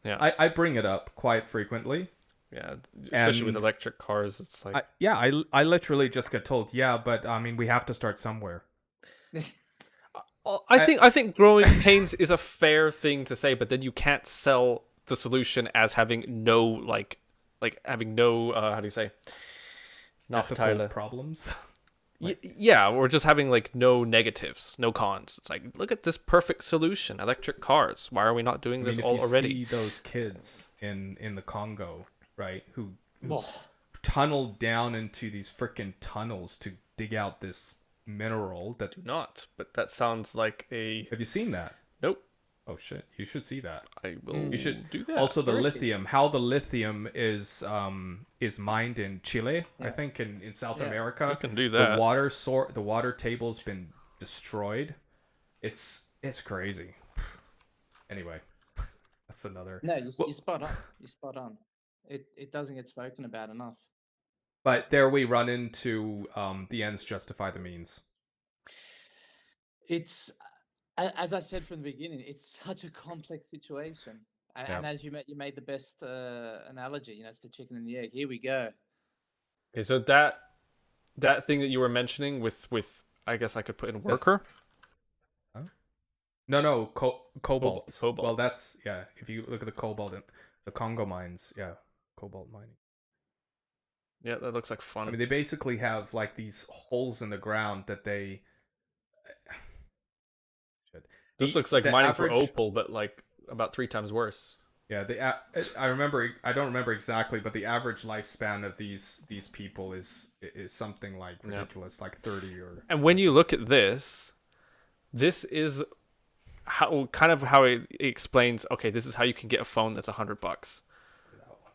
Yeah. I bring it up quite frequently. Yeah, especially with And electric cars, it's like I literally just get told, yeah, but I mean, we have to start somewhere. I think growing pains is a fair thing to say, but then you can't sell the solution as having no like having no how do you say Ethical problems. yeah, or just having like no negatives, no cons. It's like, look at this perfect solution, electric cars. Why are we not doing this if all you already? See those kids in the Congo, right? Who Oh, tunneled down into these freaking tunnels to dig out this mineral that. Do not, but that sounds like a Have you seen that? nope. Oh shit! You should see that. I will. You should do that. Also, the Where is it? lithium. How the lithium is mined in Chile, I think, in South Yeah. America. You can do that. The water table's been destroyed. It's crazy. Anyway, that's another. no, you're spot on. You're spot on. It doesn't get spoken about enough. But there we run into the ends justify the means. It's as I said from the beginning, it's such a complex situation. And as you made the best analogy, it's the chicken and the egg. Here we go. Okay, so that thing that you were mentioning with I guess I could put in worker. No, cobalt. Cobalt. Well, that's if you look at the cobalt in the Congo mines, cobalt mining. Yeah, that looks like fun. I mean, they basically have like these holes in the ground that they. This looks like mining for opal, but like about 3 times worse. Yeah, I don't remember exactly, but the average lifespan of these people is something like ridiculous, like 30 or. And when you look at this is how it explains. Okay, this is how you can get a phone that's $100,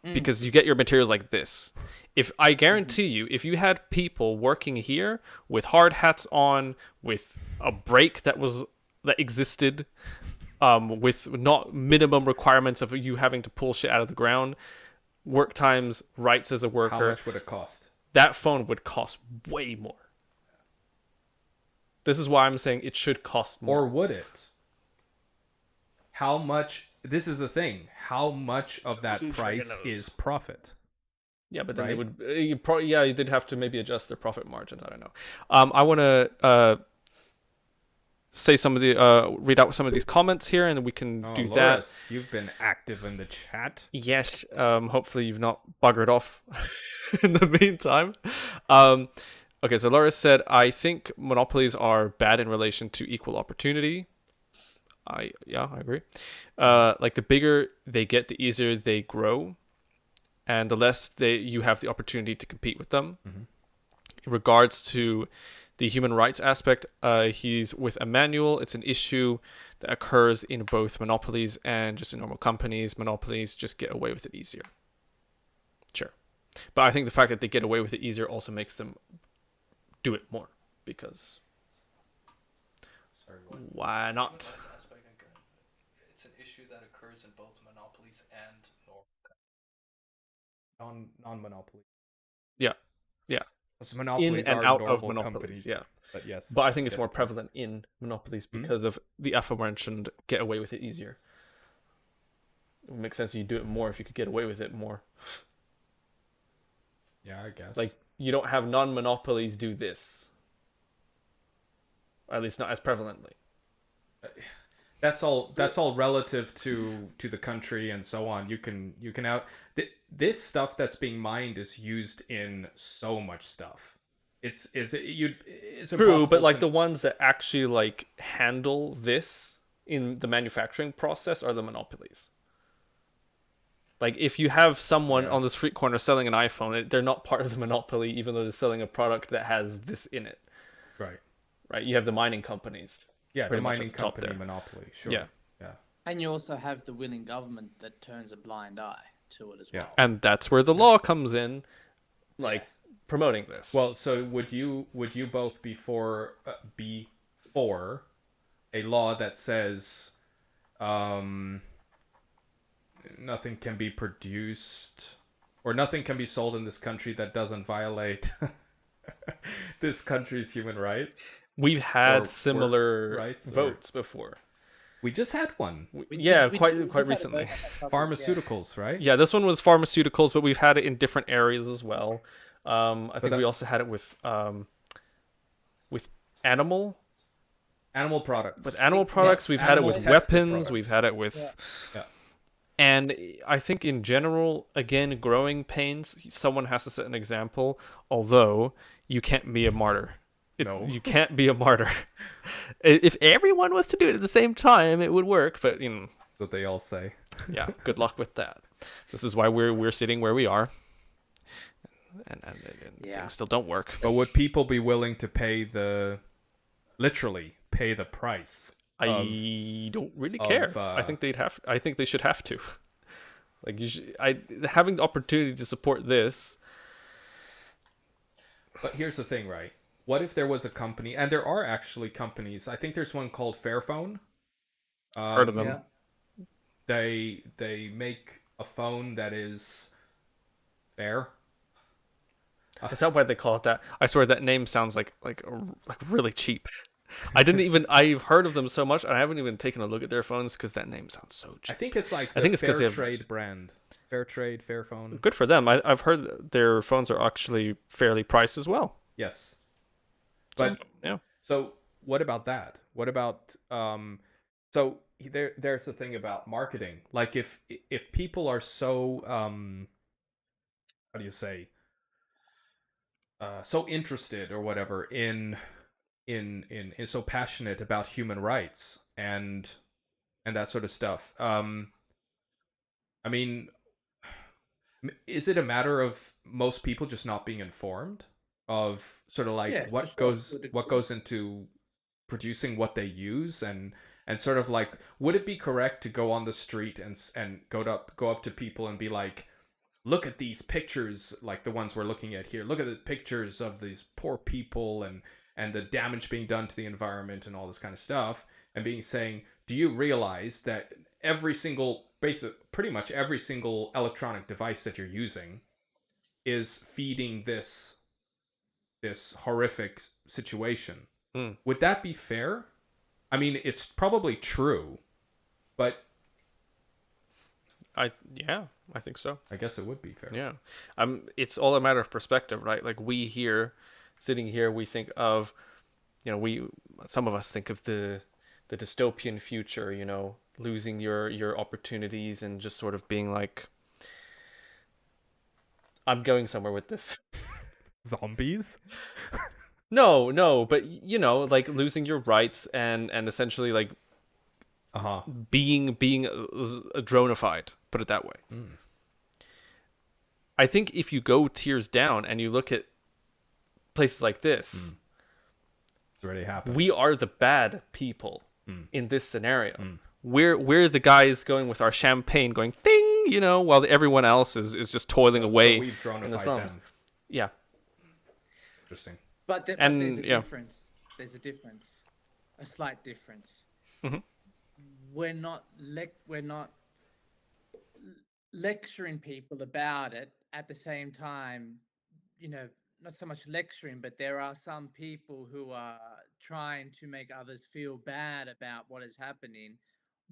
because you get your materials like this. If I guarantee you, if you had people working here with hard hats on, with a brake that existed, with not minimum requirements of you having to pull shit out of the ground, work times, rights as a worker. How much would it cost? That phone would cost way more. This is why I'm saying it should cost more. Or would it? How much? This is the thing. How much of that price is profit? Yeah, but then they would. You did have to maybe adjust their profit margins. I don't know. I want to say some of the read out some of these comments here, and we can do Loris, that. You've been active in the chat. Yes. Hopefully you've not buggered off in the meantime. Okay, so Loris said, I think monopolies are bad in relation to equal opportunity. I agree. Like the bigger they get, the easier they grow, and the less you have the opportunity to compete with them. Mm-hmm. In regards to the human rights aspect, he's with Emmanuel. It's an issue that occurs in both monopolies and just in normal companies. Monopolies just get away with it easier. Sure. But I think the fact that they get away with it easier also makes them do it more, because why not? It's an issue that occurs in both monopolies and Non-monopoly. Yeah. 'Cause in monopolies and are out of normal monopolies. companies. Yeah, But yes. but I think it's get more the point. prevalent in monopolies because of the aforementioned get away with it easier. It would make sense you do it more if you could get away with it more. Yeah, I guess. Like, you don't have non-monopolies do this. Or at least not as prevalently. That's all relative to the country and so on. You can out this stuff that's being mined is used in so much stuff. It's True, but impossible like to- the ones that actually like handle this in the manufacturing process are the monopolies. Like, if you have someone on the street corner selling an iPhone, they're not part of the monopoly, even though they're selling a product that has this in it. right. Right? You have the mining companies. Yeah, the pretty much at mining the top company there. monopoly. Sure. Yeah. Yeah. And you also have the willing government that turns a blind eye to it as Yeah. well. And that's where the law comes in, like promoting this. Well, so would you both be for a law that says nothing can be produced or nothing can be sold in this country that doesn't violate this country's human rights? we've had or similar rights, or- votes before. We just had one. Yeah, We quite just quite had a recently. vote on that topic, Pharmaceuticals, right? Yeah, this one was pharmaceuticals, but we've had it in different areas as well. I think we also had it with animal Products. with animal Yes, products. We've had it with animal-tested weapons. products. We've had it with, Yeah. and I think in general, again, growing pains. Someone has to set an example. Although you can't be a martyr. No. You can't be a martyr. If everyone was to do it at the same time, it would work. But That's what they all say. yeah, good luck with that. This is why we're sitting where we are, and things still don't work. But would people be willing to literally pay the price? I don't really care. I think I think they should have to. Like, having the opportunity to support this. But here's the thing, right? What if there was a company, and there are actually companies. I think there's one called Fairphone. Heard of them? Yeah. They make a phone that is fair. Is that why they call it that? I swear that name sounds like really cheap. I've heard of them so much, and I haven't even taken a look at their phones because that name sounds so I cheap. think it's like I think it's 'cause they Fair have- Trade brand. Fair Trade, Fairphone. Good for them. I've heard that their phones are actually fairly priced as well. Yes. So, But yeah. so what about that? What about so there's the thing about marketing. Like if people are so how do you say so interested or whatever in so passionate about human rights and that sort of stuff. I mean, is it a matter of most people just not being informed of sort of like Yeah, for what sure, goes to a what degree. goes into producing what they use and sort of like, would it be correct to go on the street and go up to people and be like, look at these pictures, like the ones we're looking at here, look at the pictures of these poor people and the damage being done to the environment and all this kind of stuff, and saying, do you realize that pretty much every single electronic device that you're using is feeding this horrific situation? Would that be fair? I mean, it's probably true, but I think so. I guess it would be fair. Yeah. It's all a matter of perspective, right? Like, we here, sitting here, we think of, some of us think of the dystopian future, losing your opportunities and just sort of being like, I'm going somewhere with this. Zombies? No, but like losing your rights and essentially like being dronified, put it that way. I think if you go tiers down and you look at places like this, It's already happened. we are the bad people in this scenario. We're the guys going with our champagne, going ding, while everyone else is just toiling away we've in the dronified slums. them. Yeah. Interesting. But there's a yeah. difference. There's a difference, a slight difference. Mhm. We're not lecturing people about it at the same time, not so much lecturing, but there are some people who are trying to make others feel bad about what is happening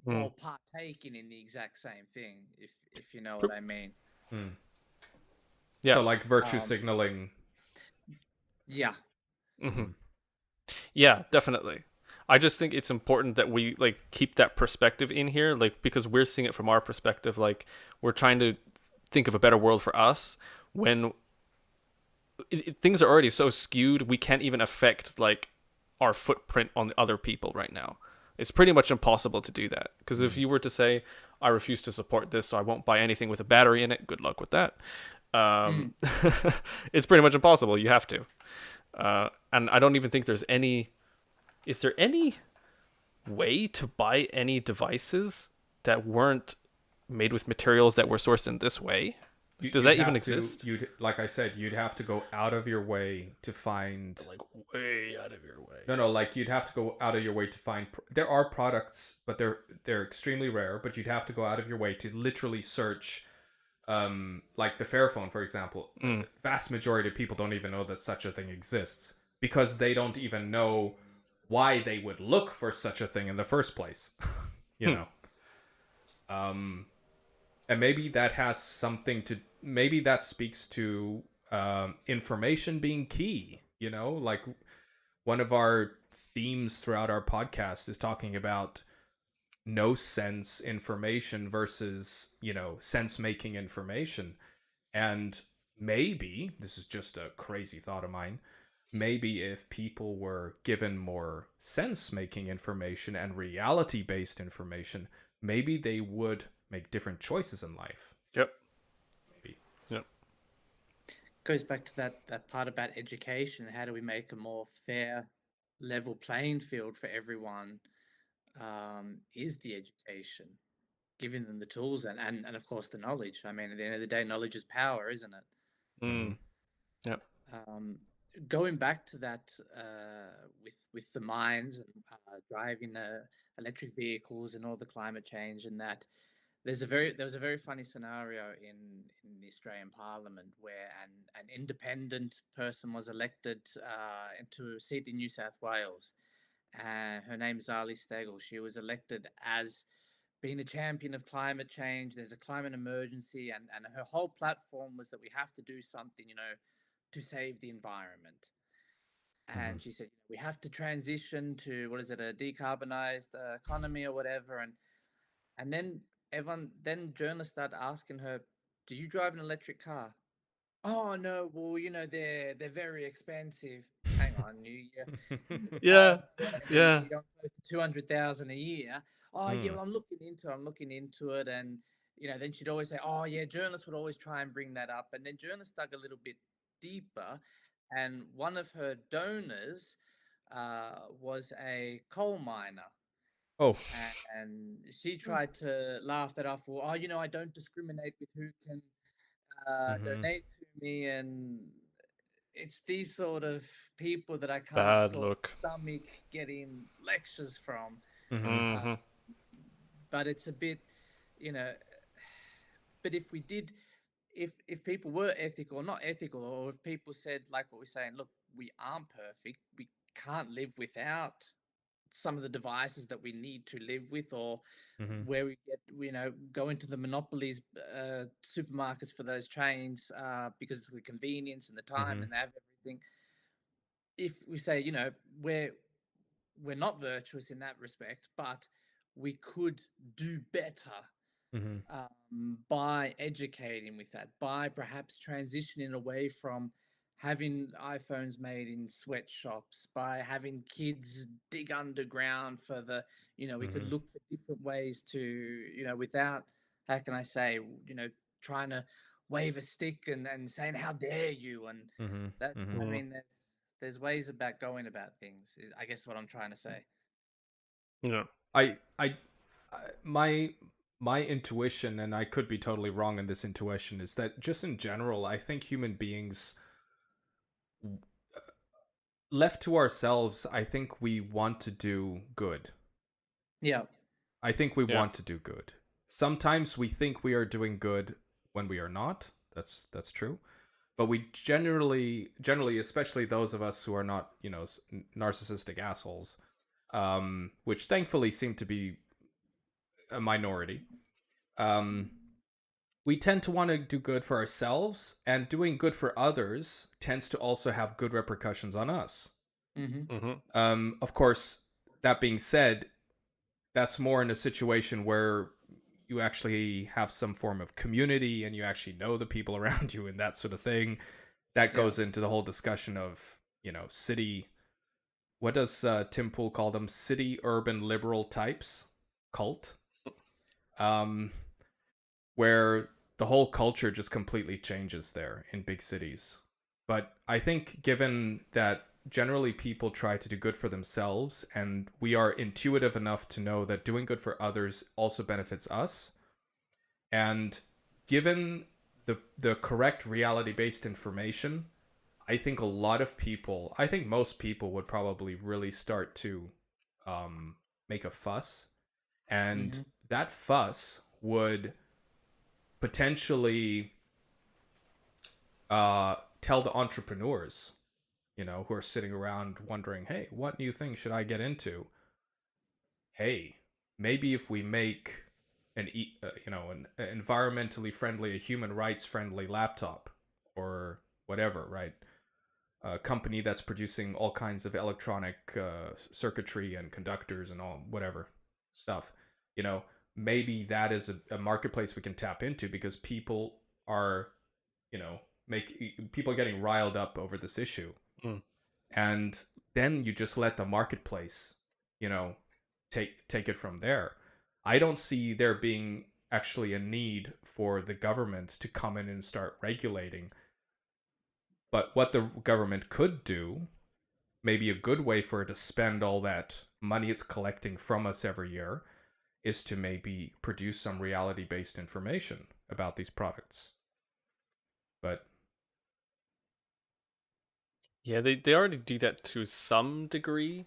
while partaking in the exact same thing, if you know what I mean. Yeah. So like virtue signaling. Yeah. Yeah, definitely. I just think it's important that we like keep that perspective in here, like because we're seeing it from our perspective, like we're trying to think of a better world for us when things are already so skewed, we can't even affect like our footprint on other people right now. It's pretty much impossible to do that because if you were to say, I refuse to support this, so I won't buy anything with a battery in it, good luck with that. It's pretty much impossible. You have to. And I don't even think there's any. Is there any way to buy any devices that weren't made with materials that were sourced in this way? Does that even exist? You'd, like I said, you'd have to go out of your way to find. Like way out of your way. No, like you'd have to go out of your way to find. There are products, but they're extremely rare. But you'd have to go out of your way to literally search. Like the Fairphone, for example. The vast majority of people don't even know that such a thing exists because they don't even know why they would look for such a thing in the first place. You know. And maybe that has something to. Maybe that speaks to information being key. You know, like one of our themes throughout our podcast is talking about no sense information versus, you know, sense making information. And maybe, this is just a crazy thought of mine, maybe if people were given more sense making information and reality based information, maybe they would make different choices in life. Yep. Maybe. Yep. Goes back to that part about education. How do we make a more fair, level playing field for everyone? Is the education, giving them the tools and of course the knowledge. I mean, at the end of the day, knowledge is power, isn't it? Yep. Going back to that with the mines and driving electric vehicles and all the climate change and that, there was a very funny scenario in the Australian Parliament where an independent person was elected into a seat in New South Wales. Her name is Ali Stegel. She was elected as being a champion of climate change. There's a climate emergency, and her whole platform was that we have to do something, to save the environment. And she said, we have to transition to, what is it, a decarbonized economy or whatever. And then journalists start asking her, do you drive an electric car? Oh no, well, they're very expensive. Hang on, Yeah. you're going close to 200,000 a year. Oh yeah, well, I'm looking into it, and then she'd always say, oh yeah, journalists would always try and bring that up, and then journalists dug a little bit deeper, and one of her donors was a coal miner. Oh. And she tried to laugh that off. Well, I don't discriminate with who can donate to me, and it's these sort of people that I can't Bad look. stomach getting lectures from. But it's a bit, but if we did, if people were ethical or not ethical, or if people said, like what we're saying, look, we aren't perfect, we can't live without some of the devices that we need to live with, or where we get, go into the monopolies, supermarkets for those chains, because it's the convenience and the time, and they have everything. If we say, we're not virtuous in that respect, but we could do better by educating with that, by perhaps transitioning away from having iPhones made in sweatshops, by having kids dig underground for the, we could look for different ways to, without, how can I say, trying to wave a stick and saying, how dare you? And that, I mean, there's ways about going about things, is I guess what I'm trying to say. Yeah. My intuition, and I could be totally wrong in this intuition, is that just in general, I think human beings, left to ourselves, I think we want to do good. Yeah. I think we want to do good. Sometimes we think we are doing good when we are not. That's true. but we generally, especially those of us who are not, narcissistic assholes, which thankfully seem to be a minority. We tend to want to do good for ourselves, and doing good for others tends to also have good repercussions on us. Of course, that being said, that's more in a situation where you actually have some form of community and you actually know the people around you and that sort of thing. That goes into the whole discussion of, city. What does Tim Pool call them? City urban liberal types, cult. Where the whole culture just completely changes there in big cities. But I think given that generally people try to do good for themselves, and we are intuitive enough to know that doing good for others also benefits us, and given the correct reality-based information, I think most people would probably really start to make a fuss, and that fuss would potentially tell the entrepreneurs, who are sitting around wondering, hey, what new thing should I get into? Hey, maybe if we make an environmentally friendly, a human rights friendly laptop or whatever, right? A company that's producing all kinds of electronic circuitry and conductors and all whatever stuff, maybe that is a marketplace we can tap into, because people are, people are getting riled up over this issue. And then you just let the marketplace, take it from there. I don't see there being actually a need for the government to come in and start regulating. But what the government could do, maybe a good way for it to spend all that money it's collecting from us every year, is to maybe produce some reality-based information about these products. But Yeah, they already do that to some degree.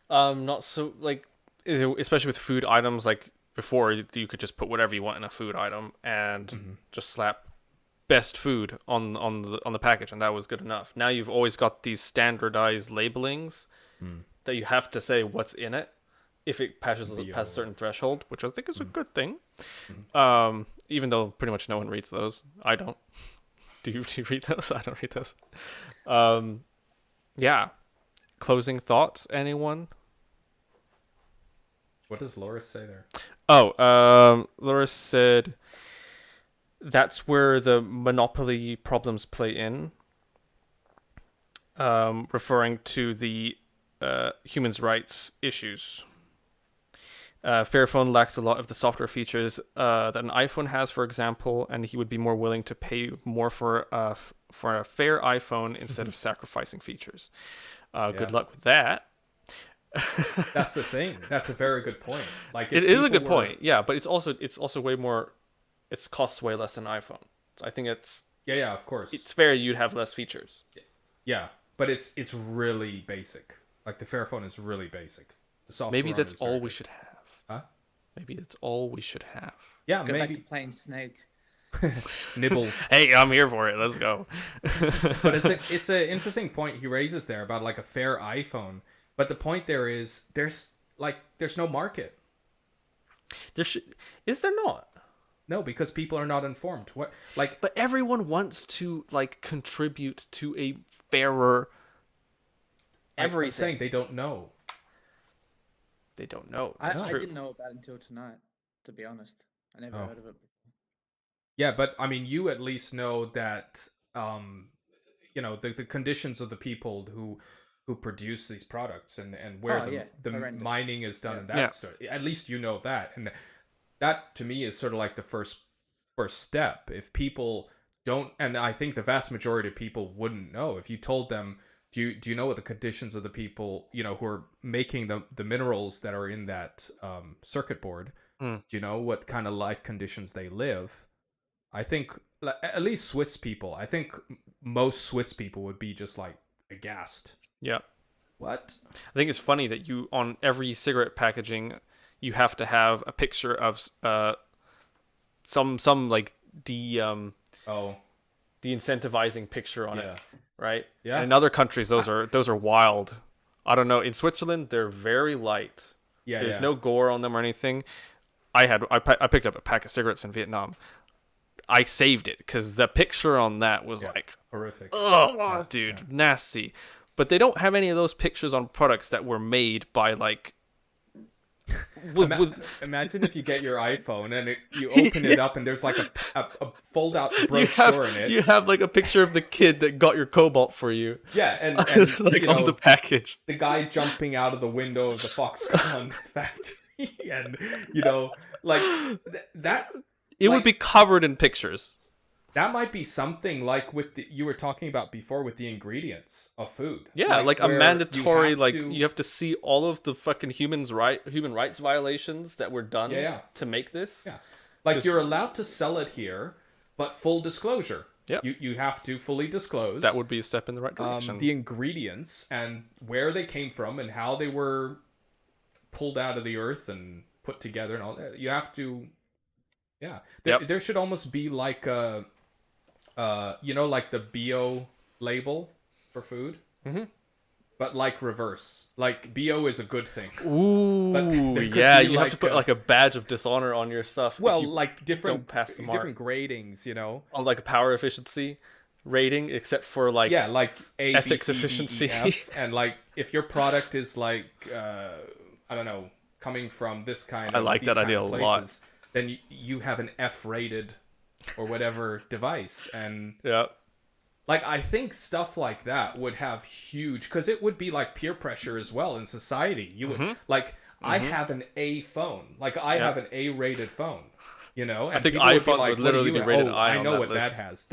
Not so like, especially with food items. Like before, you could just put whatever you want in a food item and just slap best food on the package, and that was good enough. Now you've always got these standardized labelings that you have to say what's in it if it passes a certain threshold, which I think is a good thing. Even though pretty much no one reads those. I don't. Do you read those? I don't read those. Yeah. Closing thoughts, anyone? what does Loris say there? Loris said that's where the monopoly problems play in. Referring to the human rights issues. Fairphone lacks a lot of the software features that an iPhone has, for example, and he would be more willing to pay more for a fair iPhone instead of sacrificing features. Good luck with that. That's the thing. That's a very good point. Like, it is a good point, yeah, but it's also way more. It costs way less than an iPhone. So I think it's of course. It's fair you'd have less features. Yeah, but it's really basic. Like the Fairphone is really basic. The software maybe that's all we should have. Huh? Maybe that's all we should have. Yeah, Let's go maybe back to playing Snake. Nibbles. Hey, I'm here for it. Let's go. But it's an interesting point he raises there about like a fair iPhone. But the point there is there's no market. Is there not? No, because people are not informed. But everyone wants to contribute to a fairer everything. I'm saying they don't know. They don't know. I True. didn't know about it until tonight, to be honest. I never heard of it before. Yeah, but I mean, you at least know that the conditions of the people who produce these products and where the mining is done and that sort. At least you know that, and that to me is sort of like the first step. If people don't, and I think the vast majority of people wouldn't know. If you told them, do you know what the conditions of the people who are making the minerals that are in that circuit board? Do you know what kind of life conditions they live? I think at least Swiss people. I think most Swiss people would be just like aghast. Yeah. What? I think it's funny that you on every cigarette packaging you have to have a picture of some like the incentivizing picture on Yeah. it, right? Yeah. And in other countries, those are wild. I don't know. In Switzerland, they're very light. Yeah. There's yeah. no gore on them or anything. I picked up a pack of cigarettes in Vietnam. I saved it because the picture on that was like, horrific. oh, dude, nasty. But they don't have any of those pictures on products that were made by like. Imagine if you get your iPhone and you open it up and there's like a fold-out brochure in it. You have like a picture of the kid that got your Cobalt for you. Yeah, and It's like you on know, the package. the guy jumping out of the window of the Foxconn factory, and you know, like that. It like, would be covered in pictures. That might be something like you were talking about before with the ingredients of food. Yeah, like a where mandatory, you you have to see all of the fucking human rights violations that were done to make this. Yeah, like you're allowed to sell it here, but full disclosure. Yep. You have to fully disclose. That would be a step in the right direction. The ingredients and where they came from and how they were pulled out of the earth and put together and all that. You have to. Yeah, there should almost be like a. You know, like the bio label for food, but like reverse. Like bio is a good thing. Ooh, yeah, you have to put like a badge of dishonor on your stuff. Well, like different don't pass the mark. different gradings, you know. On like a power efficiency rating, except for like like A, ethics B, C, efficiency, D, E, F, and like if your product is like I don't know, coming from this kind of I like these that kind idea of a places, lot. then you have an F rated or whatever device, and like I think stuff like that would have huge, because it would be like peer pressure as well in society. You would like I have an A phone, like I have an A rated phone, you know. And I think people would be iPhones like, would "What do literally you be rated have?" I I on know that what list. that has.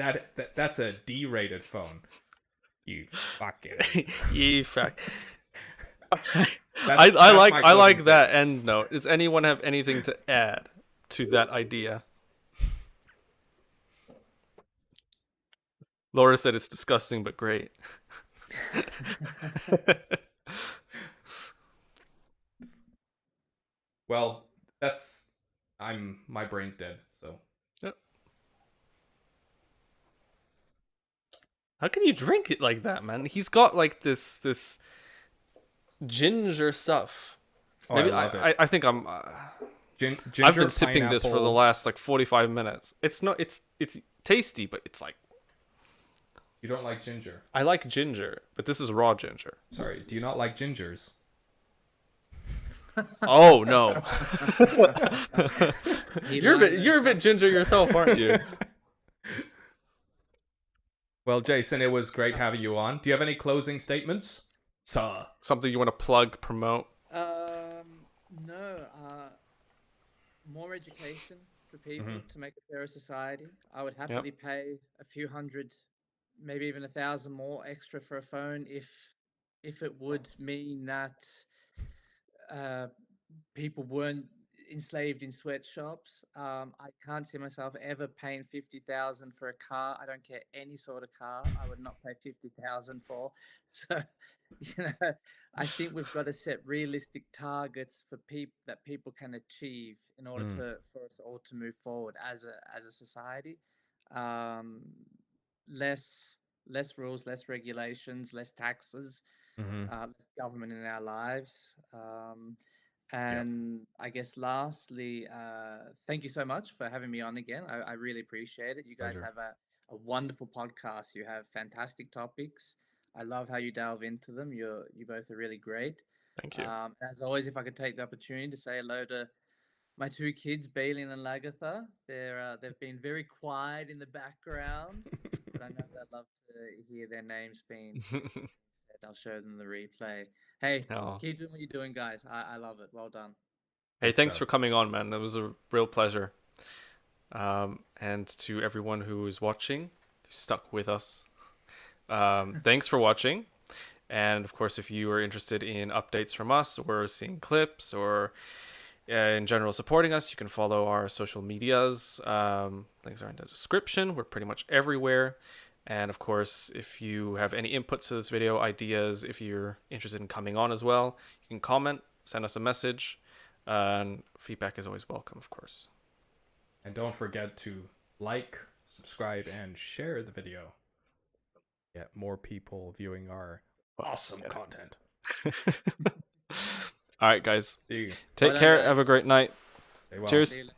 That's a D rated phone. You fucking. Yeah, fact. That's I my like closing that end note. Does anyone have anything to add to that idea? Laura said it's disgusting but great. Well, my brain's dead, so. How can you drink it like that, man? He's got like this ginger stuff. Oh, Maybe I love it. I think I'm. Ginger, I've been sipping this for the pineapple. last like 45 minutes. It's tasty, but it's like You don't like ginger. I like ginger, but this is raw ginger. Sorry, do you not like gingers? Oh no, He you're lied. a bit ginger yourself, aren't you? Well, Jason, it was great having you on. Do you have any closing statements? Sir. Something you want to plug, promote? No. More education for people to make a fairer society. I would happily pay a few hundred, maybe even 1,000 more extra for a phone if it would mean that people weren't enslaved in sweatshops. I can't see myself ever paying 50,000 for a car. I don't care any sort of car. I would not pay 50,000 for. So, I think we've got to set realistic targets for that people can achieve in order for us all to move forward as a society. Less rules, less regulations, less taxes, less government in our lives. And I guess lastly, thank you so much for having me on again. I really appreciate it. You guys Pleasure. have a wonderful podcast. You have fantastic topics. I love how you delve into them. You both are really great. Thank you. As always, if I could take the opportunity to say hello to my two kids, Bailey and Lagatha. They've been very quiet in the background, but I know they'd love to hear their names being said. I'll show them the replay. Hey, keep doing what you're doing, guys. I love it. Well done. Hey, thanks for coming on, man. That was a real pleasure. And to everyone who is watching, who stuck with us, thanks for watching. And of course, if you are interested in updates from us or seeing clips or in general supporting us, you can follow our social medias. Links are in the description. We're pretty much everywhere. And of course, if you have any inputs to this video, ideas, if you're interested in coming on as well, you can comment, send us a message, and feedback is always welcome, of course. And don't forget to like, subscribe, and share the video. Get more people viewing our awesome Yeah. content. All right, guys. See you. Take Righto, care. guys. Have a great night. Stay well. Cheers. See you later.